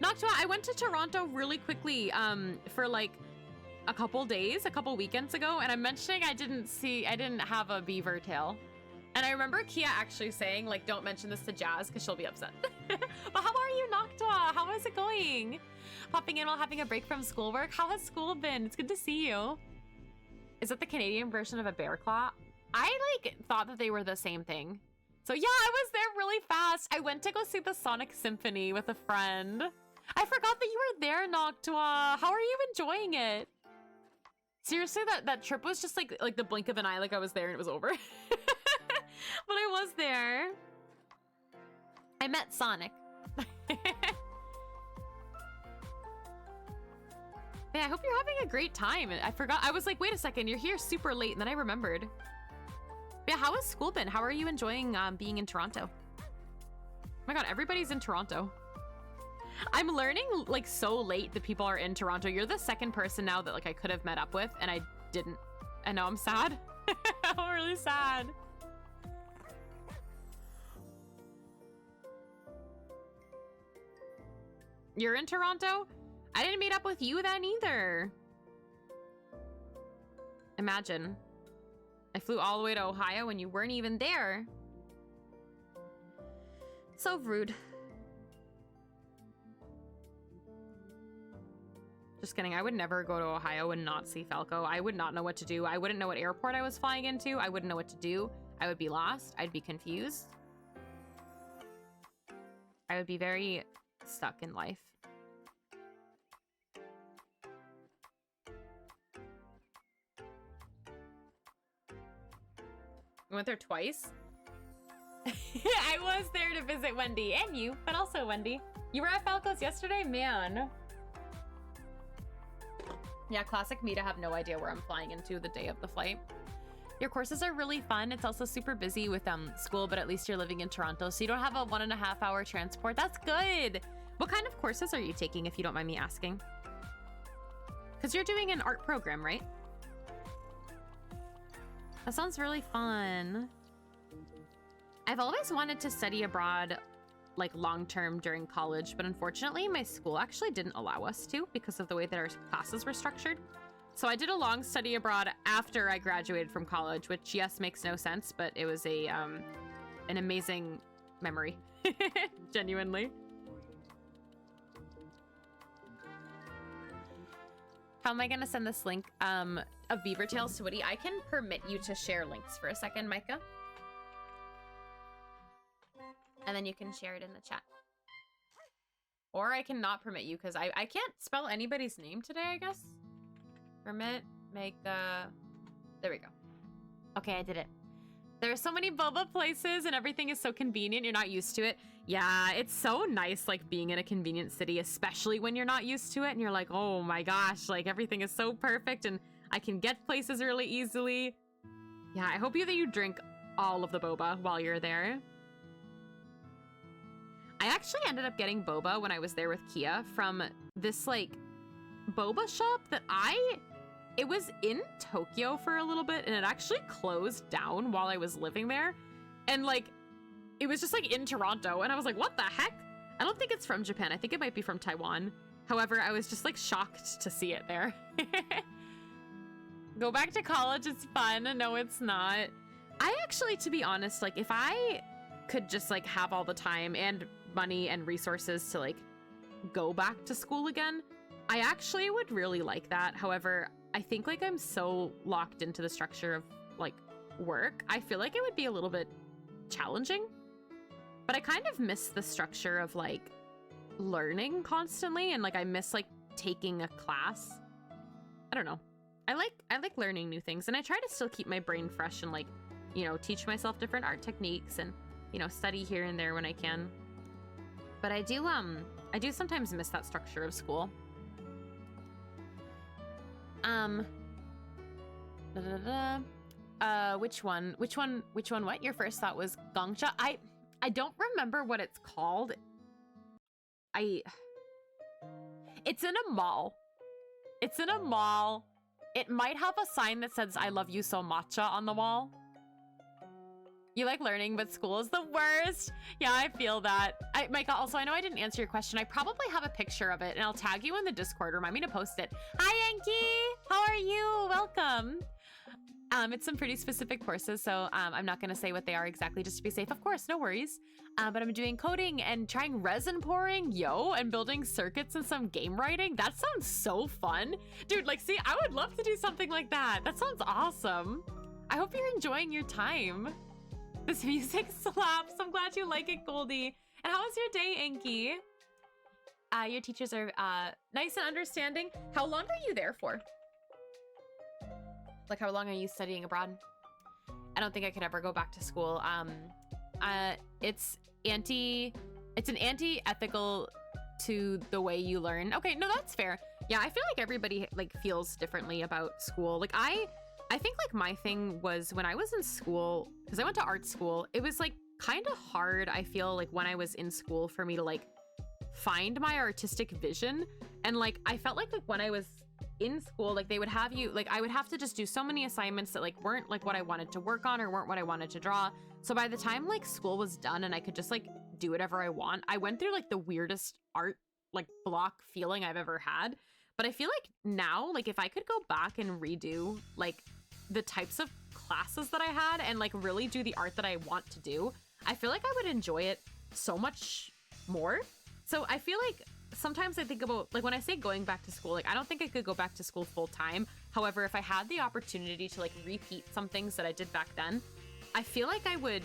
Noctua, I went to Toronto really quickly for like a couple weekends ago, and I'm mentioning I didn't have a beaver tail. And I remember Kia actually saying, like, don't mention this to Jazz because she'll be upset. But how are you, Noctua? How is it going? Popping in while having a break from schoolwork? How has school been? It's good to see you. Is that the Canadian version of a bear claw? I, like, thought that they were the same thing. So, yeah, I was there really fast. I went to go see the Sonic Symphony with a friend. I forgot that you were there, Noctua. How are you enjoying it? Seriously, that trip was just like the blink of an eye, like I was there and it was over. But I was there. I met Sonic. Yeah, I hope you're having a great time. I forgot, I was like, wait a second, you're here super late, and then I remembered. Yeah, how has school been? How are you enjoying being in Toronto? Oh my god, everybody's in Toronto. I'm learning like so late that people are in Toronto. You're the second person now that like I could have met up with and I didn't. I know I'm sad. I'm really sad. You're in Toronto? I didn't meet up with you then either. Imagine. I flew all the way to Ohio and you weren't even there. So rude. Just kidding. I would never go to Ohio and not see Falco. I would not know what to do. I wouldn't know what airport I was flying into. I wouldn't know what to do. I would be lost. I'd be confused. I would be very stuck in life. I went there twice. I was there to visit Wendy and you, but also Wendy. You were at Falco's yesterday? Man. Yeah, classic me to have no idea where I'm flying into the day of the flight. Your courses are really fun. It's also super busy with school, but at least you're living in Toronto, so you don't have a 1.5 hour transport. That's good. What kind of courses are you taking, if you don't mind me asking? Because you're doing an art program, right? That sounds really fun. I've always wanted to study abroad, like long-term during college, but unfortunately my school actually didn't allow us to because of the way that our classes were structured. So I did a long study abroad after I graduated from college, which yes, makes no sense, but it was a an amazing memory, genuinely. How am I gonna send this link of Beaver Tails to Woody? I can permit you to share links for a second, Micah. And then you can share it in the chat. Or I cannot permit you because I can't spell anybody's name today, I guess. Permit, make, there we go. Okay, I did it. There are so many boba places and everything is so convenient. You're not used to it. Yeah, it's so nice, like, being in a convenient city, especially when you're not used to it and you're like, oh my gosh, like, everything is so perfect and I can get places really easily. Yeah, I hope that you drink all of the boba while you're there. I actually ended up getting boba when I was there with Kia from this, like, boba shop that it was in Tokyo for a little bit and it actually closed down while I was living there. And, like, it was just, like, in Toronto and I was like, what the heck? I don't think it's from Japan. I think it might be from Taiwan. However, I was just, like, shocked to see it there. Go back to college, it's fun. No, it's not. I actually, to be honest, like, if I could just, like, have all the time and money and resources to, like, go back to school again, I actually would really like that. However, I think, like, I'm so locked into the structure of, like, work, I feel like it would be a little bit challenging. But I kind of miss the structure of, like, learning constantly, and, like, I miss, like, taking a class. I don't know. I like learning new things, and I try to still keep my brain fresh and, like, you know, teach myself different art techniques and, you know, study here and there when I can. But I do sometimes miss that structure of school. Which one what? Your first thought was gongcha? I don't remember what it's called. It's in a mall. It's in a mall. It might have a sign that says, I love you so matcha on the wall. You like learning, but school is the worst. Yeah, I feel that. Micah, also, I know I didn't answer your question. I probably have a picture of it, and I'll tag you in the Discord. Remind me to post it. Hi, Yankee! How are you? Welcome. It's some pretty specific courses, so I'm not going to say what they are exactly just to be safe. Of course, no worries. But I'm doing coding and trying resin pouring, and building circuits and some game writing. That sounds so fun. Dude, like, see, I would love to do something like that. That sounds awesome. I hope you're enjoying your time. This music slaps. I'm glad you like it, Goldie. And how was your day, Inky? Your teachers are nice and understanding. How long are you there for? Like, how long are you studying abroad? I don't think I could ever go back to school. It's an anti-ethical to the way you learn. Okay, no, that's fair. Yeah, I feel like everybody, like, feels differently about school. Like, I think, like, my thing was when I was in school, because I went to art school, it was, like, kind of hard, I feel like, when I was in school for me to, like, find my artistic vision. And, like, I felt like when I was in school, like, they would have you, like, I would have to just do so many assignments that, like, weren't, like, what I wanted to work on or weren't what I wanted to draw. So by the time, like, school was done and I could just, like, do whatever I want, I went through, like, the weirdest art, like, block feeling I've ever had. But I feel like now, like, if I could go back and redo, like, the types of classes that I had and, like, really do the art that I want to do, I feel like I would enjoy it so much more. So I feel like sometimes I think about, like, when I say going back to school, like, I don't think I could go back to school full time. However, if I had the opportunity to, like, repeat some things that I did back then, I feel like I would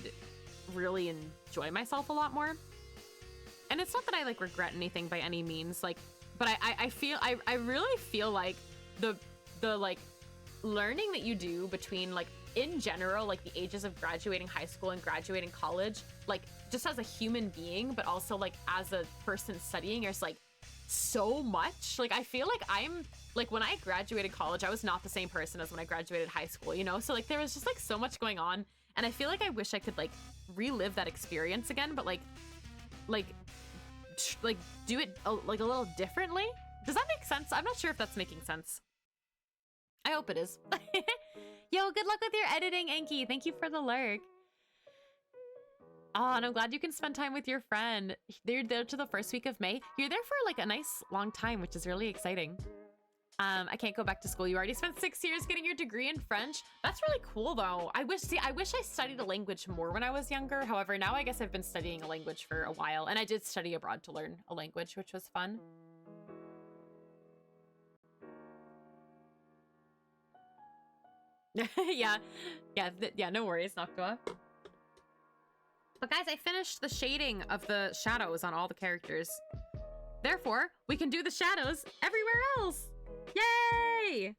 really enjoy myself a lot more. And it's not that I, like, regret anything by any means, like, but I really feel like the like, learning that you do between, like, in general, like, the ages of graduating high school and graduating college, like, just as a human being, but also, like, as a person studying, there's, like, so much. Like, I feel like I'm, like, when I graduated college, I was not the same person as when I graduated high school, you know? So, like, there was just, like, so much going on, and I feel like I wish I could, like, relive that experience again, but, like, do it, like, a little differently? Does that make sense? I'm not sure if that's making sense. I hope it is. Yo, good luck with your editing, Enki. Thank you for the lurk. Oh, and I'm glad you can spend time with your friend. They're there to the first week of May. You're there for, like, a nice long time, which is really exciting. I can't go back to school. You already spent 6 years getting your degree in French. That's really cool, though. I wish I studied a language more when I was younger. However, now I guess I've been studying a language for a while, and I did study abroad to learn a language, which was fun. yeah, no worries, Noctua. But guys, I finished the shading of the shadows on all the characters. Therefore, we can do the shadows everywhere else. Yay!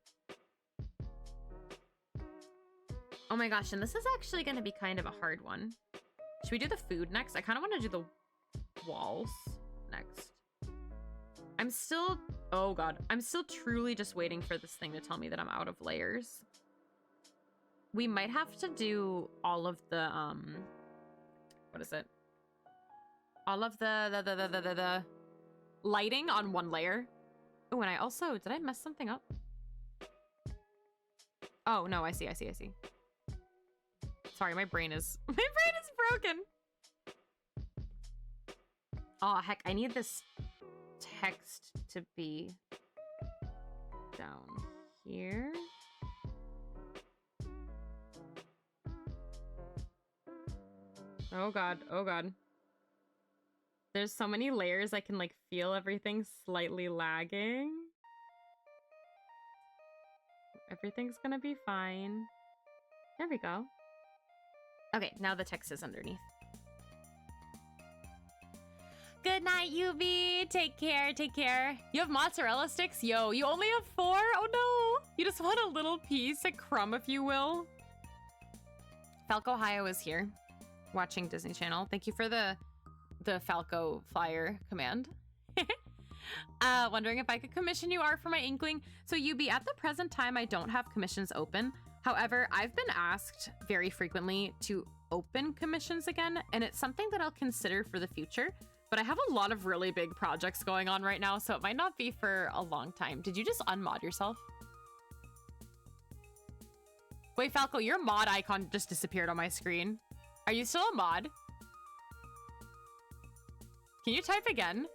Oh my gosh, and this is actually going to be kind of a hard one. Should we do the food next? I kind of want to do the walls next. I'm still, oh god, I'm still truly just waiting for this thing to tell me that I'm out of layers. We might have to do all of the, what is it? All of the lighting on one layer. Oh, and I also, did I mess something up? Oh, no, I see. Sorry, my brain is broken. Oh, heck, I need this text to be down here. Oh god. There's so many layers, I can, like, feel everything slightly lagging. Everything's gonna be fine. There we go. Okay, now the text is underneath. Good night, UB. Take care. You have mozzarella sticks? Yo, you only have 4? Oh no! You just want a little piece, a crumb, if you will. Falco Ohio is here, watching Disney Channel. Thank you for the Falco flyer command. Wondering if I could commission you art for my Inkling. So UB, at the present time, I don't have commissions open. However, I've been asked very frequently to open commissions again, and it's something that I'll consider for the future. But I have a lot of really big projects going on right now, so it might not be for a long time. Did you just unmod yourself? Wait, Falco, your mod icon just disappeared on my screen. Are you still a mod? Can you type again?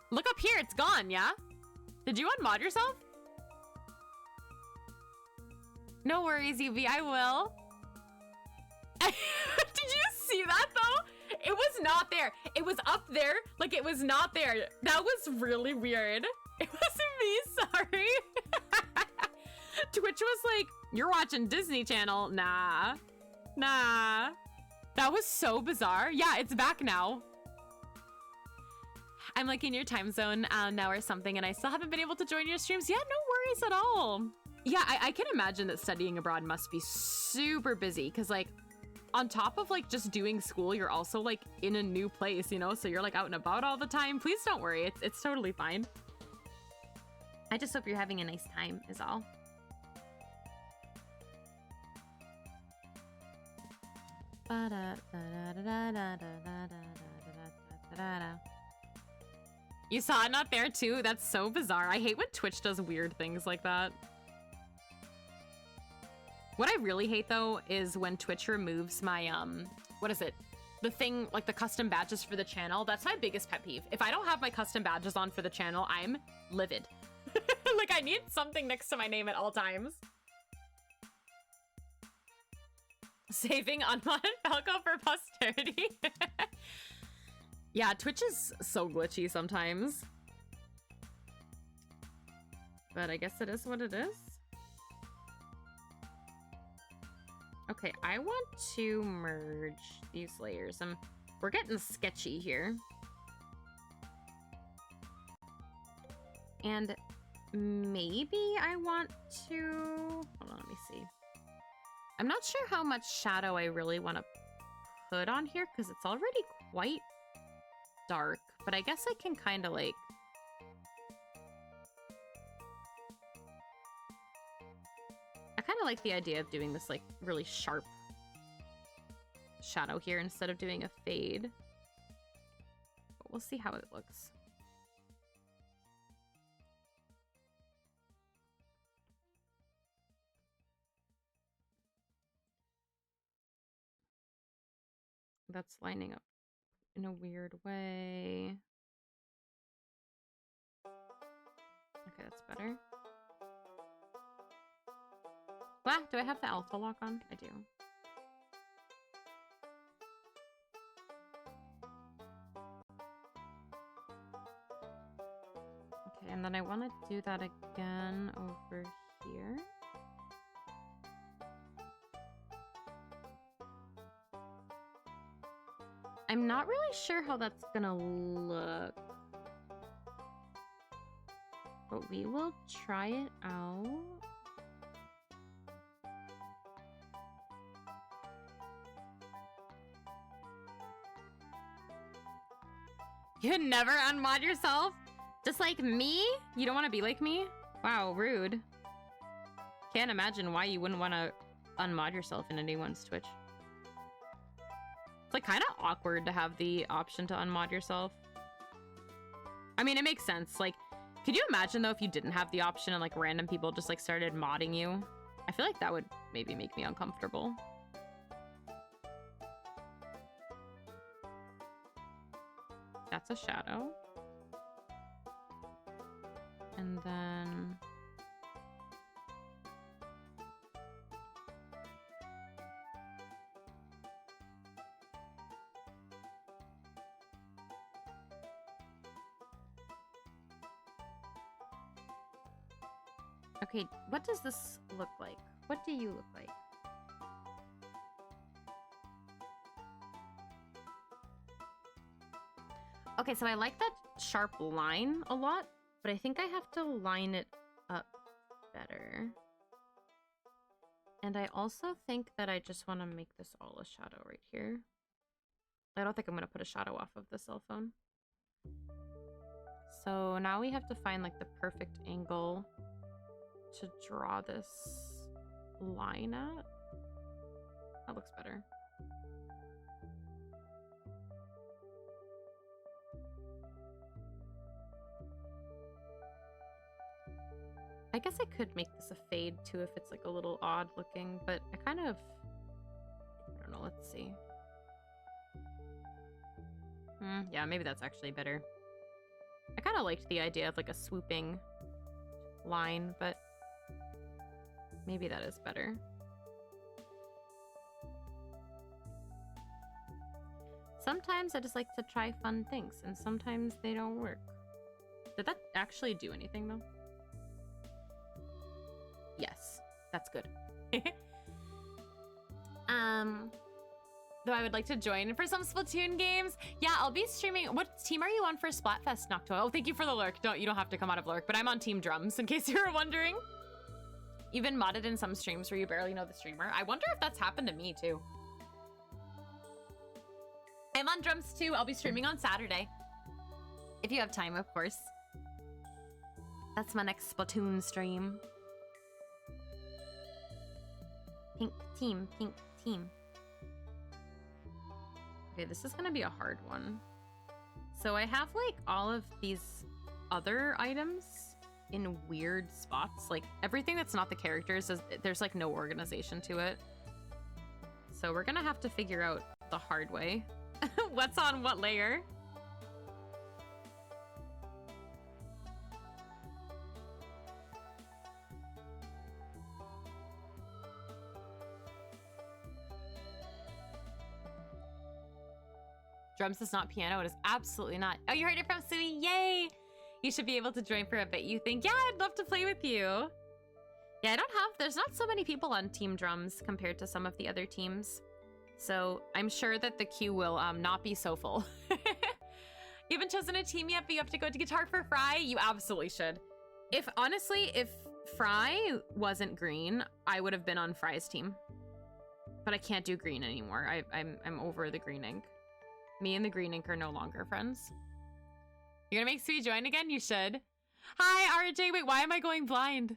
Look up here, it's gone, yeah? Did you unmod yourself? No worries, UV, I will. Did you see that, though? It was not there. It was up there, like it was not there. That was really weird. It wasn't me, sorry. Twitch was like, you're watching Disney Channel. Nah. That was so bizarre. Yeah, it's back now. I'm like in your time zone now or something, and I still haven't been able to join your streams. Yeah, no worries at all. Yeah, I can imagine that studying abroad must be super busy, because like on top of like just doing school, you're also like in a new place, you know, so you're like out and about all the time. Please don't worry, it's totally fine. I just hope you're having a nice time is all. You saw it not there too? That's so bizarre. I hate when Twitch does weird things like that. What I really hate though is when Twitch removes my what is it? The thing, like the custom badges for the channel. That's my biggest pet peeve. If I don't have my custom badges on for the channel, I'm livid. Like I need something next to my name at all times. Saving unmodded Falco for posterity. Yeah, Twitch is so glitchy sometimes. but I guess it is what it is. Okay, I want to merge these layers. We're getting sketchy here. And maybe I want to... Hold on, let me see. I'm not sure how much shadow I really want to put on here because it's already quite dark. But I guess I can kind of like... I kind of like the idea of doing this like really sharp shadow here instead of doing a fade. But we'll see how it looks. That's lining up in a weird way. Okay, that's better. Wow, do I have the alpha lock on? I do. Okay, and then I want to do that again over here. I'm not really sure how that's gonna look, but we will try it out. You never unmod yourself? Just like me? You don't want to be like me? Wow, rude. Can't imagine why you wouldn't want to unmod yourself in anyone's Twitch. It's like kind of awkward to have the option to unmod yourself. I mean, it makes sense. Like, could you imagine though if you didn't have the option and like random people just like started modding you? I feel like that would maybe make me uncomfortable. That's a shadow. And then... Okay, what does this look like? What do you look like? Okay, so I like that sharp line a lot, but I think I have to line it up better. And I also think that I just want to make this all a shadow right here. I don't think I'm going to put a shadow off of the cell phone. So now we have to find like the perfect angle to draw this line at. That looks better. I guess I could make this a fade too if it's like a little odd looking, but I kind of, I don't know, let's see. Yeah, maybe that's actually better. I kind of liked the idea of like a swooping line, but maybe that is better. Sometimes I just like to try fun things, and sometimes they don't work. Did that actually do anything though? Yes, that's good. Though I would like to join for some Splatoon games. Yeah, I'll be streaming. What team are you on for Splatfest, Noctoa? Oh, thank you for the lurk. You don't have to come out of lurk, but I'm on Team Drums, in case you were wondering. You've been modded in some streams where you barely know the streamer. I wonder if that's happened to me, too. I'm on Drums, too. I'll be streaming on Saturday. If you have time, of course. That's my next Splatoon stream. Pink team, pink team. Okay, this is gonna be a hard one. So I have like all of these other items in weird spots. Like everything that's not the characters, there's like no organization to it. So we're gonna have to figure out the hard way. What's on what layer? Drums is not piano. It is absolutely not. Oh, you heard it from Sui. Yay! You should be able to join for a bit, you think? Yeah, I'd love to play with you. Yeah, there's not so many people on Team Drums compared to some of the other teams. So I'm sure that the queue will not be so full. You haven't chosen a team yet, but you have to go to Guitar for Fry? You absolutely should. Honestly, if Fry wasn't green, I would have been on Fry's team. But I can't do green anymore. I'm over the green ink. Me and the green ink are no longer friends. You're gonna make Sui join again? You should. Hi, RJ. Wait, why am I going blind?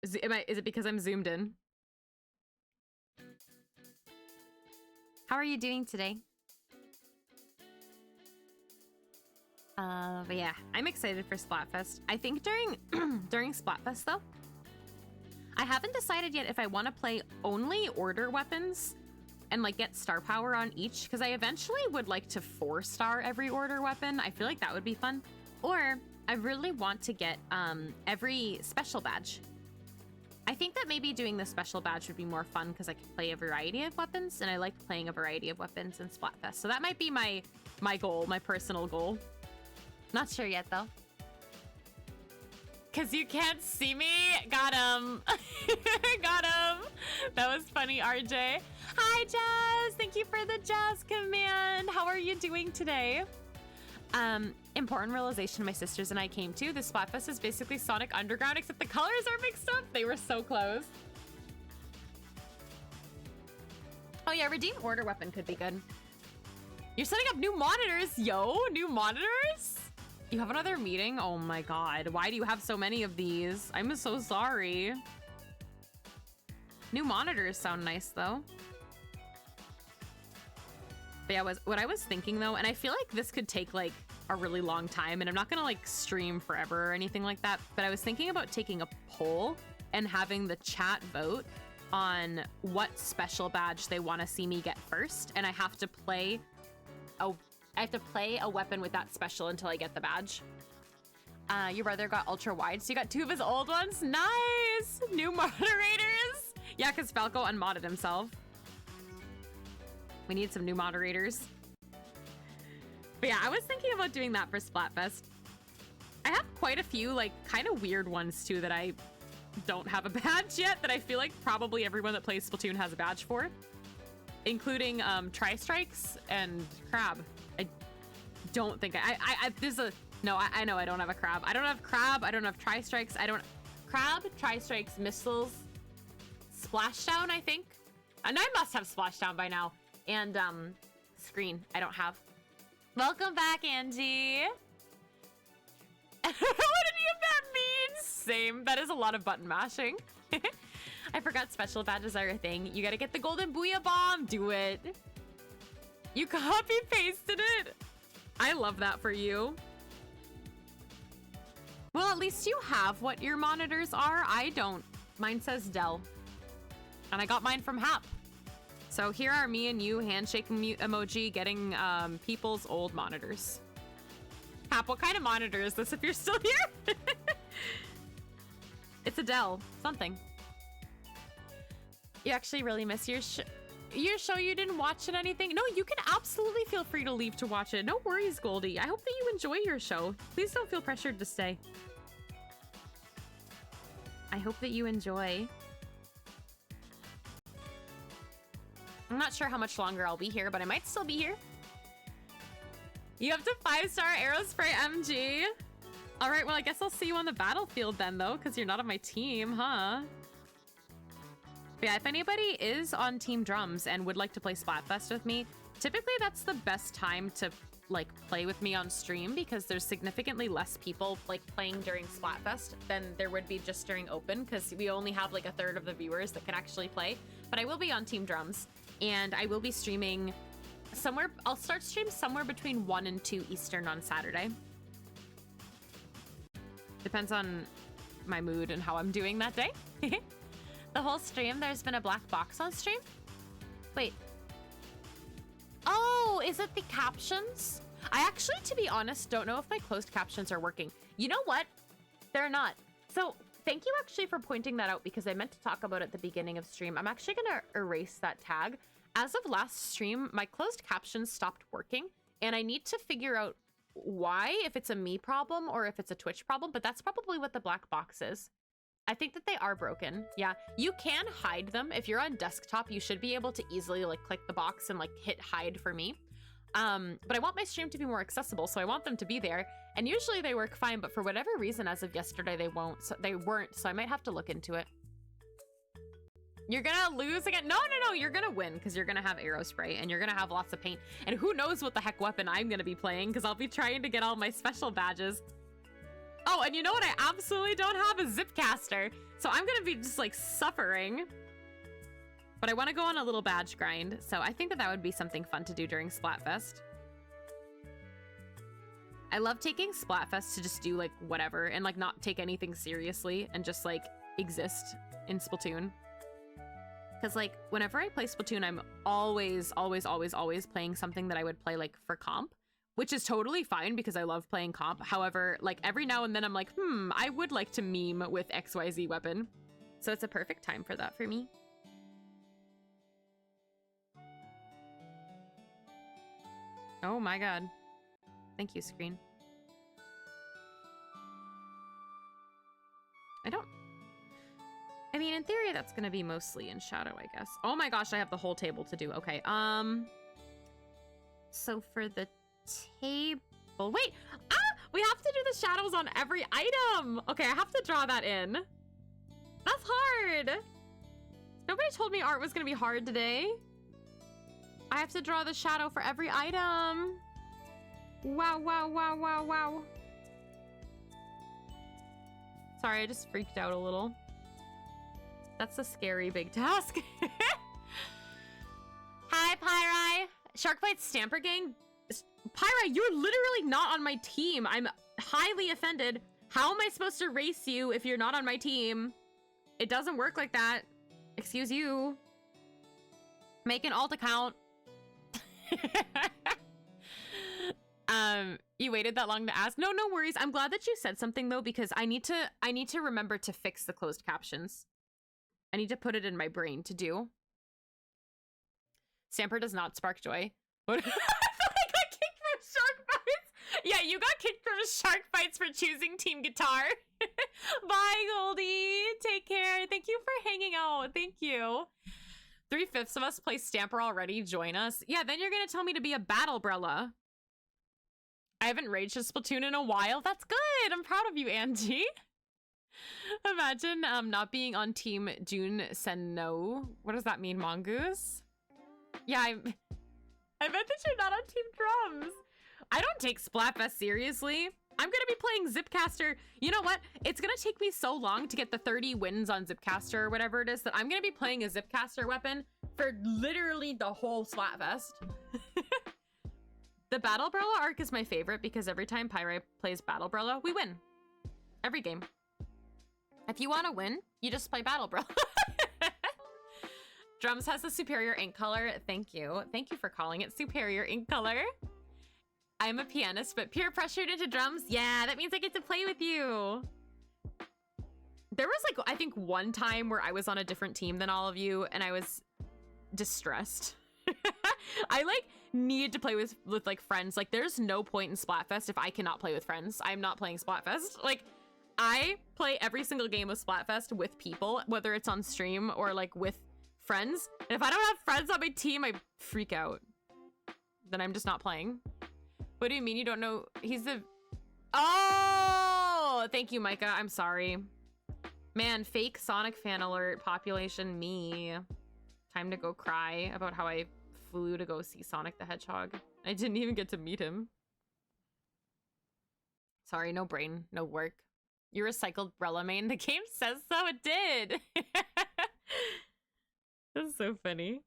Is it because I'm zoomed in? How are you doing today? But yeah, I'm excited for Splatfest. I think during Splatfest though, I haven't decided yet if I want to play only order weapons and like get star power on each, because I eventually would like to 4-star every order weapon. I feel like that would be fun. Or I really want to get every special badge. I think that maybe doing the special badge would be more fun because I could play a variety of weapons, and I like playing a variety of weapons in Splatfest. So that might be my goal, my personal goal. Not sure yet though. Cause you can't see me. Got him. Got him. That was funny, RJ. Hi, Jazz. Thank you for the Jazz command. How are you doing today? Important realization my sisters and I came to. This Splatfest is basically Sonic Underground, except the colors are mixed up. They were so close. Oh yeah, redeem order weapon could be good. You're setting up new monitors, yo. New monitors? You have another meeting? Oh my god. Why do you have so many of these? I'm so sorry. New monitors sound nice though. But yeah, what I was thinking though, and I feel like this could take like a really long time, and I'm not gonna like stream forever or anything like that, but I was thinking about taking a poll and having the chat vote on what special badge they want to see me get first, and I have to play a weapon with that special until I get the badge. Your brother got ultra wide, so you got 2 of his old ones. Nice! New moderators. Yeah, because Falco unmodded himself. We need some new moderators. But yeah, I was thinking about doing that for Splatfest. I have quite a few like kind of weird ones too that I don't have a badge yet, that I feel like probably everyone that plays Splatoon has a badge for, including Tri-Strikes and Crab. I don't think I know I don't have a Crab. I don't have Crab. I don't have Tri-Strikes. Crab, Tri-Strikes, missiles, Splashdown, I think. And I must have Splashdown by now. And screen, I don't have. Welcome back, Angie. What any of that means? Same. That is a lot of button mashing. I forgot special badges are a thing. You gotta get the golden booyah bomb. Do it. You copy pasted it. I love that for you. Well, at least you have what your monitors are. I don't. Mine says Dell. And I got mine from Hap. So here are me and you handshake emoji getting people's old monitors. Hap, what kind of monitor is this if you're still here? It's a Dell. Something. You actually really miss your show. You didn't watch it anything? No, you can absolutely feel free to leave to watch it. No worries, Goldie. I hope that you enjoy your show. Please don't feel pressured to stay. I hope that you enjoy. I'm not sure how much longer I'll be here, but I might still be here. You have to 5-star Aerospray MG. All right, well, I guess I'll see you on the battlefield then, though, because you're not on my team, huh? But yeah, if anybody is on Team Drums and would like to play Splatfest with me, typically that's the best time to like play with me on stream, because there's significantly less people like playing during Splatfest than there would be just during Open, because we only have like 1/3 of the viewers that can actually play. But I will be on Team Drums, and I will be streaming somewhere. I'll start stream somewhere between 1 and 2 Eastern on Saturday. Depends on my mood and how I'm doing that day. The whole stream, there's been a black box on stream? Wait. Oh, is it the captions? I actually, to be honest, don't know if my closed captions are working. You know what? They're not. So thank you actually for pointing that out, because I meant to talk about it at the beginning of stream. I'm actually gonna erase that tag. As of last stream, my closed captions stopped working, and I need to figure out why, if it's a me problem or if it's a Twitch problem, but that's probably what the black box is. I think that they are broken. Yeah, you can hide them. If you're on desktop, you should be able to easily like click the box and like hit hide for me. But I want my stream to be more accessible, so I want them to be there. And usually they work fine, but for whatever reason, as of yesterday, they weren't, so I might have to look into it. You're gonna lose again? No, you're gonna win because you're gonna have arrow spray and you're gonna have lots of paint. And who knows what the heck weapon I'm gonna be playing because I'll be trying to get all my special badges. Oh, and you know what? I absolutely don't have a zip caster, so I'm gonna be just like suffering. But I want to go on a little badge grind, so I think that that would be something fun to do during Splatfest. I love taking Splatfest to just do like whatever and like not take anything seriously and just like exist in Splatoon. Because like whenever I play Splatoon, I'm always playing something that I would play like for comp, which is totally fine because I love playing comp. However, like every now and then I'm like, I would like to meme with XYZ weapon. So it's a perfect time for that for me. Oh my god. Thank you, screen. I mean, in theory, that's gonna be mostly in shadow, I guess. Oh my gosh, I have the whole table to do. Okay, so for the table... Wait! Ah! We have to do the shadows on every item! Okay, I have to draw that in. That's hard! Nobody told me art was gonna be hard today. I have to draw the shadow for every item. Wow. Sorry, I just freaked out a little. That's a scary big task. Hi, Pyri. Sharkbite Stamper Gang. Pyri, you're literally not on my team. I'm highly offended. How am I supposed to race you if you're not on my team? It doesn't work like that. Excuse you. Make an alt account. You waited that long to ask? No worries. I'm glad that you said something though, because I need to remember to fix the closed captions. I need to put it in my brain to do. Stamper does not spark joy. What? I got kicked from shark bites. Yeah, you got kicked from shark bites for choosing Team Guitar. Bye, Goldie. Take care. Thank you for hanging out. Thank you. 3/5 of us play Stamper already. Join us. Yeah, then you're gonna tell me to be a Battlebrella. I haven't raged at Splatoon in a while. That's good. I'm proud of you, Angie. Imagine not being on Team June Senno. What does that mean, Mongoose? Yeah, I meant that you're not on Team Drums. I don't take Splatfest seriously. I'm gonna be playing Zipcaster. You know what? It's gonna take me so long to get the 30 wins on Zipcaster or whatever it is that I'm gonna be playing a Zipcaster weapon for literally the whole Splatfest. The Battlebrella arc is my favorite because every time Pyri plays Battlebrella, we win. Every game. If you want to win, you just play Battlebrella. Drums has the superior ink color. Thank you. Thank you for calling it superior ink color. I'm a pianist, but peer pressured into drums. Yeah, that means I get to play with you. There was like, I think one time where I was on a different team than all of you and I was distressed. I like need to play with like friends. Like there's no point in Splatfest if I cannot play with friends. I'm not playing Splatfest. Like I play every single game of Splatfest with people, whether it's on stream or like with friends. And if I don't have friends on my team, I freak out. Then I'm just not playing. What do you mean you don't know? He's the... Oh! Thank you, Micah. I'm sorry. Man, fake Sonic fan alert population me. Time to go cry about how I flew to go see Sonic the Hedgehog. I didn't even get to meet him. Sorry, no brain, no work. You recycled Brella main. The game says so. It did. That's so funny.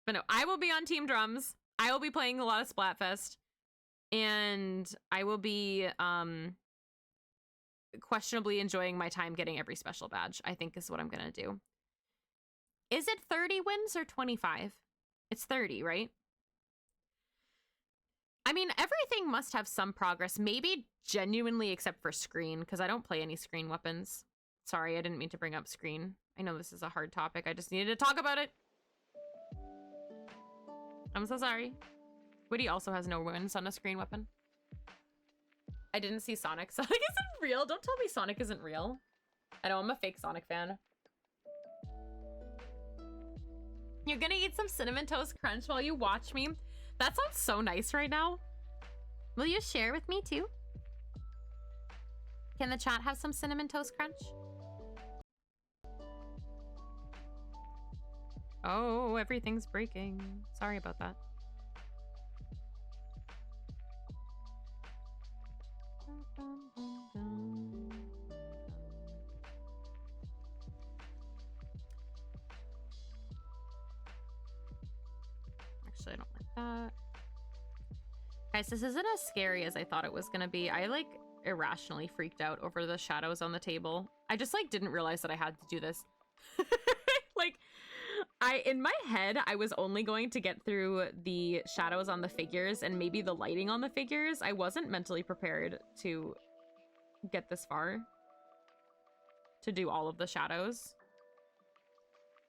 But no, I will be on Team Drums. I will be playing a lot of Splatfest. And I will be questionably enjoying my time getting every special badge, I think is what I'm going to do. Is it 30 wins or 25? It's 30, right? I mean, everything must have some progress. Maybe genuinely except for screen, because I don't play any screen weapons. Sorry, I didn't mean to bring up screen. I know this is a hard topic. I just needed to talk about it. I'm so sorry. Woody also has no wins on a screen weapon. I didn't see Sonic. Sonic isn't real. Don't tell me Sonic isn't real. I know I'm a fake Sonic fan. You're gonna eat some Cinnamon Toast Crunch while you watch me? That sounds so nice right now. Will you share with me too? Can the chat have some Cinnamon Toast Crunch? Oh, everything's breaking. Sorry about that. Actually, I don't like that. Guys, this isn't as scary as I thought it was gonna be. I like irrationally freaked out over the shadows on the table. I just like didn't realize that I had to do this. Like, in my head, I was only going to get through the shadows on the figures and maybe the lighting on the figures. I wasn't mentally prepared to get this far. To do all of the shadows.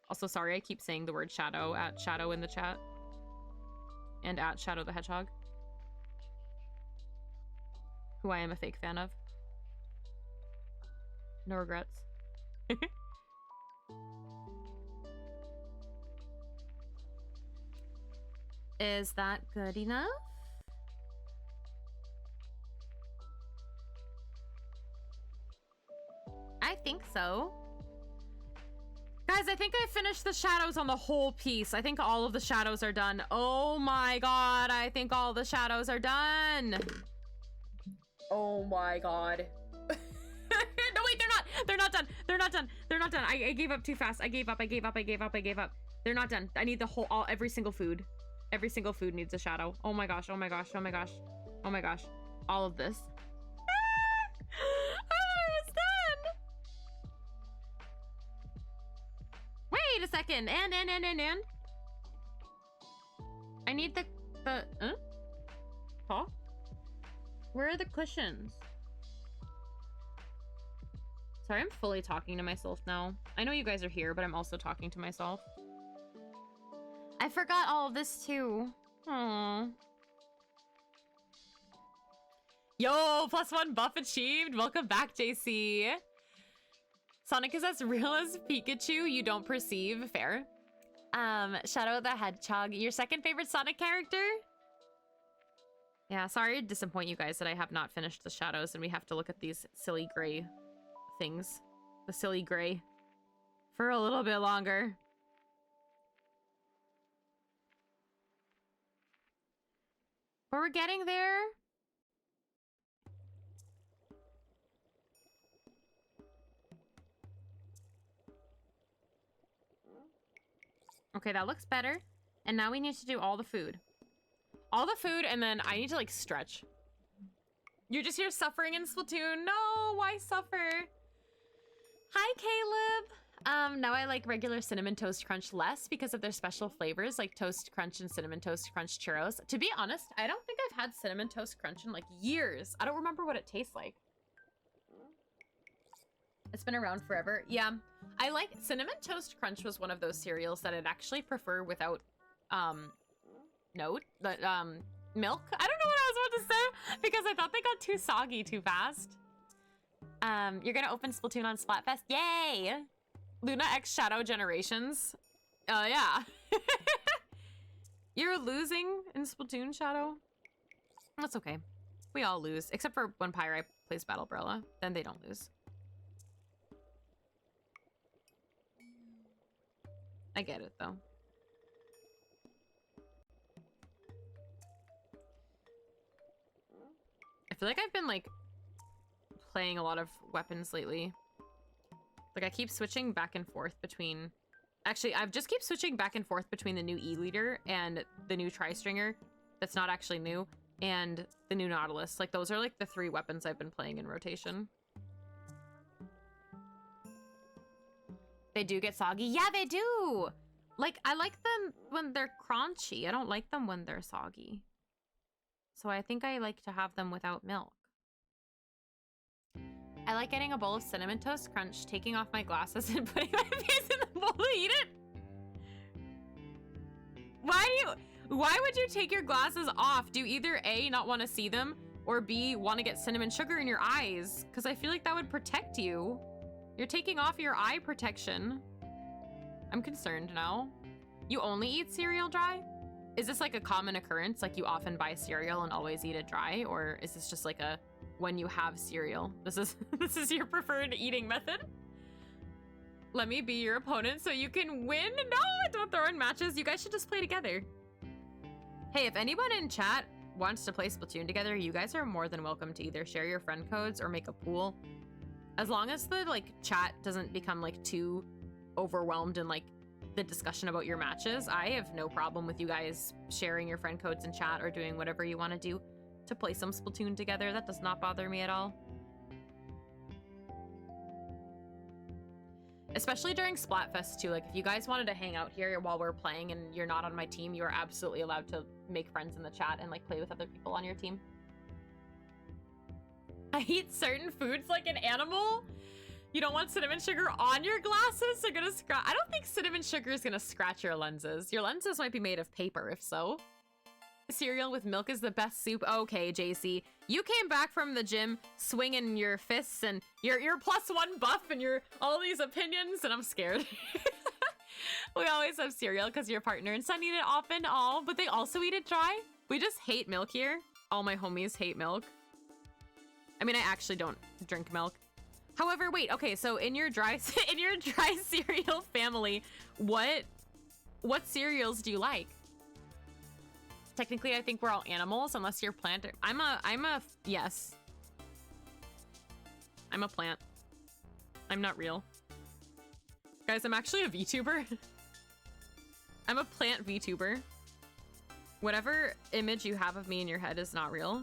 Also, sorry, I keep saying the word shadow at Shadow in the chat. And at Shadow the Hedgehog. Who I am a fake fan of. No regrets. Is that good enough? I think so. Guys, I think I finished the shadows on the whole piece. I think all of the shadows are done. Oh my god, I think all the shadows are done. Oh my god. No, wait, they're not. They're not done. They're not done. They're not done. I gave up too fast. I gave up. They're not done. I need the whole, every single food. Every single food needs a shadow. Oh my gosh. Oh my gosh. Oh my gosh. Oh my gosh. All of this. I was done. Wait a second. And. I need the, huh? Where are the cushions? Sorry, I'm fully talking to myself now. I know you guys are here, but I'm also talking to myself. I forgot all of this too. Aww. Yo, +1 buff achieved. Welcome back, JC. Sonic is as real as Pikachu. You don't perceive. Fair. Shadow the Hedgehog. Your second favorite Sonic character? Yeah, sorry to disappoint you guys that I have not finished the shadows and we have to look at these silly gray things. The silly gray. For a little bit longer. But we're getting there. Okay, that looks better. And now we need to do all the food. All the food, and then I need to, like, stretch. You're just here suffering in Splatoon. No, why suffer? Hi, Caleb. Now I like regular Cinnamon Toast Crunch less because of their special flavors, like Toast Crunch and Cinnamon Toast Crunch churros. To be honest, I don't think I've had Cinnamon Toast Crunch in, like, years. I don't remember what it tastes like. It's been around forever. Yeah, I like Cinnamon Toast Crunch was one of those cereals that I'd actually prefer without, milk. I don't know what I was about to say because I thought they got too soggy too fast. You're gonna open Splatoon on Splatfest? Yay! Luna X Shadow Generations. Yeah. You're losing in Splatoon, Shadow? That's okay. We all lose, except for when Pyri plays Battle Umbrella. Then they don't lose. I get it, though. I feel like I've been, like, playing a lot of weapons lately. Like, I keep switching back and forth between... Actually, I've just keep switching back and forth between the new E-Leader and the new Tri-Stringer. That's not actually new. And the new Nautilus. Like, those are, like, the 3 weapons I've been playing in rotation. They do get soggy? Yeah, they do! Like, I like them when they're crunchy. I don't like them when they're soggy. So I think I like to have them without milk. I like getting a bowl of Cinnamon Toast Crunch, taking off my glasses, and putting my face in the bowl to eat it. Why would you take your glasses off? Do you either A, not want to see them, Or B, want to get cinnamon sugar in your eyes, because I feel like that would protect you. You're taking off your eye protection. I'm concerned now. You only eat cereal dry? Is this like a common occurrence? Like you often buy cereal and always eat it dry? Or is this just like a when you have cereal? This is your preferred eating method? Let me be your opponent so you can win? No, don't throw in matches. You guys should just play together. Hey, if anyone in chat wants to play Splatoon together, you guys are more than welcome to either share your friend codes or make a pool. As long as the like chat doesn't become like too overwhelmed in like the discussion about your matches, I have no problem with you guys sharing your friend codes in chat or doing whatever you want to do to play some Splatoon together. That does not bother me at all. Especially during Splatfest too. Like if you guys wanted to hang out here while we're playing and you're not on my team, you are absolutely allowed to make friends in the chat and like play with other people on your team. I eat certain foods like an animal. You don't want cinnamon sugar on your glasses? They're gonna scratch. I don't think cinnamon sugar is gonna scratch your lenses. Your lenses might be made of paper, if so. Cereal with milk is the best soup. Okay, JC. You came back from the gym swinging your fists and you're +1 buff and you're all these opinions and I'm scared. We always have cereal because your partner and son eat it often, all, but they also eat it dry. We just hate milk here. All my homies hate milk. I mean, I actually don't drink milk. However, wait, okay, so in your dry cereal family, what cereals do you like? Technically, I think we're all animals, unless you're plant. Yes. I'm a plant. I'm not real. Guys, I'm actually a VTuber. I'm a plant VTuber. Whatever image you have of me in your head is not real.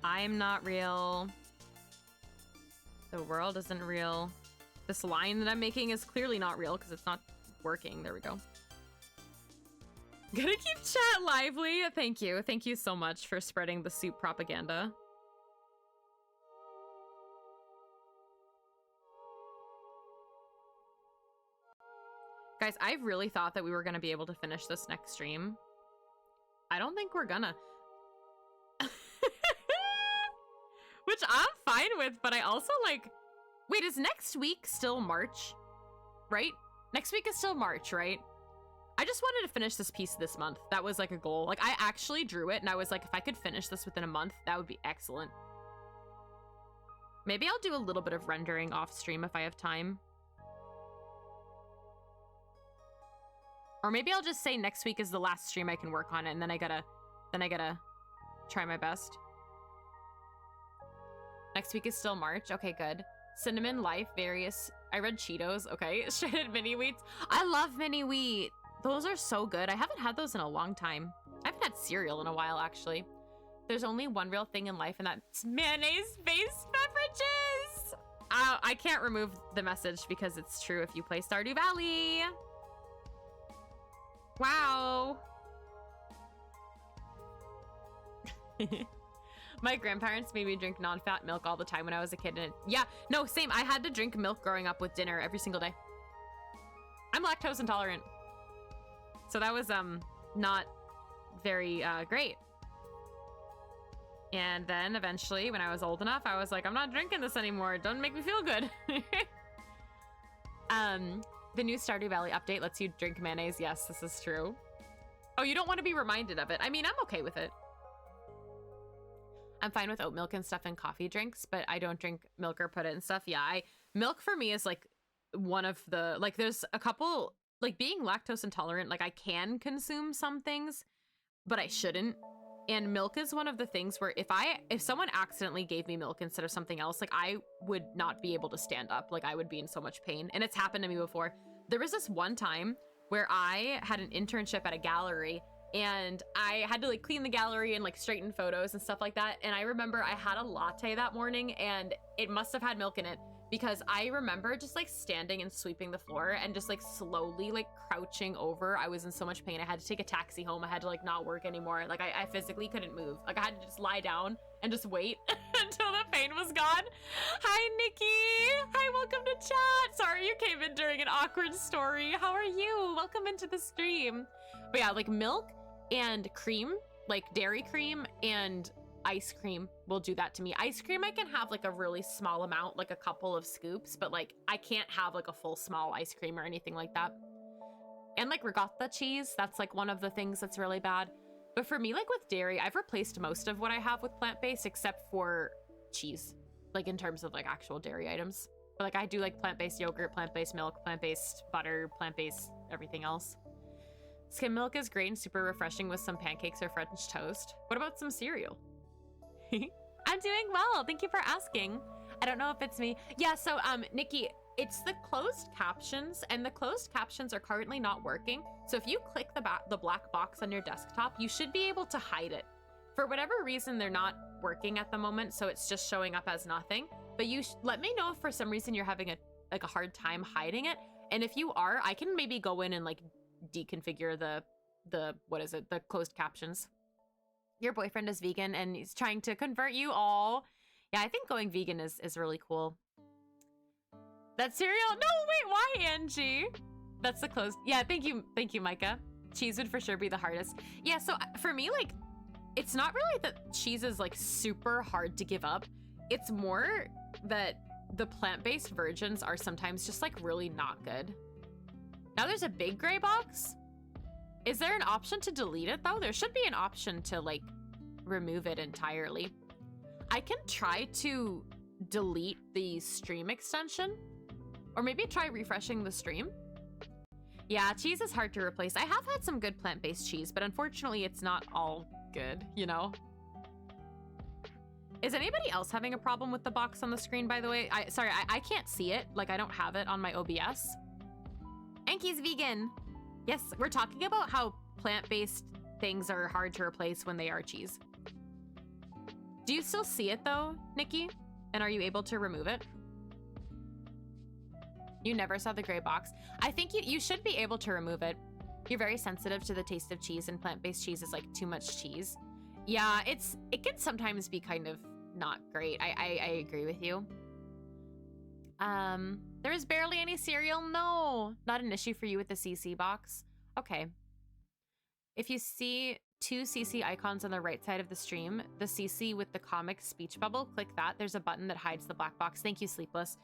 I'm not real. The world isn't real. This line that I'm making is clearly not real because it's not working. There we go. Gonna keep chat lively. Thank you. Thank you so much for spreading the soup propaganda. Guys, I really thought that we were gonna be able to finish this next stream. I don't think we're gonna. Which I'm fine with, but I also like... Wait, is next week still March? Right? Next week is still March, right? I just wanted to finish this piece this month. That was like a goal. Like I actually drew it and I was like, if I could finish this within a month, that would be excellent. Maybe I'll do a little bit of rendering off stream if I have time. Or maybe I'll just say next week is the last stream I can work on it and then I gotta try my best. Next week is still March. Okay, good. Cinnamon, Life, various... I read Cheetos. Okay. Shredded mini wheats. I love mini wheat. Those are so good. I haven't had those in a long time. I haven't had cereal in a while, actually. There's only one real thing in life, and that's mayonnaise-based beverages! I can't remove the message because it's true if you play Stardew Valley. Wow. My grandparents made me drink non-fat milk all the time when I was a kid. And yeah, no, same. I had to drink milk growing up with dinner every single day. I'm lactose intolerant. So that was not very great. And then eventually when I was old enough, I was like, I'm not drinking this anymore. It doesn't make me feel good. The new Stardew Valley update lets you drink mayonnaise. Yes, this is true. Oh, you don't want to be reminded of it. I mean, I'm okay with it. I'm fine with oat milk and stuff in coffee drinks, but I don't drink milk or put it in stuff. Yeah, milk for me is like one of the, like there's a couple, like being lactose intolerant, like I can consume some things, but I shouldn't. And milk is one of the things where if someone accidentally gave me milk instead of something else, like I would not be able to stand up. Like I would be in so much pain. And it's happened to me before. There was this one time where I had an internship at a gallery and I had to like clean the gallery and like straighten photos and stuff like that. And I remember I had a latte that morning and it must have had milk in it because I remember just like standing and sweeping the floor and just like slowly like crouching over. I was in so much pain. I had to take a taxi home. I had to like not work anymore. Like I physically couldn't move. Like I had to just lie down and just wait until the pain was gone. Hi, Nikki. Hi, welcome to chat. Sorry you came in during an awkward story. How are you? Welcome into the stream. But yeah, like milk and cream like dairy cream and ice cream will do that to me. Ice cream I can have like a really small amount, like a couple of scoops, but like I can't have like a full small ice cream or anything like that. And like ricotta cheese, that's like one of the things that's really bad. But for me, like with dairy, I've replaced most of what I have with plant-based except for cheese, like in terms of like actual dairy items. But like I do like plant-based yogurt, plant-based milk, plant-based butter, plant-based everything else. Skim milk is great and super refreshing with some pancakes or French toast. What about some cereal? I'm doing well. Thank you for asking. I don't know if it's me. Yeah, so Nikki, it's the closed captions, and the closed captions are currently not working. So if you click the black box on your desktop, you should be able to hide it. For whatever reason, they're not working at the moment, so it's just showing up as nothing. But you let me know if for some reason you're having a hard time hiding it. And if you are, I can maybe go in and like deconfigure the closed captions. Your boyfriend is vegan and he's trying to convert you all. Yeah, I think going vegan is really cool. That cereal? No, wait, why, Angie? That's the closed. Yeah, thank you, Micah. Cheese would for sure be the hardest. Yeah, so for me, like, it's not really that cheese is like super hard to give up. It's more that the plant-based versions are sometimes just like really not good. Now there's a big gray box. Is there an option to delete it though? There should be an option to like remove it entirely. I can try to delete the stream extension or maybe try refreshing the stream. Yeah, cheese is hard to replace. I have had some good plant-based cheese, but unfortunately it's not all good, you know? Is anybody else having a problem with the box on the screen, by the way? I can't see it. Like, I don't have it on my OBS. Enki's vegan. Yes, we're talking about how plant-based things are hard to replace when they are cheese. Do you still see it though, Nikki? And are you able to remove it? You never saw the gray box. I think you should be able to remove it. You're very sensitive to the taste of cheese, and plant-based cheese is like too much cheese. Yeah, it can sometimes be kind of not great. I agree with you. There's barely any cereal. No, not an issue for you with the CC box. Okay. If you see 2 CC icons on the right side of the stream, the CC with the comic speech bubble, click that. There's a button that hides the black box. Thank you, Sleepless.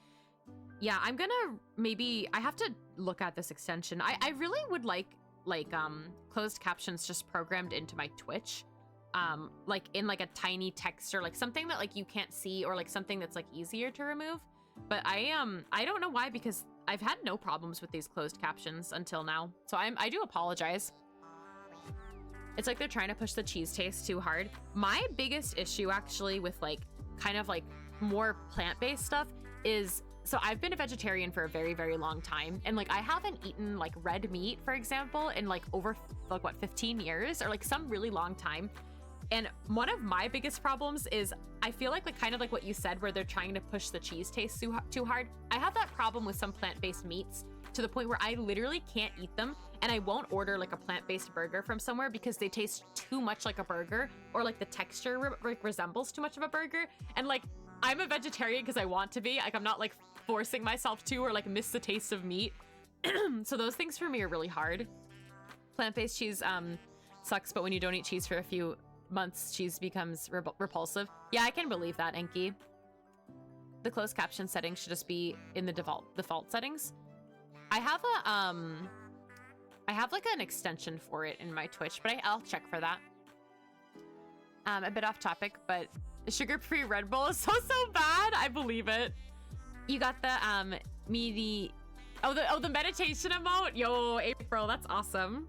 Yeah, I'm gonna I have to look at this extension. I really would like closed captions just programmed into my Twitch. Like in like a tiny text or like something that like you can't see, or like something that's like easier to remove. But I don't know why, because I've had no problems with these closed captions until now. So I do apologize. It's like they're trying to push the cheese taste too hard. My biggest issue actually with like kind of like more plant-based stuff is, so I've been a vegetarian for a very, very long time. And like I haven't eaten like red meat, for example, in like over like what, 15 years or like some really long time. And one of my biggest problems is I feel like kind of like what you said, where they're trying to push the cheese taste too hard. I have that problem with some plant-based meats to the point where I literally can't eat them, and I won't order like a plant-based burger from somewhere because they taste too much like a burger, or like the texture resembles too much of a burger. And like I'm a vegetarian because I want to be. Like I'm not like forcing myself to, or like miss the taste of meat. So those things for me are really hard. Plant-based cheese sucks, but when you don't eat cheese for a few months, cheese becomes repulsive. Yeah, I can believe that, Enki. The closed caption settings should just be in the default settings. I have like an extension for it in my Twitch, but I'll check for that. A bit off topic, but sugar-free Red Bull is so bad. I believe it. You got the meaty. Oh, the meditation emote. Yo, April, that's awesome.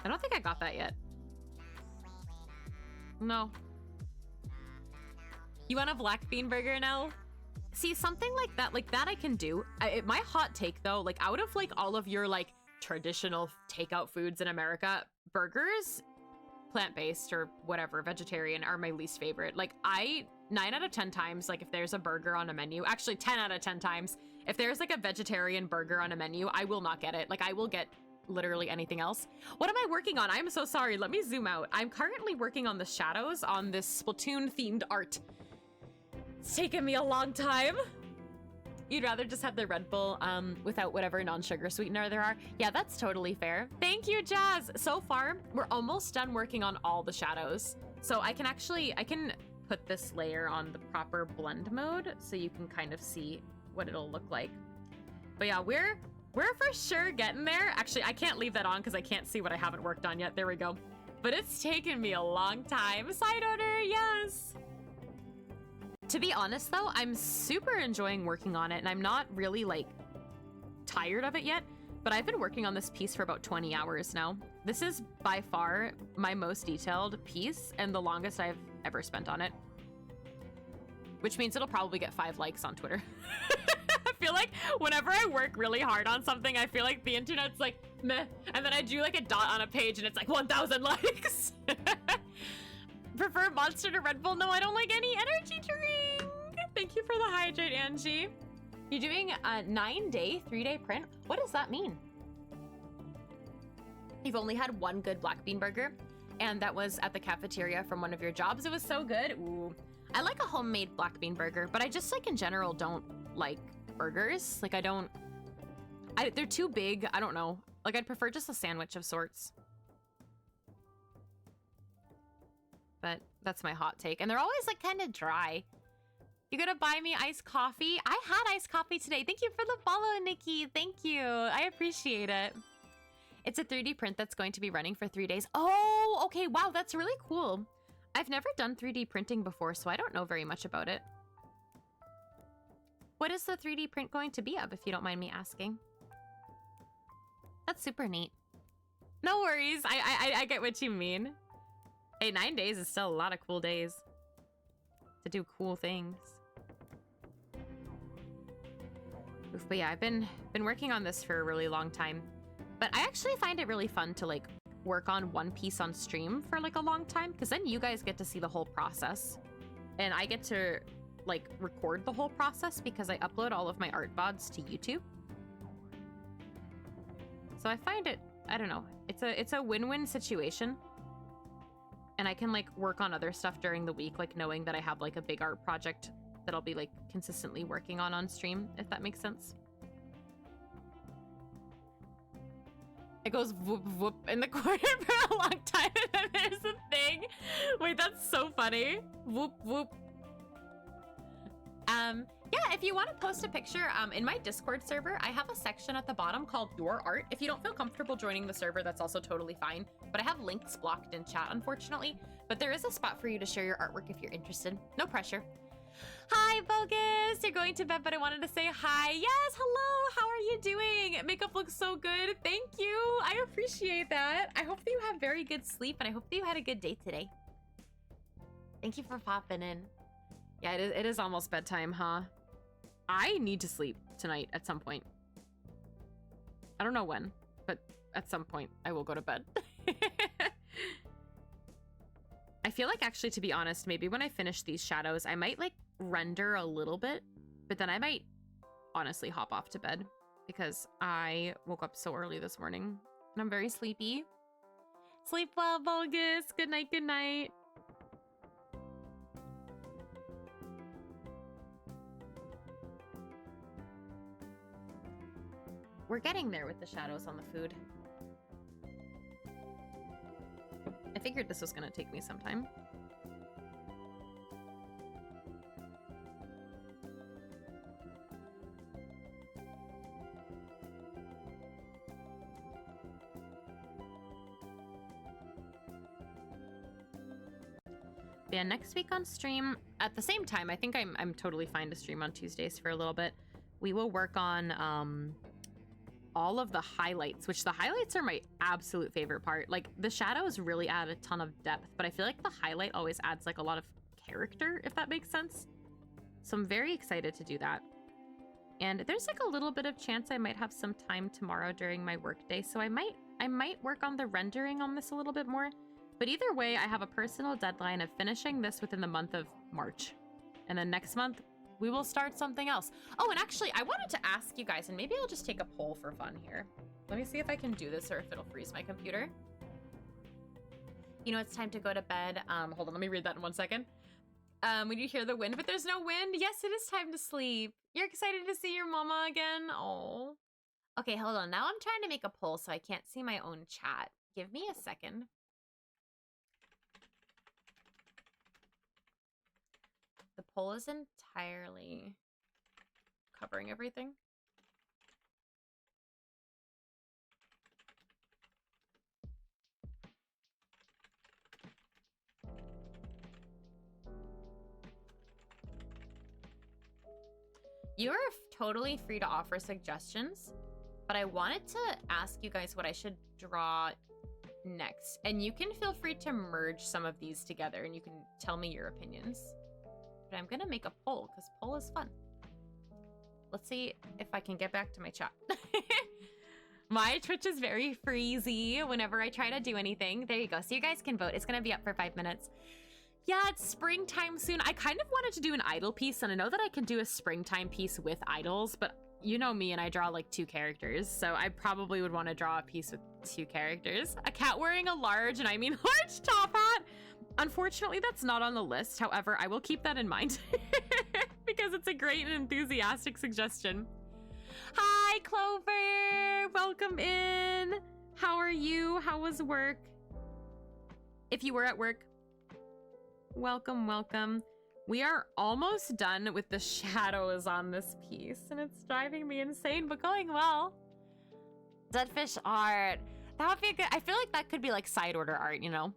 I don't think I got that yet. No. You want a black bean burger now? See, something like that I can do. My hot take though, like out of like all of your like traditional takeout foods in America, burgers, plant-based or whatever, vegetarian, are my least favorite. Like 9 out of 10 times, like if there's a burger on a menu, actually 10 out of 10 times, if there's like a vegetarian burger on a menu, I will not get it. Like I will get literally anything else. What am I working on? I'm so sorry. Let me zoom out. I'm currently working on the shadows on this Splatoon themed art. It's taken me a long time. You'd rather just have the Red Bull without whatever non-sugar sweetener there are. Yeah, that's totally fair. Thank you, Jazz. So far, we're almost done working on all the shadows. So I can put this layer on the proper blend mode so you can kind of see what it'll look like. But yeah, we're for sure getting there. Actually, I can't leave that on because I can't see what I haven't worked on yet. There we go. But it's taken me a long time. Side order, yes. To be honest though, I'm super enjoying working on it and I'm not really like tired of it yet, but I've been working on this piece for about 20 hours now. This is by far my most detailed piece and the longest I've ever spent on it. Which means it'll probably get 5 likes on Twitter. I feel like whenever I work really hard on something, I feel like the internet's like, meh. And then I do like a dot on a page and it's like 1,000 likes. Prefer Monster to Red Bull? No, I don't like any energy drink. Thank you for the hydrate, Angie. You're doing a 9-day, 3-day print? What does that mean? You've only had one good black bean burger, and that was at the cafeteria from one of your jobs. It was so good. Ooh. I like a homemade black bean burger, but I just like in general don't like burgers. Like they're too big. I don't know. Like I'd prefer just a sandwich of sorts. But that's my hot take. And they're always like kind of dry. You gonna buy me iced coffee? I had iced coffee today. Thank you for the follow, Nikki. Thank you. I appreciate it. It's a 3D print that's going to be running for 3 days. Oh, okay. Wow, that's really cool. I've never done 3D printing before, so I don't know very much about it. What is the 3D print going to be of, if you don't mind me asking? That's super neat. No worries. I get what you mean. Hey, 9 days is still a lot of cool days to do cool things. Oof, but yeah, I've been working on this for a really long time. But I actually find it really fun to like work on one piece on stream for like a long time, because then you guys get to see the whole process. And I get to like record the whole process because I upload all of my art VODs to YouTube. So I find it, I don't know, it's a win-win situation. And I can like work on other stuff during the week, like knowing that I have like a big art project that I'll be like consistently working on stream, if that makes sense. It goes whoop whoop in the corner for a long time and then there's a thing. Wait, that's so funny. Whoop whoop. Yeah, if you want to post a picture in my Discord server, I have a section at the bottom called Your Art. If you don't feel comfortable joining the server, that's also totally fine. But I have links blocked in chat, unfortunately. But there is a spot for you to share your artwork if you're interested. No pressure. Hi, Bogus! You're going to bed, but I wanted to say hi. Yes, hello! How are you doing? Makeup looks so good. Thank you. I appreciate that. I hope that you have very good sleep, and I hope that you had a good day today. Thank you for popping in. Yeah, it is almost bedtime, huh? I need to sleep tonight at some point. I don't know when, but at some point I will go to bed. I feel like, actually, to be honest, maybe when I finish these shadows, I might like render a little bit, but then I might honestly hop off to bed because I woke up so early this morning and I'm very sleepy. Sleep well, Bogus. Good night, good night. We're getting there with the shadows on the food. I figured this was gonna take me some time. Yeah, next week on stream, at the same time, I think I'm totally fine to stream on Tuesdays for a little bit. We will work on all of the highlights, which the highlights are my absolute favorite part. Like, the shadows really add a ton of depth, but I feel like the highlight always adds like a lot of character, if that makes sense. So I'm very excited to do that. And there's like a little bit of chance I might have some time tomorrow during my work day, so I might work on the rendering on this a little bit more. But either way, I have a personal deadline of finishing this within the month of March. And then next month, we will start something else. Oh, and actually, I wanted to ask you guys, and maybe I'll just take a poll for fun here. Let me see if I can do this or if it'll freeze my computer. You know, it's time to go to bed. Hold on, let me read that in 1 second. When you hear the wind, but there's no wind. Yes, it is time to sleep. You're excited to see your mama again? Oh. Okay, hold on. Now I'm trying to make a poll so I can't see my own chat. Give me a second. The poll is entirely covering everything. You are totally free to offer suggestions, but I wanted to ask you guys what I should draw next. And you can feel free to merge some of these together and you can tell me your opinions. But I'm gonna make a poll because poll is fun. Let's see if I can get back to my chat. My Twitch is very freezy whenever I try to do anything. There you go. So you guys can vote. It's gonna be up for 5 minutes. Yeah, it's springtime soon. I kind of wanted to do an idol piece, and I know that I can do a springtime piece with idols, but you know me and I draw like 2 characters, so I probably would want to draw a piece with 2 characters. A cat wearing a large, and I mean large top hat. Unfortunately, that's not on the list. However, I will keep that in mind because it's a great and enthusiastic suggestion. Hi, Clover. Welcome in. How are you? How was work? If you were at work, welcome, welcome. We are almost done with the shadows on this piece, and it's driving me insane, but going well. Deadfish art. That would be good. I feel like that could be like side order art, you know?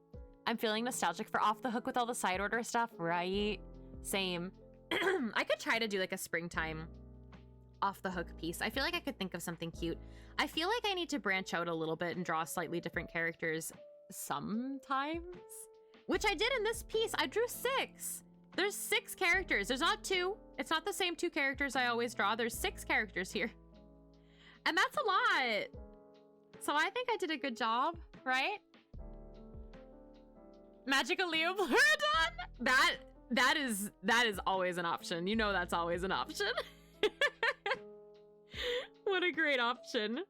I'm feeling nostalgic for Off the Hook with all the side order stuff, right? Same. I could try to do like a springtime Off the Hook piece. I feel like I could think of something cute. I feel like I need to branch out a little bit and draw slightly different characters sometimes. Which I did in this piece. I drew 6. There's 6 characters. There's not 2. It's not the same 2 characters I always draw. There's 6 characters here. And that's a lot. So I think I did a good job, right? Magical Leo Pleurodon? That is always an option. You know that's always an option. What a great option.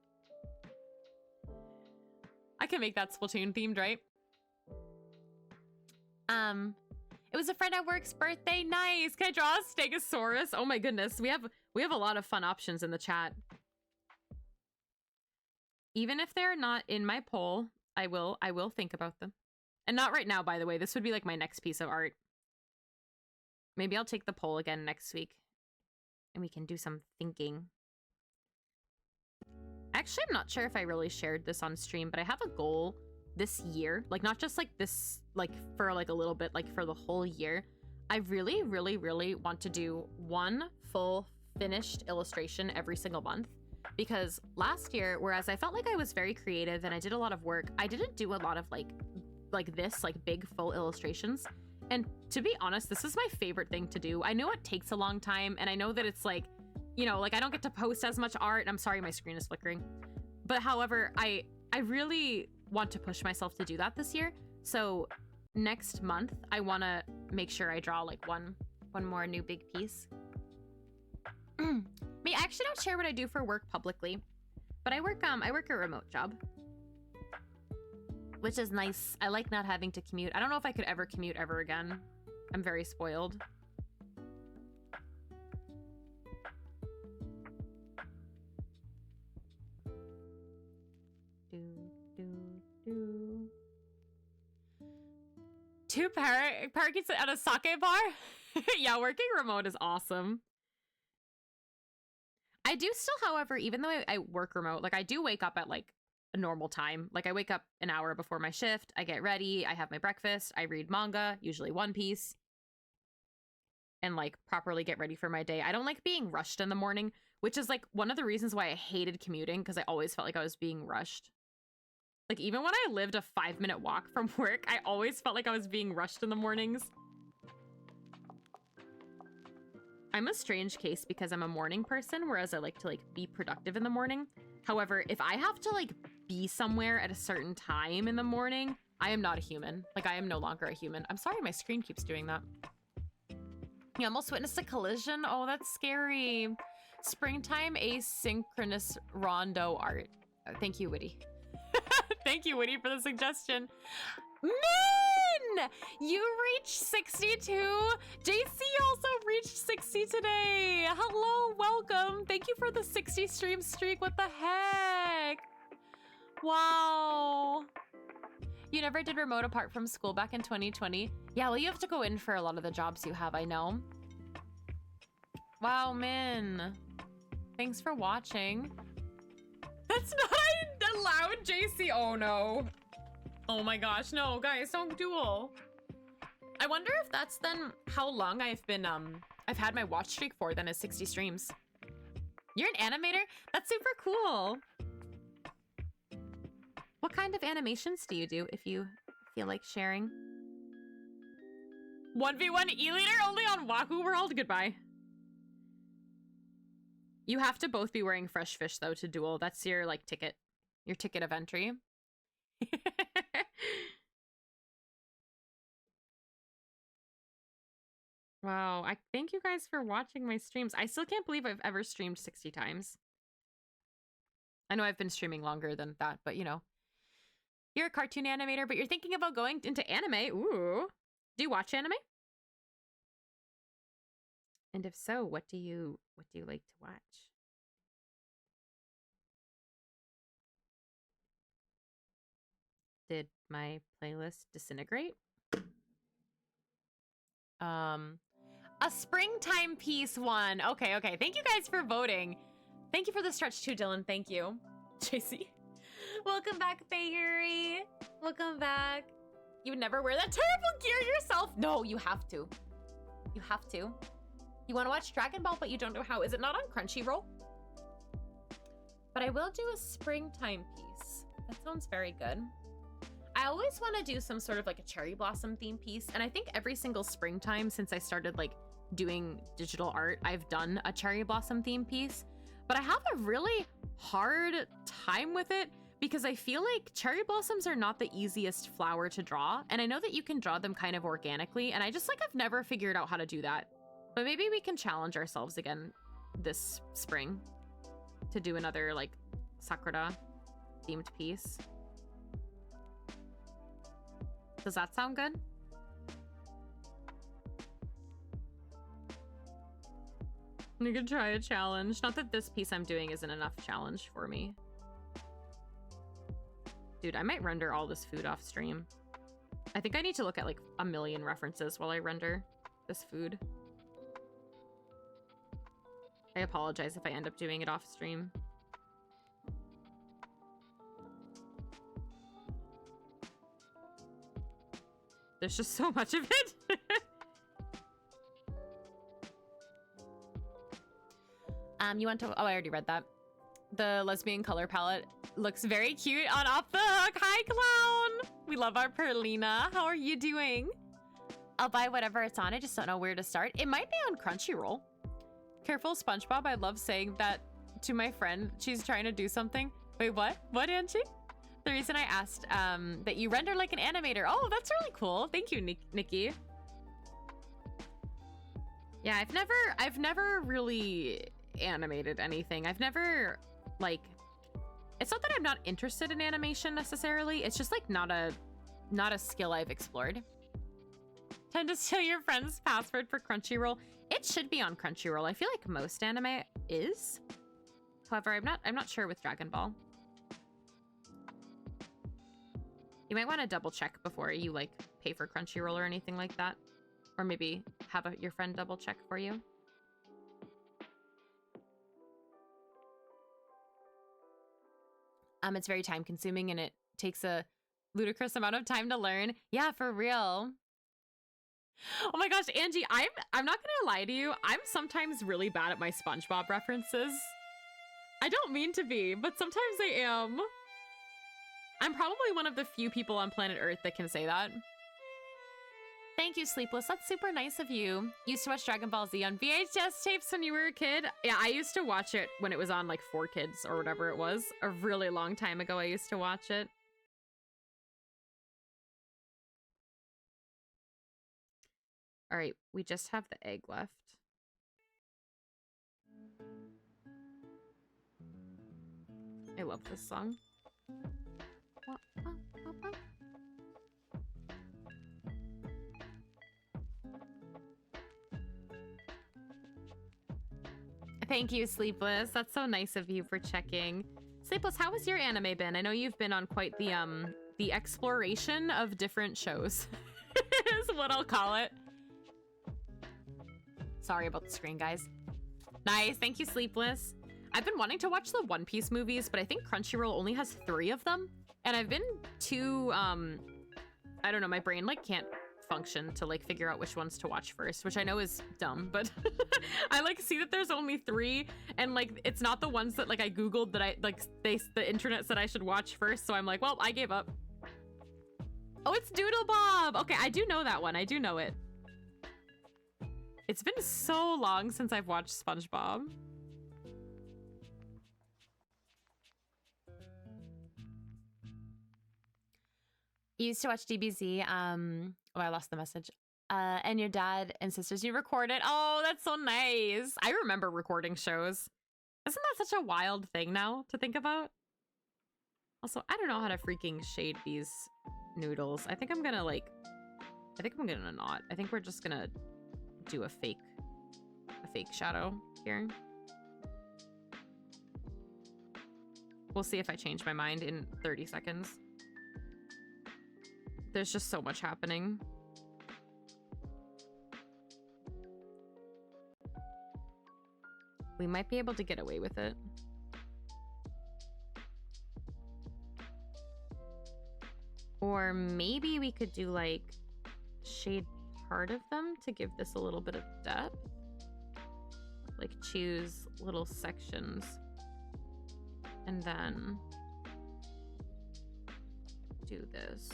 I can make that Splatoon themed, right? It was a friend at work's birthday. Nice. Can I draw a Stegosaurus? Oh my goodness. We have a lot of fun options in the chat. Even if they're not in my poll, I will think about them. And not right now, by the way. This would be like my next piece of art. Maybe I'll take the poll again next week and we can do some thinking. Actually, I'm not sure if I really shared this on stream, but I have a goal this year, like not just like this, like for like a little bit, like for the whole year. I really, really, really want to do 1 full finished illustration every single month, because last year, whereas I felt like I was very creative and I did a lot of work, I didn't do a lot of like this, like big full illustrations. And to be honest, this is my favorite thing to do. I know it takes a long time, and I know that it's like, you know, like I don't get to post as much art. I'm sorry, my screen is flickering. But however, I really want to push myself to do that this year. So next month, I want to make sure I draw like one more new big piece. I actually don't share what I do for work publicly, but I work a remote job, which is nice. I like not having to commute. I don't know if I could ever commute ever again. I'm very spoiled. Two parakeets at a sake bar? Yeah, working remote is awesome. I do still, however, even though I work remote, like I do wake up at like a normal time. Like I wake up an hour before my shift, I get ready, I have my breakfast, I read manga, usually One Piece, and like properly get ready for my day. I don't like being rushed in the morning, which is like one of the reasons why I hated commuting, because I always felt like I was being rushed. Like even when I lived a 5-minute walk from work, I always felt like I was being rushed in the mornings. I'm a strange case because I'm a morning person, whereas I like to like be productive in the morning. However, if I have to like be somewhere at a certain time in the morning, I am not a human. Like I am no longer a human. I'm sorry, my screen keeps doing that. You almost witnessed a collision? Oh, that's scary. Springtime asynchronous rondo art. Oh, thank you, Witty. Thank you, Witty, for the suggestion. You reached 62. JC also reached 60 today. Hello, welcome. Thank you for the 60 stream streak. What the heck? Wow. You never did remote apart from school back in 2020? Yeah, well, you have to go in for a lot of the jobs you have, I know. Wow, Min. Thanks for watching. That's not allowed, JC. Oh, no. Oh my gosh, no, guys, don't duel. I wonder if that's then how long I've been, I've had my watch streak for, then is 60 streams. You're an animator? That's super cool. What kind of animations do you do if you feel like sharing? 1v1 e-leader only on Wahoo World? Goodbye. You have to both be wearing fresh fish though to duel. That's your like ticket. Your ticket of entry. Wow, I thank you guys for watching my streams. I still can't believe I've ever streamed 60 times. I know I've been streaming longer than that, but you know. You're a cartoon animator, but you're thinking about going into anime. Ooh. Do you watch anime? And if so, what do you like to watch? Did my playlist disintegrate? A springtime piece one. Okay, okay. Thank you guys for voting. Thank you for the stretch too, Dylan. Thank you. JC. Welcome back, Bayuri. Welcome back. You would never wear that terrible gear yourself. No, you have to. You have to. You want to watch Dragon Ball, but you don't know how. Is it not on Crunchyroll? But I will do a springtime piece. That sounds very good. I always want to do some sort of like a cherry blossom theme piece. And I think every single springtime since I started like doing digital art, I've done a cherry blossom theme piece. But I have a really hard time with it because I feel like cherry blossoms are not the easiest flower to draw. And I know that you can draw them kind of organically. And I just like, I've never figured out how to do that. But maybe we can challenge ourselves again this spring to do another like Sakura themed piece. Does that sound good? You could try a challenge. Not that this piece I'm doing isn't enough challenge for me. Dude, I might render all this food off stream. I think I need to look at like a million references while I render this food. I apologize if I end up doing it off stream. There's just so much of it. You want to, oh, I already read that. The lesbian color palette looks very cute on Off the Hook. Hi, Clown. We love our Perlina. How are you doing? I'll buy whatever it's on. I just don't know where to start. It might be on Crunchyroll. Careful, SpongeBob. I love saying that to my friend. She's trying to do something. Wait, what? What, Angie? The reason I asked that you render like an animator. Oh, that's really cool. Thank you, Nikki. Yeah, I've never really animated anything. I've never like, it's not that I'm not interested in animation necessarily. It's just like not a skill I've explored. Time to steal your friend's password for Crunchyroll. It should be on Crunchyroll. I feel like most anime is. However, I'm not sure with Dragon Ball. You might want to double check before you like pay for Crunchyroll or anything like that. Or maybe have your friend double check for you. It's very time consuming and it takes a ludicrous amount of time to learn. Yeah, for real. Oh my gosh, Angie, I'm not gonna lie to you. I'm sometimes really bad at my SpongeBob references. I don't mean to be, but sometimes I am. I'm probably one of the few people on planet Earth that can say that. Thank you, Sleepless. That's super nice of you. Used to watch Dragon Ball Z on VHS tapes when you were a kid. Yeah, I used to watch it when it was on like 4Kids or whatever it was. A really long time ago, I used to watch it. All right, we just have the egg left. I love this song. Thank you, Sleepless. That's so nice of you for checking. Sleepless, how has your anime been? I know you've been on quite the exploration of different shows. Is what I'll call it. Sorry about the screen, guys. Nice, thank you, Sleepless. I've been wanting to watch the One Piece movies, but I think Crunchyroll only has 3 of them. And I've been too, I don't know, my brain like can't function to like figure out which ones to watch first, which I know is dumb, but I like see that there's only 3 and like it's not the ones that like I googled that I like the internet said I should watch first, so I'm like, well, I gave up. Oh, it's Doodle Bob. Okay, I do know that one. I do know it. It's been so long since I've watched SpongeBob. You used to watch DBZ. Oh, I lost the message. And your dad and sisters, you recorded. Oh, that's so nice. I remember recording shows. Isn't that such a wild thing now to think about? Also, I don't know how to freaking shade these noodles. I think I'm gonna like, I think I'm gonna not. I think we're just gonna do a fake shadow here. We'll see if I change my mind in 30 seconds. There's just so much happening. We might be able to get away with it. Or maybe we could do like shade part of them to give this a little bit of depth. Like choose little sections and then do this.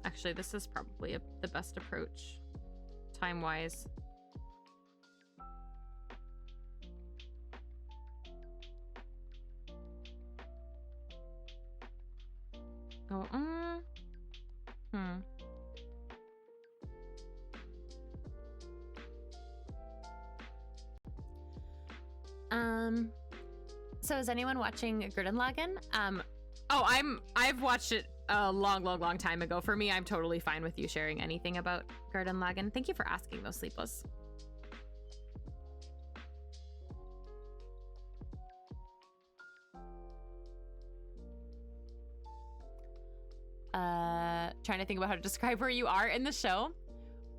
Actually, this is probably the best approach, time-wise. Oh, So is anyone watching Gurren Lagann? Oh, I've watched it a long time ago. For me, I'm totally fine with you sharing anything about Gurren Lagann. Thank you for asking, though, Sleepless. Trying to think about how to describe where you are in the show.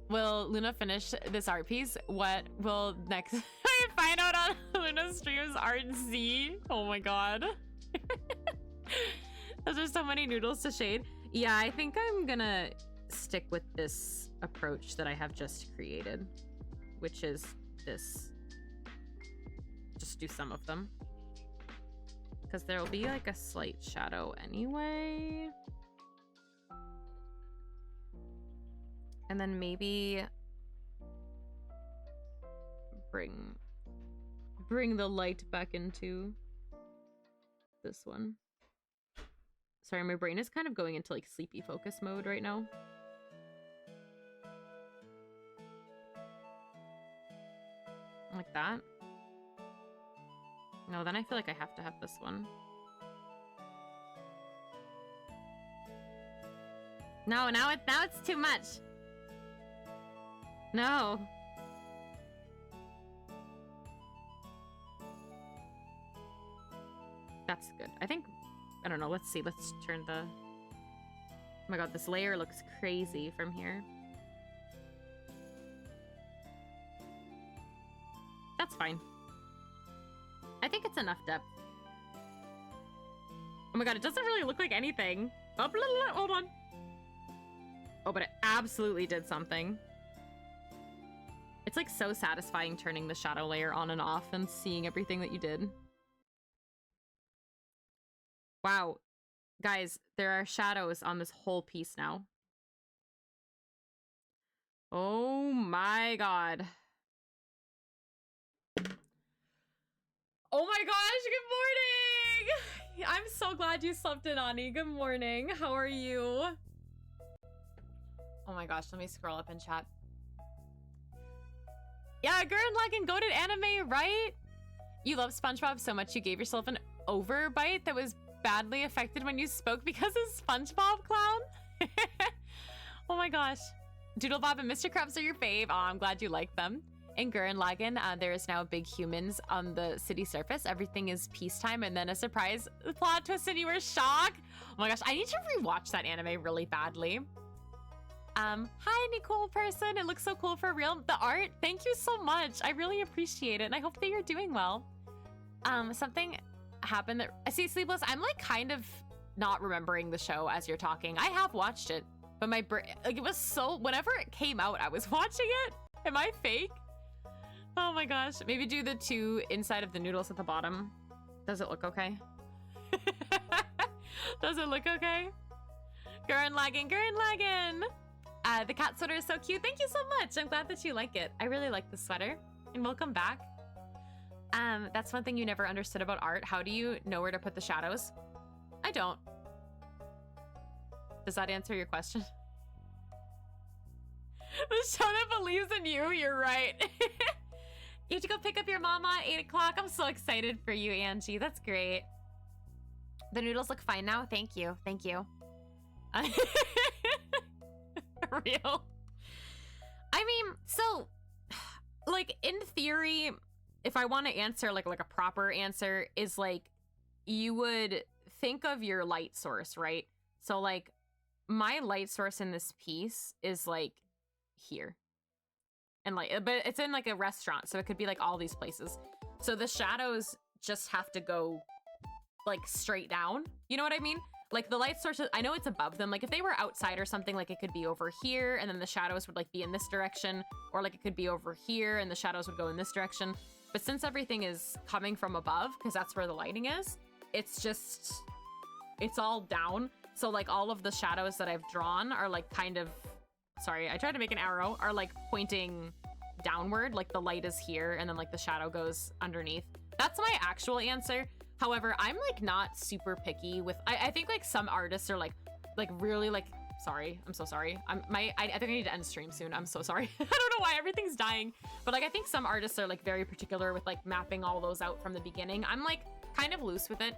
Will Luna finish this art piece? What will next find out on Luna's streams? Art Z? Oh my god. Those are so many noodles to shade. Yeah, I think I'm gonna stick with this approach that I have just created, which is this. Just do some of them. Because there will be like a slight shadow anyway. And then maybe bring the light back into this one. Sorry, my brain is kind of going into like sleepy focus mode right now. Like that. No, then I feel like I have to have this one. No, now it's too much. No. That's good. I think, I don't know, let's see. Let's turn the... Oh my god, this layer looks crazy from here. That's fine. I think it's enough depth. Oh my god, it doesn't really look like anything. Oh, blah, blah, blah, hold on. Oh, but it absolutely did something. It's like so satisfying turning the shadow layer on and off and seeing everything that you did. Wow. Guys, there are shadows on this whole piece now. Oh my god. Oh my gosh, good morning! I'm so glad you slept in, Ani. Good morning. How are you? Oh my gosh, let me scroll up in chat. Yeah, Gurren Lagann goated anime, right? You love SpongeBob so much you gave yourself an overbite that was badly affected when you spoke because of SpongeBob Clown? Oh my gosh. Doodlebob and Mr. Krabs are your fave. Oh, I'm glad you like them. In Gurren Lagann, there is now big humans on the city surface. Everything is peacetime, and then a surprise plot twist and you were shocked. Oh my gosh, I need to rewatch that anime really badly. Hi, Nicole person. It looks so cool for real. The art, thank you so much. I really appreciate it, and I hope that you're doing well. Something happened that I see Sleepless. I'm like kind of not remembering the show as you're talking. I have watched it, but my brain, like, it was so, whenever it came out, I was watching it. Am I fake? Oh my gosh. Maybe do the two inside of the noodles at the bottom. Does it look okay? Does it look okay? Gurren Lagann, Gurren Lagann. The cat sweater is so cute. Thank you so much. I'm glad that you like it. I really like the sweater. And welcome back. That's one thing you never understood about art. How do you know where to put the shadows? I don't. Does that answer your question? The show that believes in you, you're right. You have to go pick up your mama at 8 o'clock. I'm so excited for you, Angie. That's great. The noodles look fine now. Thank you. Thank you. Real. I mean, so, like, in theory, if I want to answer, like a proper answer is, like, you would think of your light source, right? So, like, my light source in this piece is, like, here. And like, but it's in like a restaurant, so it could be like all these places. So the shadows just have to go like straight down. You know what I mean? Like the light sources, I know it's above them. Like if they were outside or something, like it could be over here and then the shadows would like be in this direction, or like it could be over here and the shadows would go in this direction. But since everything is coming from above, because that's where the lighting is, it's all down. So like all of the shadows that I've drawn are like kind of, sorry, I tried to make an arrow, are like pointing downward, like the light is here and then like the shadow goes underneath. That's my actual answer. However, I'm like not super picky with, I think like some artists are like really like, sorry, I'm so sorry. I think I need to end stream soon. I'm so sorry. I don't know why everything's dying, but like I think some artists are like very particular with like mapping all those out from the beginning. I'm like kind of loose with it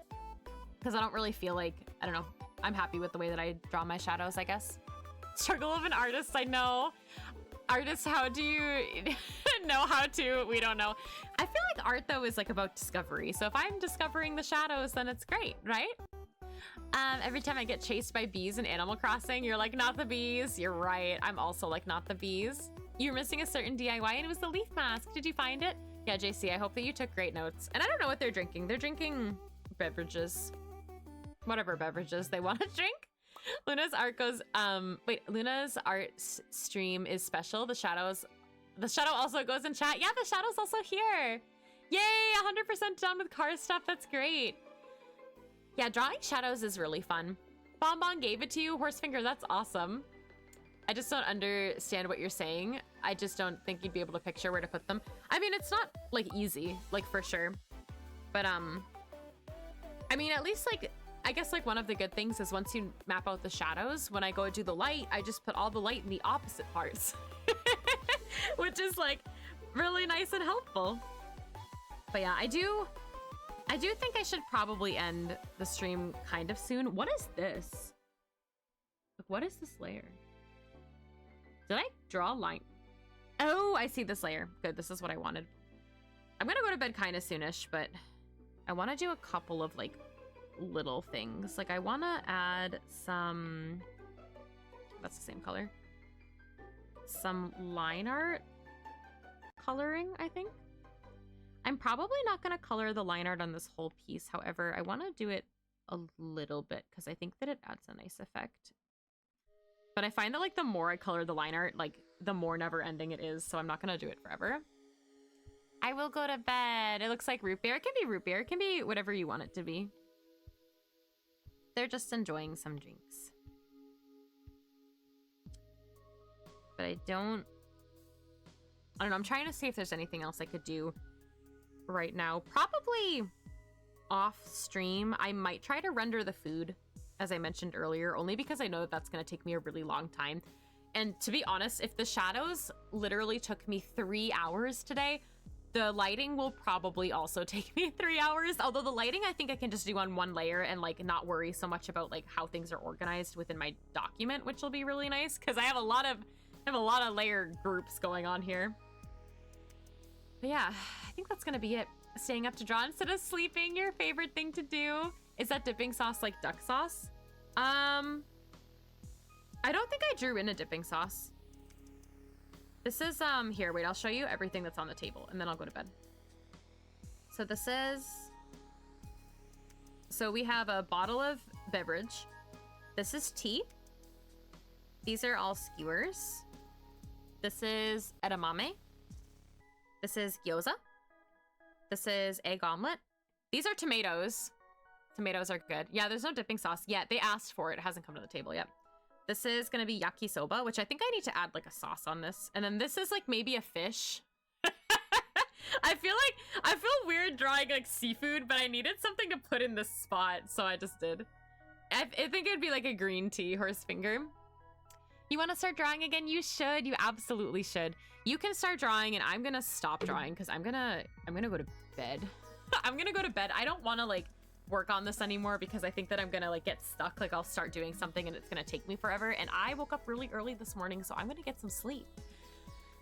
because I don't really feel like, I don't know, I'm happy with the way that I draw my shadows, I guess. Struggle of an artist, I know. Artists, how do you know how to? We don't know. I feel like art, though, is like about discovery. So if I'm discovering the shadows, then it's great, right? Every time I get chased by bees in Animal Crossing, you're like, not the bees. You're right. I'm also like, not the bees. You're missing a certain DIY, and it was the leaf mask. Did you find it? Yeah, JC, I hope that you took great notes. And I don't know what they're drinking. They're drinking beverages. Whatever beverages they want to drink. Luna's art goes, Luna's art stream is special. The shadow also goes in chat. Yeah, the shadow's also here. Yay, 100% done with car stuff. That's great. Yeah, drawing shadows is really fun. Bonbon gave it to you. Horsefinger, that's awesome. I just don't understand what you're saying. I just don't think you'd be able to picture where to put them. I mean, it's not like easy, like for sure. But I mean, at least like, I guess like one of the good things is once you map out the shadows, when I go do the light, I just put all the light in the opposite parts, which is like really nice and helpful. But yeah, I do think I should probably end the stream kind of soon. What is this? Like, what is this layer? Did I draw a line? Oh, I see this layer. Good, this is what I wanted. I'm gonna go to bed kind of soonish, but I want to do a couple of like little things. Like I want to add some, that's the same color, some line art coloring, I think. I'm probably not going to color the line art on this whole piece. However, I want to do it a little bit because I think that it adds a nice effect. But I find that like the more I color the line art, like the more never ending it is. So I'm not going to do it forever. I will go to bed. It looks like root beer. It can be root beer. It can be whatever you want it to be. They're just enjoying some drinks. But I don't know. I'm trying to see if there's anything else I could do right now. Probably off stream. I might try to render the food, as I mentioned earlier, only because I know that that's going to take me a really long time. And to be honest, if the shadows literally took me 3 hours today, the lighting will probably also take me 3 hours. Although the lighting, I think I can just do on one layer and like not worry so much about like how things are organized within my document, which will be really nice because I have a lot of I have a lot of layer groups going on here. But yeah, I think that's gonna be it. Staying up to draw instead of sleeping, your favorite thing to do. Is that dipping sauce like duck sauce? I don't think I drew in a dipping sauce. This is, here, wait, I'll show you everything that's on the table and then I'll go to bed. So this is, so we have a bottle of beverage. This is tea. These are all skewers. This is edamame. This is gyoza. This is egg omelet. These are tomatoes. Tomatoes are good. Yeah, there's no dipping sauce yet. They asked for it. It hasn't come to the table yet. This is gonna be yakisoba, which I think I need to add like a sauce on this. And then this is like maybe a fish. I feel weird drawing like seafood, but I needed something to put in this spot, so I just did. I think it'd be like a green tea horse finger. You want to start drawing again? You should. You absolutely should. You can start drawing, and I'm gonna stop drawing because I'm gonna go to bed. I'm gonna go to bed. I don't want to like work on this anymore because I think that I'm gonna like get stuck. Like I'll start doing something and it's gonna take me forever. And I woke up really early this morning, so I'm gonna get some sleep.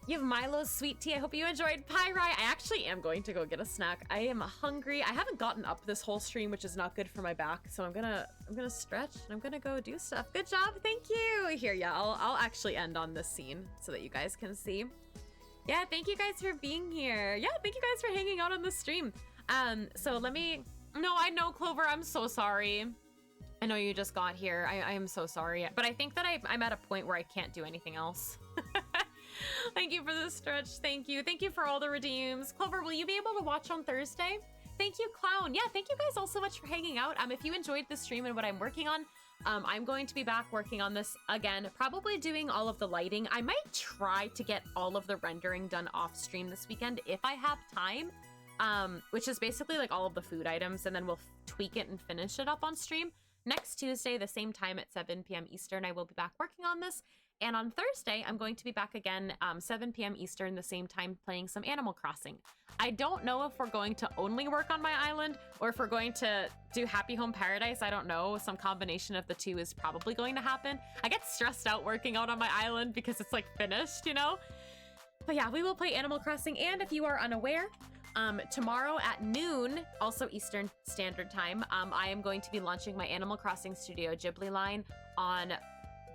You have Milo's sweet tea. I hope you enjoyed Pyri. I actually am going to go get a snack. I am hungry. I haven't gotten up this whole stream, which is not good for my back. So I'm gonna stretch and I'm gonna go do stuff. Good job. Thank you. Here, yeah, I'll actually end on this scene so that you guys can see. Yeah, thank you guys for being here. Yeah, thank you guys for hanging out on the stream. So let me, no, I know Clover, I'm so sorry. I know you just got here. I am so sorry. But I think that I'm at a point where I can't do anything else. Thank you for the stretch. Thank you. Thank you for all the redeems. Clover, will you be able to watch on Thursday? Thank you, Clown. Yeah, thank you guys all so much for hanging out. If you enjoyed the stream and what I'm working on, I'm going to be back working on this again, probably doing all of the lighting. I might try to get all of the rendering done off stream this weekend if I have time, which is basically like all of the food items, and then we'll tweak it and finish it up on stream. Next Tuesday, the same time at 7 p.m. Eastern, I will be back working on this. And on Thursday, I'm going to be back again, 7 p.m. Eastern, the same time, playing some Animal Crossing. I don't know if we're going to only work on my island or if we're going to do Happy Home Paradise. I don't know. Some combination of the two is probably going to happen. I get stressed out working out on my island because it's like finished, you know? But yeah, we will play Animal Crossing. And if you are unaware, tomorrow at noon, also Eastern Standard Time, I am going to be launching my Animal Crossing Studio Ghibli line on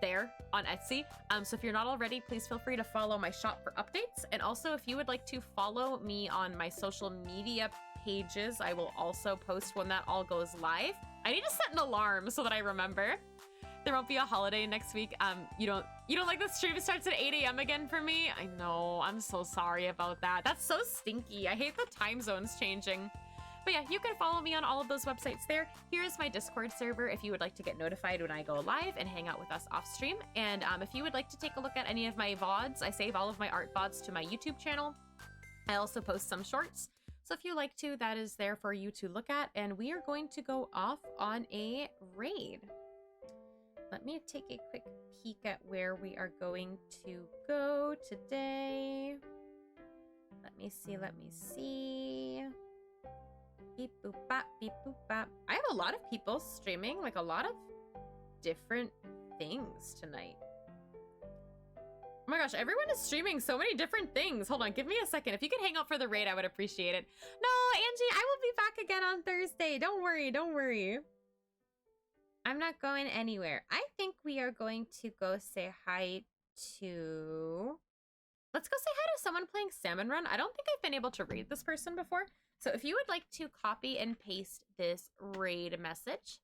Etsy. So if you're not already, please feel free to follow my shop for updates. And also, if you would like to follow me on my social media pages, I will also post when that all goes live. I need to set an alarm so that I remember. There won't be a holiday next week. You don't like the stream starts at 8 a.m. again for me? I know, I'm so sorry about that. That's so stinky. I hate the time zones changing. But yeah, you can follow me on all of those websites there. Here's my Discord server if you would like to get notified when I go live and hang out with us off stream. And if you would like to take a look at any of my VODs, I save all of my art VODs to my YouTube channel. I also post some shorts. So if you like to, that is there for you to look at. And we are going to go off on a raid. Let me take a quick peek at where we are going to go today. Let me see. Beep boop bop, beep boop bop. I have a lot of people streaming, like a lot of different things tonight. Oh my gosh, everyone is streaming so many different things. Hold on, give me a second. If you could hang out for the raid, I would appreciate it. No, Angie, I will be back again on Thursday. Don't worry. I'm not going anywhere. I think we are going to go say hi to... Let's go say hi to someone playing Salmon Run. I don't think I've been able to raid this person before. So if you would like to copy and paste this raid message.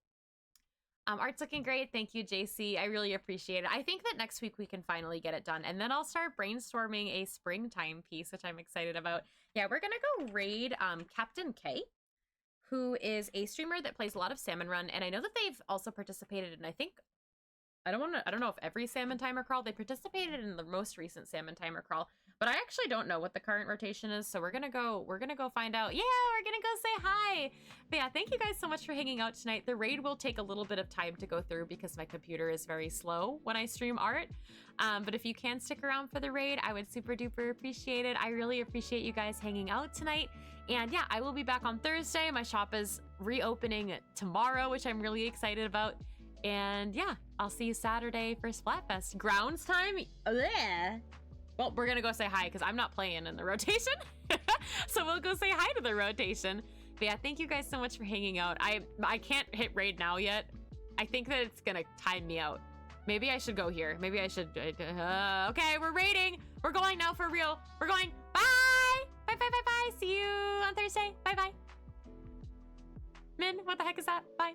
Art's looking great. Thank you, JC. I really appreciate it. I think that next week we can finally get it done. And then I'll start brainstorming a springtime piece, which I'm excited about. Yeah, we're going to go raid Captain K, who is a streamer that plays a lot of Salmon Run. And I know that they've also participated in, I think, I don't know if every Salmon Timer Crawl. They participated in the most recent Salmon Timer Crawl, but I actually don't know what the current rotation is. So we're gonna go find out. Yeah, we're gonna go say hi. But yeah, thank you guys so much for hanging out tonight. The raid will take a little bit of time to go through because my computer is very slow when I stream art. But if you can stick around for the raid, I would super duper appreciate it. I really appreciate you guys hanging out tonight. And yeah, I will be back on Thursday. My shop is reopening tomorrow, which I'm really excited about. And yeah, I'll see you Saturday for Splatfest. Grounds time? Bleh. Well, we're gonna go say hi because I'm not playing in the rotation. So we'll go say hi to the rotation. But yeah, thank you guys so much for hanging out. I can't hit raid now yet. I think that it's gonna time me out. Maybe I should go here. Maybe I should. Okay, we're raiding. We're going now for real. We're going. Bye. Bye, bye, bye, bye. See you on Thursday. Bye, bye. Min, what the heck is that? Bye.